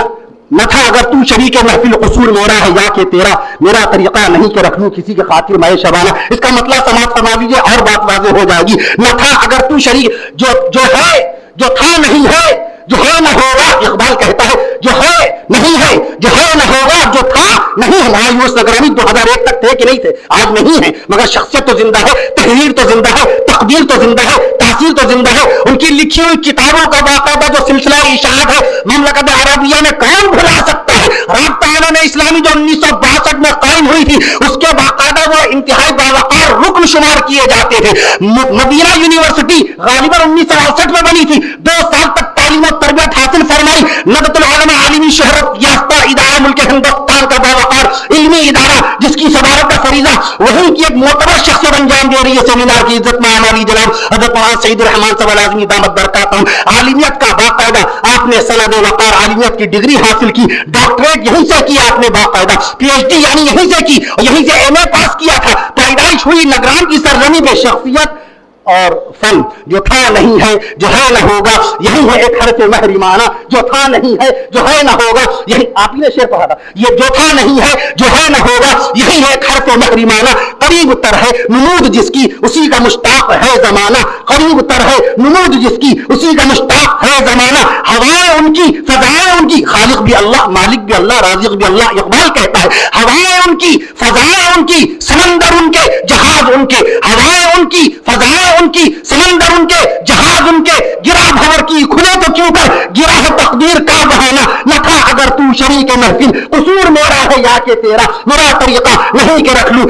Speaker 3: न था अगर तू शरीक महफिल कसूर मेरा है या कि तेरा मेरा तरीका नहीं कि रख लूं किसी के खातिर मैं शबाना। इसका मतलब समाप्त फरमा दीजिए और बात वाज़ेह हो जाएगी। न था अगर तू शरीक जो है जो था नहीं है जो है न होगा। इकबाल कहता है जो है नहीं है जो है न होगा जो था नहीं है। मौलाना यूनुस नगरानी 2001 तक थे कि नहीं थे? आज नहीं है मगर शख्सियत तो जिंदा है, तहरीर तो जिंदा है, तकदीर तो जिंदा है, तासीर हासिल तो जिंदा है, उनकी लिखी हुई किताबों का बाकायदा जो सिलसिला इशाअत है ममलकत अरबिया में कौन भुला सकता है। राब्ता आलम इस्लामी जो 1962 में कायम हुई थी उसके बाकायदा वो इंतहाई बावकार रुकन शुमार किए जाते थे। मदीना यूनिवर्सिटी गालिबन 1968 में बनी थी, 2 साल तक तालीम और तरबियत हासिल फरमाई। नदतुल आलम आलिमी शहरत याफ्ता इदारा मुल्क हिंदुस्तान का बावकार इल्मी इदारा जिसकी सदारत का फरीजा वहीं की एक मोतबर शख्सियत अंजाम दे रही है। सेमिनार की इज्जत में आने वाली जनाब हज़रत मौलाना सईद रहमान साहब आज़मी दामत बरकातहू आलिमियत का बाकायदा आपने सनद वक़ार आलिमियत की डिग्री हासिल की, डॉक्टरेट यहीं से की आपने बाकायदा, पीएचडी यानी यहीं से की और यहीं से एमए पास किया था। पैदाइश हुई नगरान की सरजमी पे शख्सियत और फन जो था नहीं है जो है न होगा, यही है एक हरफ महरीमाना जो था नहीं है जो है न होगा, यही आप ही ने शेर पढ़ा था, ये जो था नहीं है जो है न होगा यही है एक हरफ महरीमाना। करीब तर है नुमूद जिसकी उसी का मुश्ताक है जमाना, करीब तर है नुमूद जिसकी उसी का मुश्ताक है जमाना। हवाएं उनकी फजाएं उनकी, खालिक भी अल्लाह मालिक भी अल्लाह राज़िक भी अल्लाह, इकबाल कहता है हवाएं उनकी फजाएं उनकी समंदर उनके जहाज उनके, हवाएं उनकी फजाएं उनकी समंदर उनके जहाज उनके। गिरा भंवर की खुले तो क्यों कर, गिरा है तकदीर का बहाना, न था अगर तू शरीक महफिल कसूर मेरा है या के तेरा, मेरा तरीका नहीं के रख लूं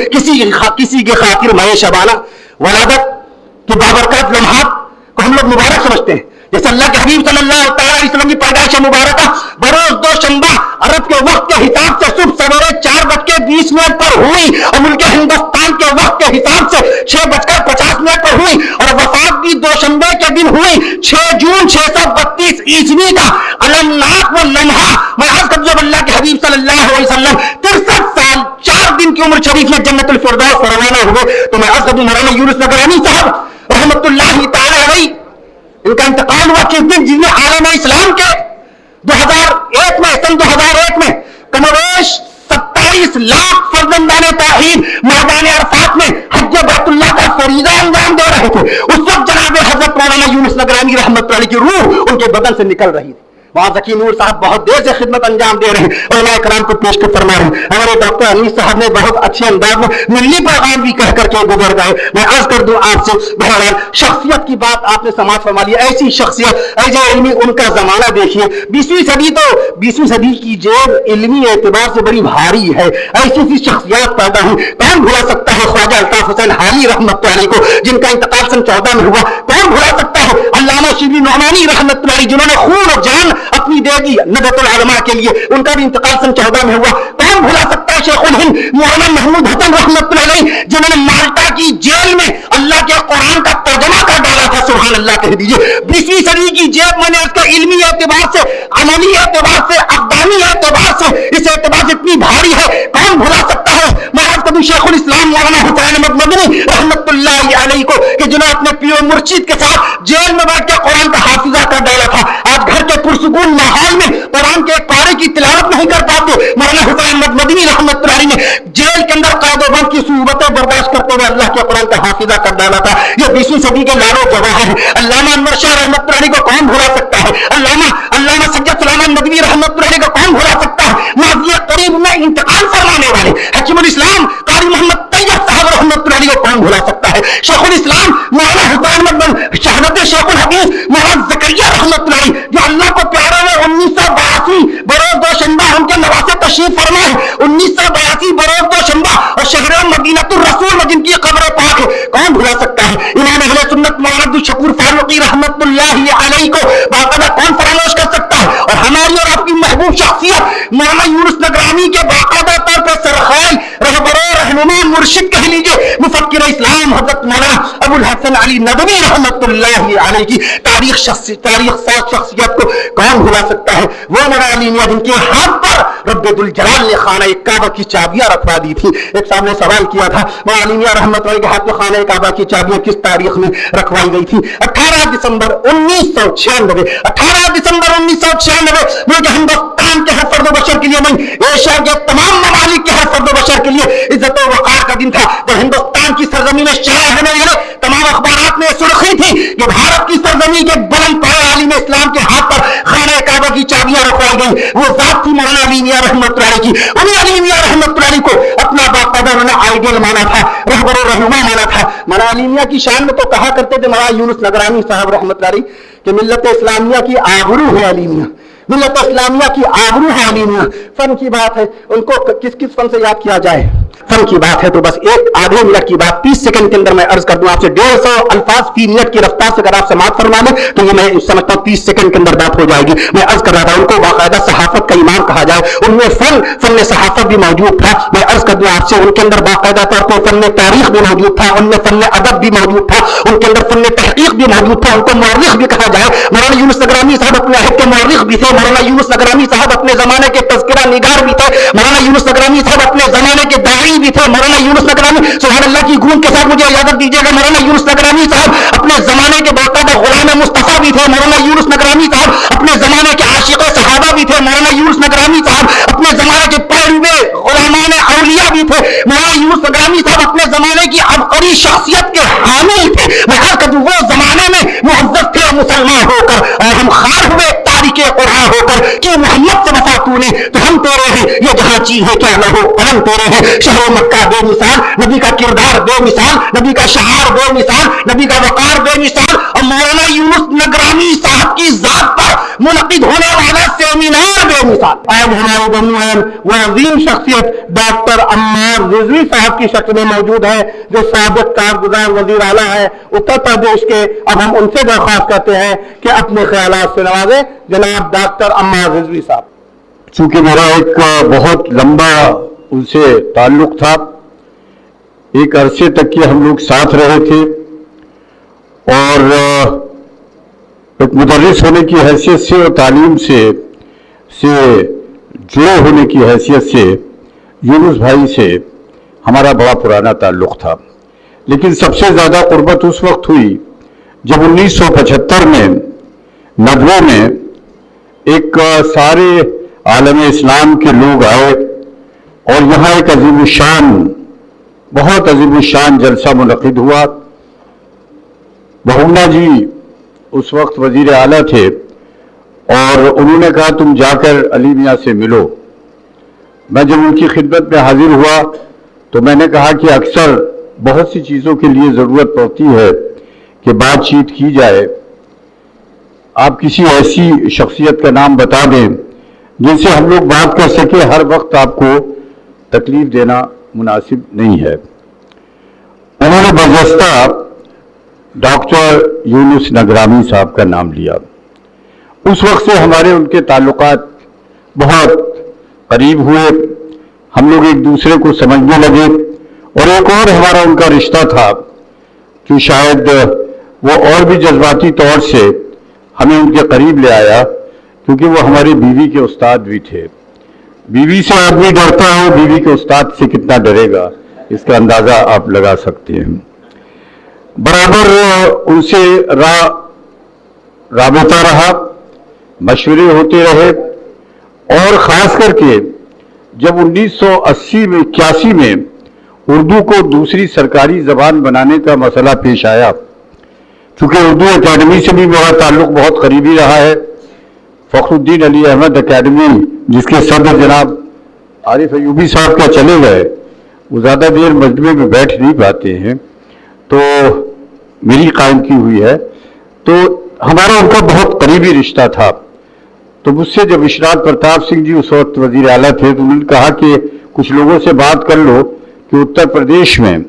Speaker 3: किसी के खातिर मैं शबाना। वलादत के बाबरकत लम्हात को हम लोग मुबारक समझते हैं, जैसे अल्लाह के हबीब सल्लल्लाहु अलैहि वसल्लम की पैदाइश मुबारक बरोज 2 शंबा अरब के वक्त के हिसाब से सुबह सवेरे 4:20 पर हुई और मुल्क हिंदुस्तान के वक्त के हिसाब से 6:50 पर हुई और वफात भी 2 शंबे के दिन हुई 6 जून 632 ईस्वी का अलमनाक व लम्हा। मैं आज कब जब अल्लाह के हबीब सल्लल्लाहु अलैहि वसल्लम 63 साल 4 दिन की उम्र शरीफ में जन्नतुल फिरदौस पर रवाना हुए तो मैं आज कब मौलाना यूनुस नगरानी साहब रहमतुल्लाहि तआला अलैहि इनका इंतकाल हुआ किस दिन, जिसने आलम इस्लाम के 2001 में सन 2001 में कमोवेश 27 लाख फर्जंदाने तौहीद मैदान अरफात में हज बैतुल्लाह का फरीजा अंजाम दे रहे थे। उस वक्त जनाब हजरत मौलाना यूनुस नगरानी रहमतुल्लाह अलैह की रूह उनके बदन से निकल रही थी। वहां ज़की नूर साहब बहुत देर से खिदमत अंजाम दे रहे हैं और मैं कराम को पेश कर फरमा रहे हैं। हमारे डॉक्टर अनीस साहब ने बहुत अच्छे अंदाज में मिली पैगाम भी कह करके गुजर गए। मैं अर्ज कर दूं आपसे बहरहाल शख्सियत की बात आपने समाज फरमा लिया, ऐसी शख्सियत ऐसे इल्मी उनका जमाना देखिए। 20वीं सदी की जेब इल्मी एतबार से बड़ी भारी है, ऐसी ऐसी शख्सियत पैदा हुई। कौन भुला सकता है ख्वाजा अल्ताफ हुसैन हाली रहमतुल्लाह अलैह को जिनका इंतकाल सन 14 में हुआ। कौन भुला सकता है अल्लामा शिबली नोमानी रहमतुल्लाह अलैह जिन्होंने खून और जान अपनी दे दी नदतुल उलमा के लिए, उनका भी इंतकाल सन 14 में हुआ। कौन भुला सकता है शेखुल हिंद मौलाना महमूद हसन रहमतुल्लाह अलैह जिन्होंने माल्टा की जेल में अल्लाह के कुरान का तर्जुमा कर डाला था। सुभान अल्लाह कह दीजिए। 20वीं सदी की जेब मैंने इसका इल्मी एतबार से, अमली एतबार से, अक़दामी एतबार से, इस एतबार से इतनी भारी है। कौन भुला सकता है महाराज कभी शेखुल इस्लाम मौलाना हुसैन अहमद मदनी रहमतुल्लाह अलैह को कि जिन्होंने अपने पियो मुर्शिद के साथ जेल में बैठ के कुरान का हाफिजा कर डाला था। आज घर के पुरसुकून माहौल में कुरान के पारे की तिलावत नहीं कर पाते। मौलाना हुसैन अहमद मदनी रहमतुल्लाह अलैह ने जेल के अंदर कैद-ओ-बंद की सूबतें बर्दाश्त करते हुए अल्लाह के कुरान का हाफिजा कर डाला था। ये 20वीं सदी के लालो जवाहर है। अल्लामा अनवर शाह रहमतुल्लाह अलैह को कौन भुला सकता है, अल्लामा सज्जद सुलेमान नदवी रहमतुल्लाह अलैह को कौन भुला सकता है। माज़िए करीब में इंतकाल फरमाने वाले हकीमुल इस्लाम कारी मोहम्मद तैयब साहब रहमतुल्लाह अलैह को कौन भुला सकता है। शेखुल इस्लाम मौलाना हुसैन अहमद शहादत शेखुल हदीस मौलाना ज़करिया रहमतुल्लाह अलैह जो अल्लाह को प्यारे में 1982 बरोज 2 शंबा उनके नवासे तशरीफ फरमा है। 1982 बरोज 2 शंबा और शहर मदीनतुर रसूल में जिनकी कब्र पाक है, कौन भुला सकता है। इमाम अहले सुन्नत मौलाना अब्दुल शकूर फारूकी रहमतुल्लाह अलैह को बाकायदा कौन फरामोश कर सकता है। और हमारी और आपकी महबूब शख्सियत मौलाना यूनुस नगरानी के बाकायदा तौर पर सरखाई रहबरो रहनुमा मुर्शिद कह लीजिए मुफक्किर इस्लाम हज़रत मौलाना अबुल हसन अली नदवी रहमतुल्लाह अलैह की तारीख साथ शख्सियत को कौन भुला सकता है। वो नगरानी मियां जिनके हाथ पर रब्बुल जलाल ने खाना काबा की चाबियां रखवा दी थी। एक साहब ने सवाल किया था मौलाना मियां रहमतुल्लाह के हाथ में खाना काबा की चाबियां किस तारीख में रखवाई गई थी। 18 दिसंबर 1996 18 दिसंबर 1996 मुल्क हिंदुस्तान के हर फर्द बशर के लिए नहीं एशिया के तमाम ममालिक के हर फर्द बशर के लिए इज्जत और वक़ार का दिन था। जब हिंदुस्तान की सरजमी में शाया होने वाले तमाम अखबारात में सुर्खी थी कि भारत की सरजमी के बुलंद पाए आलिम इस्लाम के हाथ पर खाना काबा की चाबियां रखवाई गई। वो जात थी मौलाना अली मियां रहमतुल्लाह अलैह की। उन्हीं अली मियां रहमतुल्लाह अलैह को अपना बाकायदा ज्यादा उन्होंने आइडियल माना था, रहबर रहनुमा माना था। मौलाना अलीमिया की शान में तो कहा करते थे मौलाना यूनुस नगरानी साहब रहमतुल्लाह अलैह कि मिल्लत इस्लामिया की आबरू है अलीमिया, मिल्लत इस्लामिया की आबरू है अलीमिया। फन की बात है, उनको किस किस फन से याद किया जाए? फन की बात है तो बस एक आधे मिनट की बात 30 सेकंड के अंदर मैं अर्ज कर दूं आपसे। 150 अल्फाज फी मिनट की रफ्तार से अगर आप समाप्त फरमा लें तो ये मैं समझता हूं 30 सेकंड के अंदर बात हो जाएगी। मैं अर्ज कर रहा था उनको बाकायदा सहाफत का इमाम कहा जाए, उनमें फन सहाफत भी मौजूद था। मैं अर्ज कर दूं आपसे उनके अंदर बाकायदा तौर पर फन तारीख भी मौजूद था, उनमें फन अदब भी मौजूद था, उनके अंदर फन तहकीक भी मौजूद था, उनको मौरिख भी कहा जाए। मौलाना यूनुस नगरानी साहब अपने अहद के मौरिख भी थे, मौलाना यूनुस नगरानी साहब अपने जमाने के तज़किरा निगार भी थे, मौलाना यूनुस नगरानी साहब अपने जमाने के दाई भी थे। मौलाना यूनुस नगरानी सुभान अल्लाह की गूंज के साथ मुझे इजाजत दीजिएगा, मौलाना यूनुस नगरानी साहब अपने जमाने के बाकायदा गुलाम मुस्तफा भी थे। मौलाना यूनुस नगरानी साहब अपने जमाने के आशिक सहाबा भी थे। मौलाना यूनुस नगरानी साहब अपने जमाने के पैरवे गुलामान औलिया भी थे। मौलाना यूनुस नगरानी साहब अपने जमाने की अबकरी शख्सियत के हामिल थे। मैं हर कदू वो जमाने में मुअज़्ज़ज़ थे मुसलमान होकर, और हम खार हुए तारीख कुरान होकर कि मोहम्मद से वफा तूने तो हम तेरे हैं, ये जहां चीज है क्या न हो हम तेरे हैं। शहर मक्का बेमिसाल, नबी का किरदार बेमिसाल, नबी का शहार बेमिसाल, नबी का वकार बेमिसाल, और मौलाना यूनुस नगरानी साहब की जात पर मुनक़िद होने वाला सेमिनार बेमिसाल। आज हमारे दरमियान वो अजीम शख्सियत डॉक्टर अम्मार रिजवी साहब की शक्ल में मौजूद है, जो साबिक़ कारगुज़ार वज़ीर आला है उत्तर प्रदेश के। अब हम उनसे दरख्वास्त करते हैं कि अपने ख्यालात से नवाजे जनाब डॉक्टर अम्मार रिजवी साहब।
Speaker 4: चूंकि मेरा एक बहुत लंबा उनसे ताल्लुक था, एक अरसे तक के हम लोग साथ रहे थे, और एक मुदर्रिस होने की हैसियत से और तालीम से जुड़े होने की हैसियत से यूनुस भाई से हमारा बड़ा पुराना ताल्लुक था। लेकिन सबसे ज़्यादा कुर्बत उस वक्त हुई जब 1975 में नदवे में एक सारे आलम इस्लाम के लोग आए और यहाँ एक अजीमुशान, बहुत अजीमुशान जलसा मुनक़िद हुआ। बहुना जी उस वक्त वजीर आला थे और उन्होंने कहा तुम जाकर अली मियाँ से मिलो। मैं जब उनकी खिदमत में हाजिर हुआ तो मैंने कहा कि अक्सर बहुत सी चीज़ों के लिए ज़रूरत पड़ती है कि बातचीत की जाए। आप किसी ऐसी शख्सियत का नाम बता दें जिनसे हम लोग बात कर सके, हर वक्त आपको तकलीफ देना मुनासिब नहीं है। उन्होंने बजस्ता डॉक्टर यूनुस नगरानी साहब का नाम लिया। उस वक्त से हमारे उनके ताल्लुकात बहुत करीब हुए, हम लोग एक दूसरे को समझने लगे। और एक और हमारा उनका रिश्ता था कि शायद वो और भी जज्बाती तौर से हमें उनके करीब ले आया, क्योंकि वो हमारी बीवी के उस्ताद भी थे। बीवी से आदमी डरता है, बीवी के उस्ताद से कितना डरेगा इसका अंदाज़ा आप लगा सकते हैं। बराबर उनसे राबता रहा, मशवरे होते रहे, और ख़ास करके जब 1980 में 81 में उर्दू को दूसरी सरकारी ज़बान बनाने का मसला पेश आया, चूँकि उर्दू अकेडमी से भी मेरा ताल्लुक़ बहुत करीबी रहा है। फ़खरुद्दीन अली अहमद अकेडमी जिसके सदर जनाब आरिफ अयूबी साहब क्या चले गए, वो ज़्यादा देर मजमे में बैठ नहीं पाते हैं, तो मेरी कायम की हुई है। तो हमारा उनका बहुत करीबी रिश्ता था। तो मुझसे जब विश्वनाथ प्रताप सिंह जी उस वक्त वजीर आला थे तो उन्होंने कहा कि कुछ लोगों से बात कर लो कि उत्तर प्रदेश में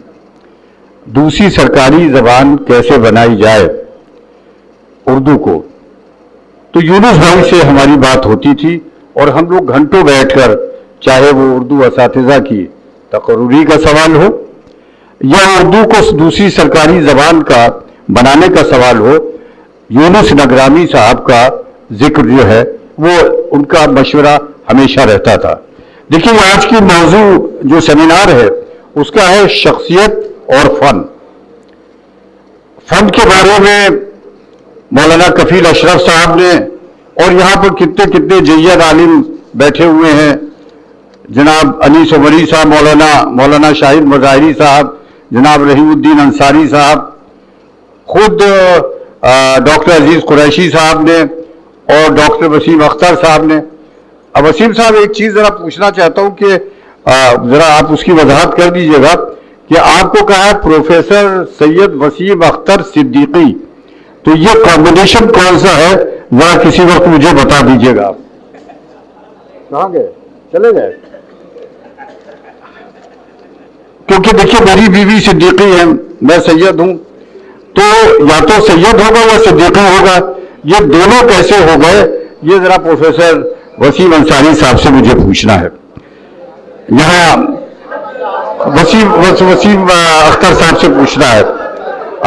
Speaker 4: दूसरी सरकारी ज़बान कैसे बनाई जाए उर्दू को। तो यूनुस भाई से हमारी बात होती थी और हम लोग घंटों बैठकर, चाहे वो उर्दू असातिज़ा की तकर्रुरी का सवाल हो या उर्दू को दूसरी सरकारी ज़बान का बनाने का सवाल हो, यूनुस नगरानी साहब का जिक्र जो है वो उनका मशवरा हमेशा रहता था। देखिए आज की मौजू जो सेमिनार है उसका है शख्सियत और फन। फन के बारे में मौलाना कफील अशरफ साहब ने, और यहाँ पर कितने कितने जय्यद आलिम बैठे हुए हैं, जनाब अनीस उमरी साहब, मौलाना शाहिद मज़ाहिरी साहब, जनाब रहीमुद्दीन अंसारी साहब, खुद डॉक्टर अजीज़ कुरैशी साहब ने और डॉक्टर वसीम अख्तर साहब ने। अब वसीम साहब एक चीज़ ज़रा पूछना चाहता हूँ कि ذرا آپ اس کی وضاحت کر دیجئے گا کہ آپ کو کہا ہے پروفیسر سید وسیم اختر صدیقی، تو یہ کمبینیشن کون سا ہے؟ ذرا کسی وقت مجھے بتا دیجئے گا. آپ کہاں گئے؟ چلے گئے؟ کیونکہ دیکھیے میری بیوی صدیقی ہے، میں سید ہوں، تو یا تو سید ہوگا یا صدیقی ہوگا. یہ دونوں کیسے ہو گئے یہ ذرا پروفیسر وسیم انصاری صاحب سے مجھے پوچھنا ہے. یہاں وسیم اختر صاحب سے پوچھنا ہے.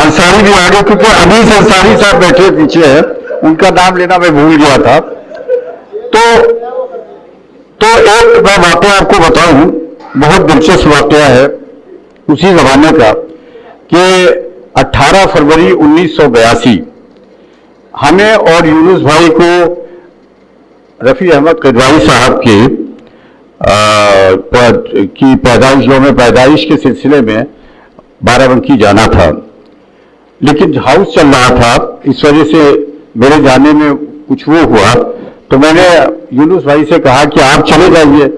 Speaker 4: انصاری بھی آگے، کیونکہ انیس انصاری صاحب بیٹھے پیچھے ہیں، ان کا نام لینا میں بھول گیا تھا. تو ایک میں واقعہ آپ کو بتاؤں، بہت دلچسپ واقعہ ہے اسی زمانے کا، کہ 18 فروری 1982 ہمیں اور یونس بھائی کو رفیع احمد قدوائی صاحب کی پیدائش، یوم پیدائش کے سلسلے میں بارہ بنکی جانا تھا، لیکن ہاؤس چل رہا تھا، اس وجہ سے میرے جانے میں کچھ وہ ہوا. تو میں نے یونس بھائی سے کہا کہ آپ چلے جائیے،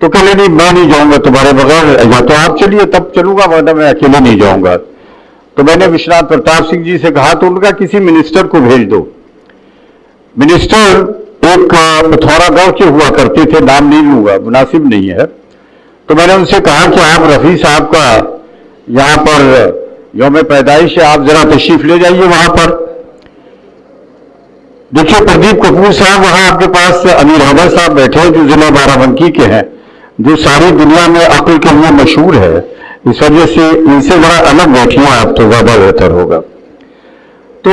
Speaker 4: تو کہنے نہیں میں نہیں جاؤں گا تمہارے بغیر، یا تو آپ چلیے تب چلوں گا ورنہ میں اکیلے نہیں جاؤں گا. تو میں نے وشناتھ پرتاپ سنگھ جی سے کہا، تو ان کا کسی منسٹر کو بھیج دو. منسٹر ایک پتھورا گاؤں کے ہوا کرتے تھے، نام نہیں لوں گا مناسب نہیں ہے. تو میں نے ان سے کہا کہ آپ رفیع صاحب کا یہاں پر یوم پیدائش ہے، آپ ذرا تشریف لے جائیے وہاں پر. دیکھیے پردیپ کپور صاحب وہاں آپ کے پاس امیر احمد صاحب بیٹھے ہیں جو ضلع بارہ بنکی کے ہیں، جو ساری دنیا میں عقل کے لیے مشہور ہے. اس وجہ سے ان سے ذرا الگ بیٹھیے آپ تو زیادہ بہتر ہوگا. تو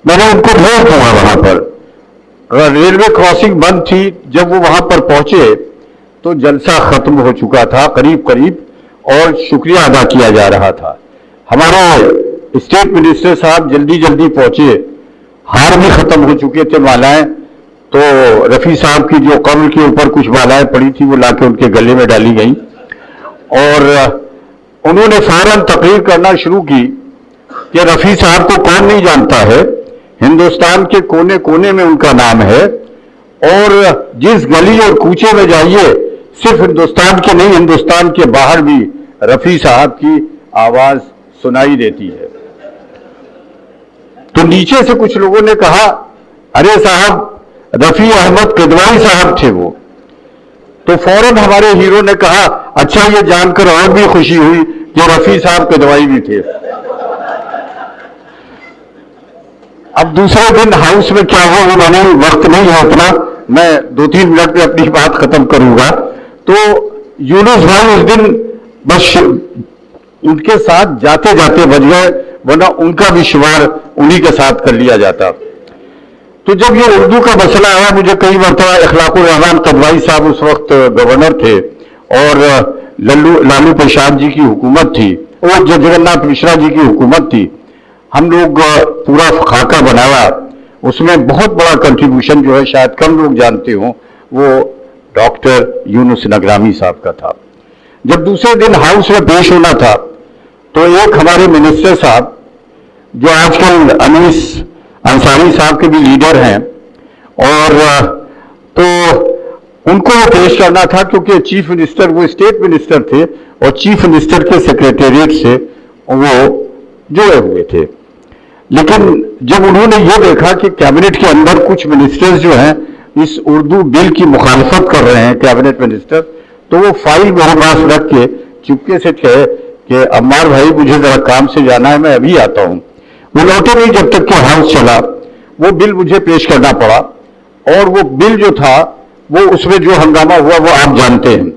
Speaker 4: میں نے ان کو بھیج دیا وہاں پر. ریلوے کراسنگ بند تھی، جب وہ وہاں پر پہنچے تو جلسہ ختم ہو چکا تھا قریب اور شکریہ ادا کیا جا رہا تھا. ہمارے اسٹیٹ منسٹر صاحب جلدی پہنچے، ہار بھی ختم ہو چکے تھے مالائیں، تو رفیع صاحب کی جو قبر کے اوپر کچھ مالائیں پڑی تھی وہ لا کے ان کے گلے میں ڈالی گئیں، اور انہوں نے فوراً تقریر کرنا شروع کی کہ رفیع صاحب کو کون نہیں جانتا ہے، ہندوستان کے کونے کونے میں ان کا نام ہے، اور جس گلی اور کوچے میں جائیے صرف ہندوستان کے نہیں، ہندوستان کے باہر بھی رفیع صاحب کی آواز سنائی دیتی ہے. تو نیچے سے کچھ لوگوں نے کہا، ارے صاحب رفیع احمد قدوائی صاحب تھے وہ. تو فوراً ہمارے ہیرو نے کہا، اچھا یہ جان کر اور بھی خوشی ہوئی کہ رفیع صاحب قدوائی بھی تھے. اب دوسرے دن ہاؤس میں کیا ہوا، میں نے وقت نہیں ہے اتنا، میں 2-3 منٹ میں اپنی بات ختم کروں گا. تو یونس بھائی اس دن بس ان کے ساتھ جاتے بچ گئے، ورنہ ان کا بھی شمار انہی کے ساتھ کر لیا جاتا. تو جب یہ اردو کا مسئلہ آیا، مجھے کئی مرتبہ اخلاق الرحمان قدوائی صاحب اس وقت گورنر تھے، اور لالو پرساد جی کی حکومت تھی، اور جگناتھ مشرا جی کی حکومت تھی. ہم لوگ پورا خاکہ بنایا، اس میں بہت بڑا کنٹریبیوشن جو ہے شاید کم لوگ جانتے ہوں، وہ ڈاکٹر یونس نگرامی صاحب کا تھا. جب دوسرے دن ہاؤس میں پیش ہونا تھا تو ایک ہمارے منسٹر صاحب جو آج کل انیس انصاری صاحب کے بھی لیڈر ہیں، اور تو ان کو وہ پیش کرنا تھا کیونکہ چیف منسٹر، وہ اسٹیٹ منسٹر تھے اور چیف منسٹر کے سیکریٹریٹ سے وہ جڑے ہوئے تھے. لیکن جب انہوں نے یہ دیکھا کہ کیبنٹ کے اندر کچھ منسٹرز جو ہیں اس اردو بل کی مخالفت کر رہے ہیں کیبنٹ منسٹر، تو وہ فائل میرے پاس رکھ کے چپکے سے کہے کہ عمار بھائی مجھے ذرا کام سے جانا ہے، میں ابھی آتا ہوں. وہ لوٹے نہیں جب تک کہ ہاؤس چلا. وہ بل مجھے پیش کرنا پڑا، اور وہ بل جو تھا وہ اس میں جو ہنگامہ ہوا وہ آپ جانتے ہیں.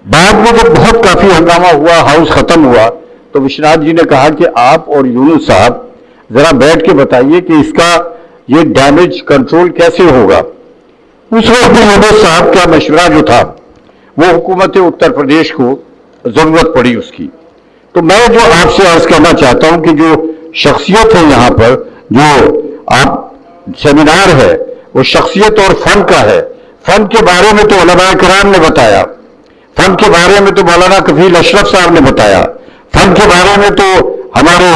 Speaker 4: بعد میں جب بہت کافی ہنگامہ ہوا، ہاؤس ختم ہوا، تو وشناتھ جی نے کہا کہ آپ اور یونس صاحب ذرا بیٹھ کے بتائیے کہ اس کا یہ ڈیمیج کنٹرول کیسے ہوگا. اس وقت یونس صاحب کا مشورہ جو تھا وہ حکومت اتر پردیش کو ضرورت پڑی اس کی. تو میں جو آپ سے عرض کرنا چاہتا ہوں کہ جو شخصیت ہے یہاں پر، جو آپ سیمینار ہے وہ شخصیت اور فن کا ہے. فن کے بارے میں تو علماء کرام نے بتایا، فن کے بارے میں تو مولانا کفیل اشرف صاحب نے بتایا، فن کے بارے میں تو ہمارے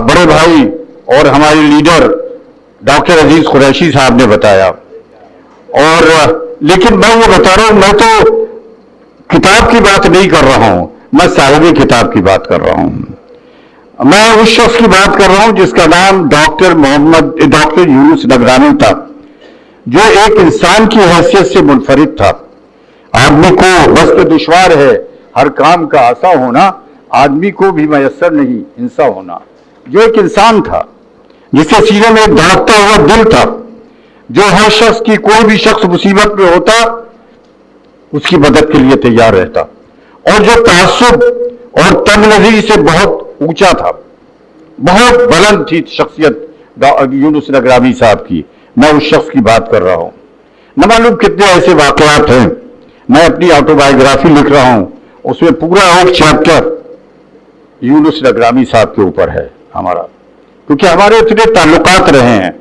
Speaker 4: بڑے بھائی اور ہمارے لیڈر ڈاکٹر عزیز قریشی صاحب نے بتایا. اور لیکن میں یہ بتا رہا ہوں، میں تو
Speaker 5: किताब की बात नहीं कर रहा हूं, मैं साहिब किताब की बात कर रहा हूं। मैं उस शख्स की बात कर रहा हूं जिसका नाम डॉक्टर यूनुस नगरानी था, जो एक इंसान की हैसियत से मुनफरिद था। आदमी को बस तो दुश्वार है हर काम का आसा होना, आदमी को भी मयसर नहीं हिंसा होना। जो एक इंसान था जिसके सीने में एक धड़कता हुआ दिल था, जो हर शख्स की कोई भी शख्स मुसीबत में होता उसकी मदद के लिए तैयार रहता, और जो तअस्सुब और तंगनज़री से बहुत ऊंचा था, बहुत बुलंद थी शख्सियत यूनुस नगरानी साहब की। मैं उस शख्स की बात कर रहा हूं। न मालूम कितने ऐसे वाक़यात हैं। मैं अपनी ऑटोबायोग्राफी लिख रहा हूं, उसमें पूरा एक चैप्टर यूनुस नगरानी साहब के ऊपर है हमारा, क्योंकि हमारे इतने ताल्लुकात रहे हैं।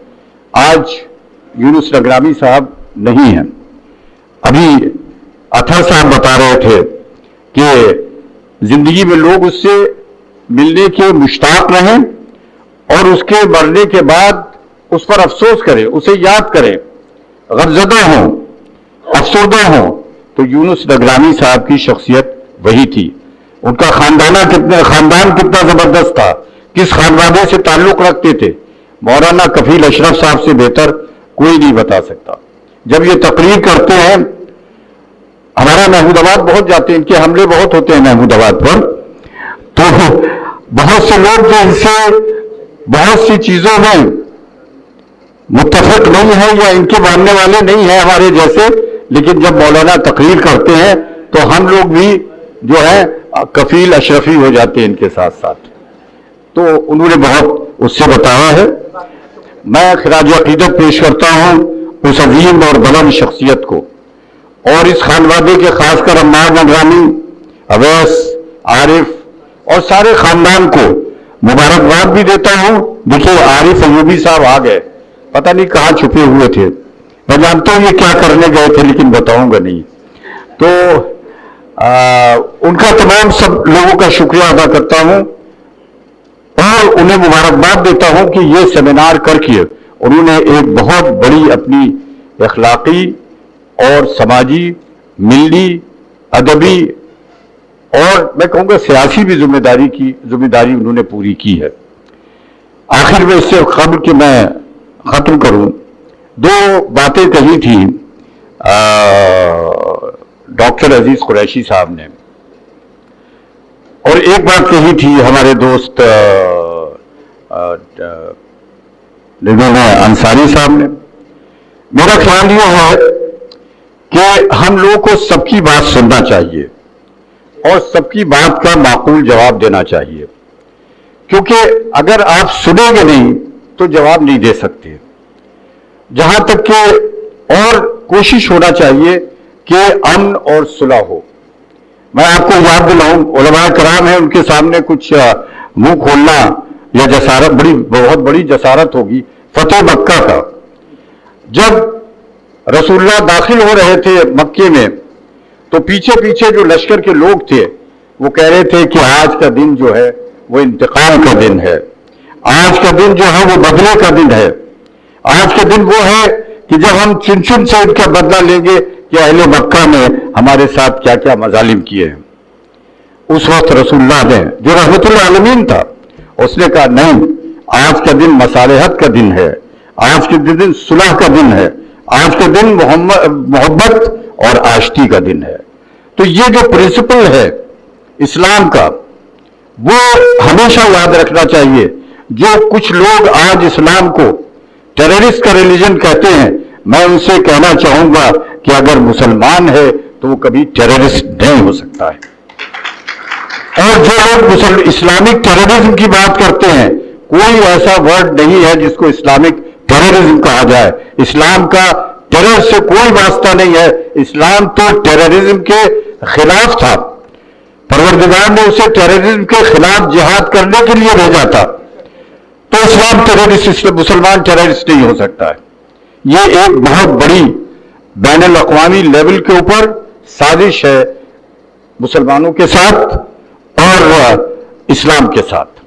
Speaker 5: आज यूनुस नगरानी साहब नहीं हैं। अभी अथर साहब बता रहे थे कि जिंदगी में लोग उससे मिलने के मुश्ताक रहें और उसके मरने के बाद उस पर अफसोस करें, उसे याद करें, गमज़दा हों, अफसरदा हों। तो यूनुस नगरानी साहब की शख्सियत वही थी। उनका खानदान कितना जबरदस्त था, किस खानवादे से ताल्लुक रखते थे, मौलाना कफील अशरफ साहब से बेहतर कोई नहीं बता सकता। जब ये तकरीर करते हैं, हमारा महमूदाबाद बहुत जाते हैं, इनके हमले बहुत होते हैं महमूदाबाद पर, तो बहुत से लोग जो इनसे बहुत सी चीजों में मुत्तफिक नहीं है या इनके मानने वाले नहीं है हमारे जैसे, लेकिन जब मौलाना तकरीर करते हैं तो हम लोग भी जो है कफील अशरफी हो जाते हैं इनके साथ साथ। तो उन्होंने बहुत उससे बताया है। मैं खिराज अकीदत पेश करता हूं उस अजीम और बुलंद शख्सियत को, और इस खानवादे के खासकर अम्मार नगरानी, अवैस, आरिफ और सारे खानदान को मुबारकबाद भी देता हूं। देखिए आरिफ अयूबी साहब आ गए, पता नहीं कहां छुपे हुए थे। मैं जानता हूं ये क्या करने गए थे, लेकिन बताऊंगा नहीं। तो उनका तमाम सब लोगों का शुक्रिया अदा करता हूं और उन्हें मुबारकबाद देता हूं कि ये सेमिनार करके उन्होंने एक बहुत बड़ी अपनी अखलाकी और समाजी, मिली, अदबी और मैं कहूंगा सियासी भी जिम्मेदारी उन्होंने पूरी की है। आखिर में इससे खबर कि मैं खत्म करूं, दो बातें कही थी डॉक्टर अजीज कुरैशी साहब ने, और एक बात कही थी हमारे दोस्त अंसारी साहब ने। मेरा ख्याल यह है कि हम लोगों को सबकी बात सुनना चाहिए और सबकी बात का माकूल जवाब देना चाहिए, क्योंकि अगर आप सुनेंगे नहीं तो जवाब नहीं दे सकते। जहां तक कि और कोशिश होना चाहिए कि अमन और सुलह हो। मैं आपको याद दिलाऊं, उलमा कराम है, उनके सामने कुछ मुंह खोलना या जसारत, बहुत बड़ी जसारत होगी। फतेह मक्का का जब रसूलुल्लाह दाखिल हो रहे थे मक्के में, तो पीछे पीछे जो लश्कर के लोग थे वो कह रहे थे कि आज का दिन जो है वो इंतकाम का दिन है, आज का दिन जो है वो बदले का दिन है, आज का दिन वो है कि जब हम चुन चुन से इनका बदला लेंगे कि अहले मक्का ने हमारे साथ क्या क्या मजालिम किए हैं। उस वक्त रसूलुल्लाह ने, जो रहमतुल आलमीन था, उसने कहा नहीं, आज का दिन मसालहत का दिन है, आज के दिन सुलह का दिन है, आज का दिन मोहब्बत और आशिकी का दिन है। तो ये जो प्रिंसिपल है इस्लाम का, वो हमेशा याद रखना चाहिए। जो कुछ लोग आज इस्लाम को टेररिस्ट का रिलीजन कहते हैं, मैं उनसे कहना चाहूंगा कि अगर मुसलमान है तो वो कभी टेररिस्ट नहीं हो सकता है। और जो लोग इस्लामिक टेररिज्म की बात करते हैं, कोई ऐसा वर्ड नहीं है जिसको इस्लामिक टेररिज्म कहा जाए। इस्लाम का टेरर से कोई वास्ता नहीं है। इस्लाम तो टेररिज्म के खिलाफ था। परवरदिगार ने उसे टेररिज्म के खिलाफ जिहाद करने के लिए भेजा था। तो इस्लाम टेररिस्ट, मुसलमान टेररिस्ट नहीं हो सकता है। ये एक बहुत बड़ी बैनुल अक़वामी लेवल के ऊपर साजिश है मुसलमानों के साथ और इस्लाम के साथ।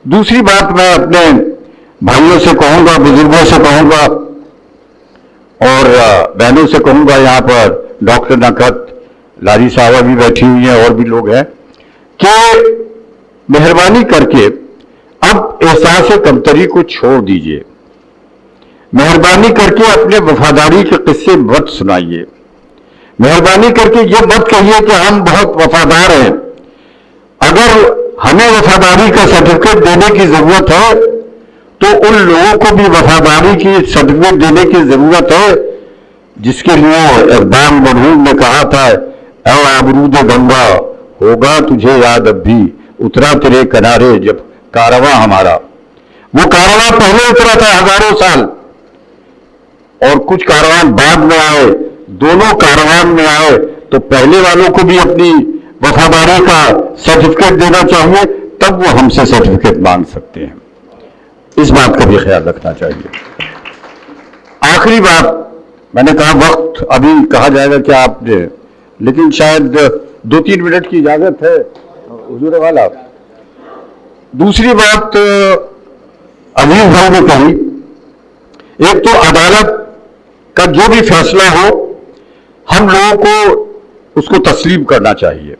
Speaker 5: दूसरी बात मैं अपने भाइयों से कहूंगा, बुजुर्गों से कहूंगा और बहनों से कहूंगा, यहाँ पर डॉक्टर नकत,
Speaker 14: लारी साहबा भी बैठी हुई हैं और भी लोग हैं, कि मेहरबानी करके अब एहसास कमतरी को छोड़ दीजिए। मेहरबानी करके अपने वफादारी के किस्से मत सुनाइए। मेहरबानी करके ये मत कहिए कि हम बहुत वफादार हैं। अगर हमें वफादारी का सर्टिफिकेट देने की जरूरत है तो उन लोगों को भी वफादारी की सर्टिफिकेट देने की जरूरत है जिसके लिए इकबाल मरहूम ने कहा था, ऐ आबरूद गंगा होगा तुझे याद अब भी, उतरा तेरे किनारे जब कारवां हमारा। वो कारवां पहले उतरा था हजारों साल और कुछ कारवां बाद में आए, दोनों कारवां में आए तो पहले वालों को भी अपनी वफादारी का सर्टिफिकेट देना चाहिए, तब वो हमसे सर्टिफिकेट मांग सकते हैं। इस बात का भी ख्याल रखना चाहिए। आखिरी बात, मैंने कहा वक्त अभी कहा जाएगा क्या आपने, लेकिन शायद 2-3 मिनट की इजाजत है हुजूर वाला। दूसरी बात अजीज भाई ने कही, एक तो अदालत का जो भी फैसला हो हम लोगों को उसको तस्लीम करना चाहिए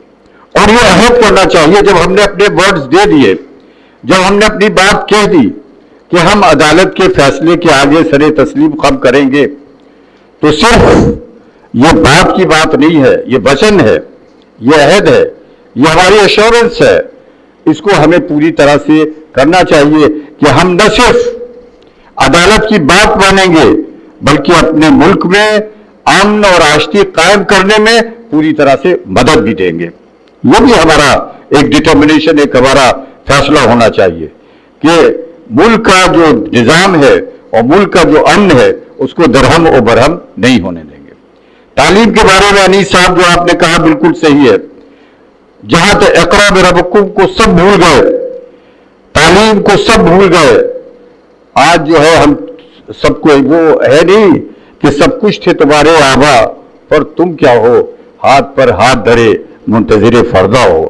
Speaker 14: और ये अहद करना चाहिए, जब हमने अपने वर्ड्स दे दिए, जब हमने अपनी बात कह दी कि हम अदालत के फैसले के आगे सरे तस्लीम कम करेंगे, तो सिर्फ ये बात की बात नहीं है, ये वचन है, ये अहद है, ये हमारी एश्योरेंस है। इसको हमें पूरी तरह से करना चाहिए कि हम न सिर्फ अदालत की बात मानेंगे बल्कि अपने मुल्क में अमन और आश्ती कायम करने में पूरी तरह से मदद भी देंगे। ये भी हमारा एक डिटर्मिनेशन, एक हमारा फैसला होना चाहिए कि मुल्क का जो निजाम है और मुल्क का जो अमन है उसको दरहम और बरहम नहीं होने देंगे। तालीम के बारे में अनीस साहब जो आपने कहा बिल्कुल सही है। जहां तक इक़रा बिरब्बिकुम को सब भूल गए, तालीम को सब भूल गए। आज जो है हम सबको वो है नहीं कि सब कुछ थे तुम्हारे आबा पर तुम क्या हो, हाथ पर हाथ धरे मुंतजिर फरदा हो।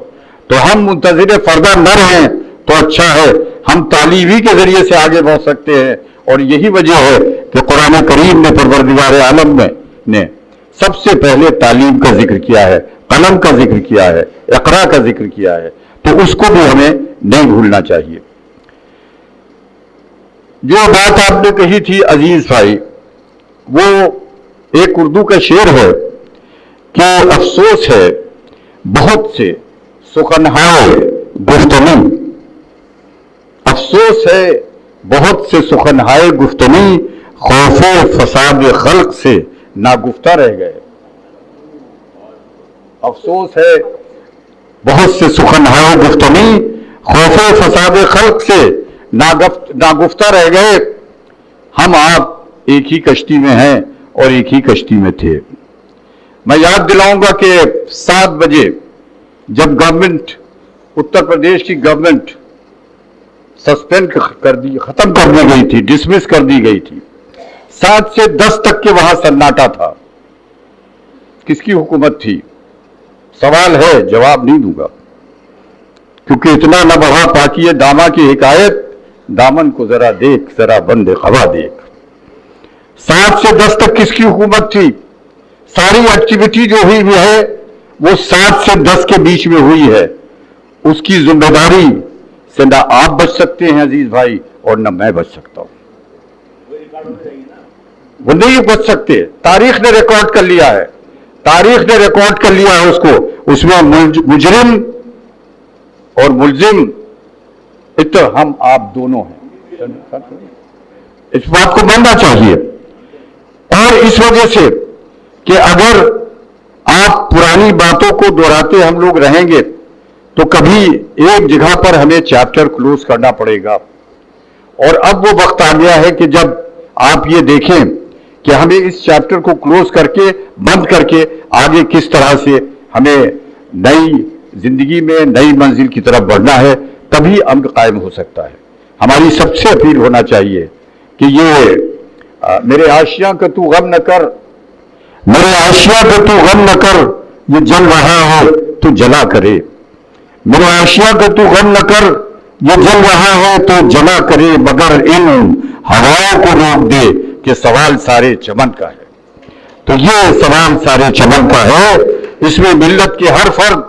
Speaker 14: तो हम मुंतजिर फरदा न रहें तो अच्छा है, हम तालीम ही के जरिए से आगे बढ़ सकते हैं। और यही वजह है कि कुरान करीम ने परवरदिगार आलम ने सबसे पहले तालीम का जिक्र किया है, कलम का जिक्र किया है, इक़रा का जिक्र किया है, तो उसको भी हमें नहीं भूलना चाहिए। जो बात आपने कही थी अजीज भाई, वो एक उर्दू का शेर है कि अफसोस है बहुत से सुखनहाए गुफ्तनी, अफसोस है बहुत से सुखनहाए गुफ्तनी, खौफे फसाद खल्क से नागुफ्ता रह गए। अफसोस है बहुत से सुखनहाए गुफ्तनी, खौफे फसाद खल्क से नागुफ्ता रह गए। हम आप एक ही कश्ती में हैं और एक ही कश्ती में थे। मैं याद दिलाऊंगा कि 7 बजे जब गवर्नमेंट, उत्तर प्रदेश की गवर्नमेंट सस्पेंड कर दी, खत्म कर दी गई थी, डिसमिस कर दी गई थी, 7 से 10 तक के वहां सन्नाटा था। किसकी हुकूमत थी? सवाल है, जवाब नहीं दूंगा क्योंकि इतना न बढ़ा पाकी दामा की हिकायत, दामन को जरा देख, जरा बंदे खबा देख। 7 से 10 तक किसकी हुकूमत थी? सारी एक्टिविटी जो हुई है वो 7 से 10 के बीच में हुई है। उसकी जिम्मेदारी से ना आप बच सकते हैं अजीज भाई और ना मैं बच सकता हूं। वो नहीं बच सकते, तारीख ने रिकॉर्ड कर लिया है, तारीख ने रिकॉर्ड कर लिया है उसको। उसमें मुजरिम और मुलजिम तो हम आप दोनों हैं। इस बात को मानना चाहिए। और इस वजह से कि अगर आप पुरानी बातों को दोहराते हम लोग रहेंगे तो कभी एक जगह पर हमें चैप्टर क्लोज करना पड़ेगा। और अब वो वक्त आ गया है कि जब आप ये देखें कि हमें इस चैप्टर को क्लोज करके, बंद करके आगे किस तरह से हमें नई जिंदगी में नई मंजिल की तरफ बढ़ना है, तभी अमन कायम हो सकता है। हमारी सबसे अपील होना चाहिए कि ये मेरे आशिया का तू गम न कर, मेरे आशिया का तू गम न कर, ये जल रहा है तो जला करे। मेरे आशिया का तू गम न कर, ये जल रहा है तो जला करे, मगर इन हवाओं को रोक दे कि सवाल सारे चमन का है। तो ये सवाल सारे चमन का है اس میں ملت کے ہر فرد،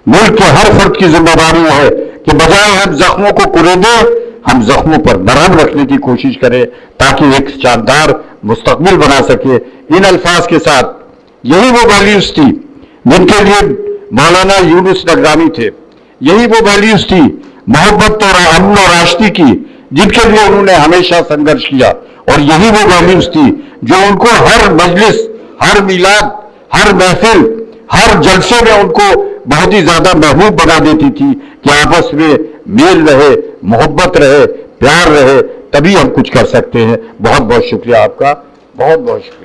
Speaker 14: ملک کے ہر فرد کی ذمہ داری ہے کہ بجائے ہم زخموں کو کریدیں، ہم زخموں پر مرہم رکھنے کی کوشش کریں تاکہ ایک شاندار مستقبل بنا سکے۔ ان الفاظ کے ساتھ یہی وہ ویلیوز تھی جن کے لیے مولانا یونس نگرامی تھے، یہی وہ ویلیوز تھی محبت اور امن اور آشتی کی جن کے لیے انہوں نے ہمیشہ سنگھرش کیا، اور یہی وہ ویلیوز تھی جو ان کو ہر مجلس، ہر میلاد، ہر محفل، ہر جلسے میں ان کو بہت ہی زیادہ محبوب بنا دیتی تھی کہ آپس میں میل رہے، محبت رہے، پیار رہے، تبھی ہم کچھ کر سکتے ہیں۔ بہت بہت شکریہ آپ کا، بہت بہت شکریہ۔